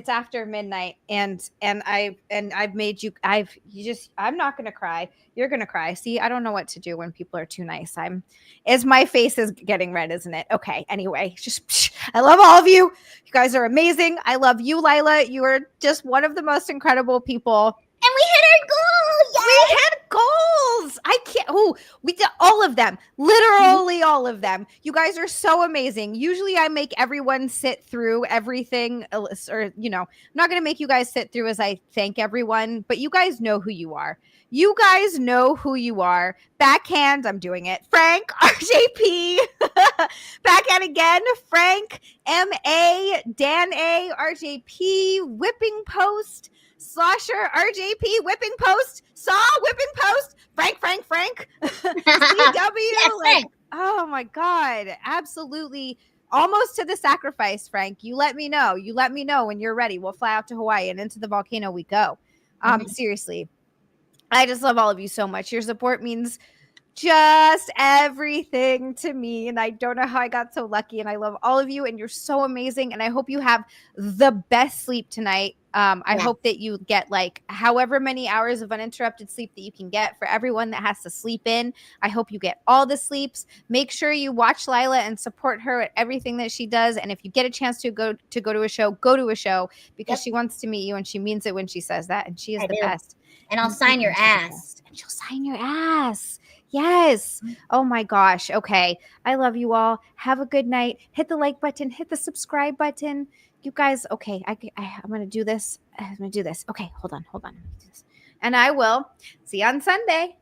A: after midnight and I've made you, I'm not going to cry. You're going to cry. See, I don't know what to do when people are too nice. My face is getting red, isn't it? Okay. Anyway, I love all of you. You guys are amazing. I love you, Lila. You are just one of the most incredible people.
B: And we hit our goal.
A: Yes! We had goals. I can't. Oh, we did all of them. Literally all of them. You guys are so amazing. Usually I make everyone sit through everything, or, I'm not going to make you guys sit through as I thank everyone, but you guys know who you are. You guys know who you are. Backhand, I'm doing it. Frank, RJP. Backhand again. Frank, MA, Dan A, RJP, Whipping Post, Slosher, RJP, Whipping Post, Saw, Whipping Post, Frank, CW.
B: Yes,
A: like, oh my God, absolutely. Almost to the sacrifice, Frank. You let me know. You let me know when you're ready. We'll fly out to Hawaii and into the volcano we go. Seriously. I just love all of you so much. Your support means just everything to me, and I don't know how I got so lucky, and I love all of you, and you're so amazing, and I hope you have the best sleep tonight. I hope that you get like however many hours of uninterrupted sleep that you can get. For everyone that has to sleep in, I hope you get all the sleeps. Make sure you watch Lila and support her at everything that she does, and if you get a chance to go to a show because she wants to meet you, and she means it when she says that, and she is the best.
B: And I'll sign your ass.
A: And she'll sign your ass. Yes. Oh my gosh. Okay. I love you all. Have a good night. Hit the like button. Hit the subscribe button. You guys. Okay. I'm going to do this. I'm going to do this. Okay. Hold on. And I will see you on Sunday.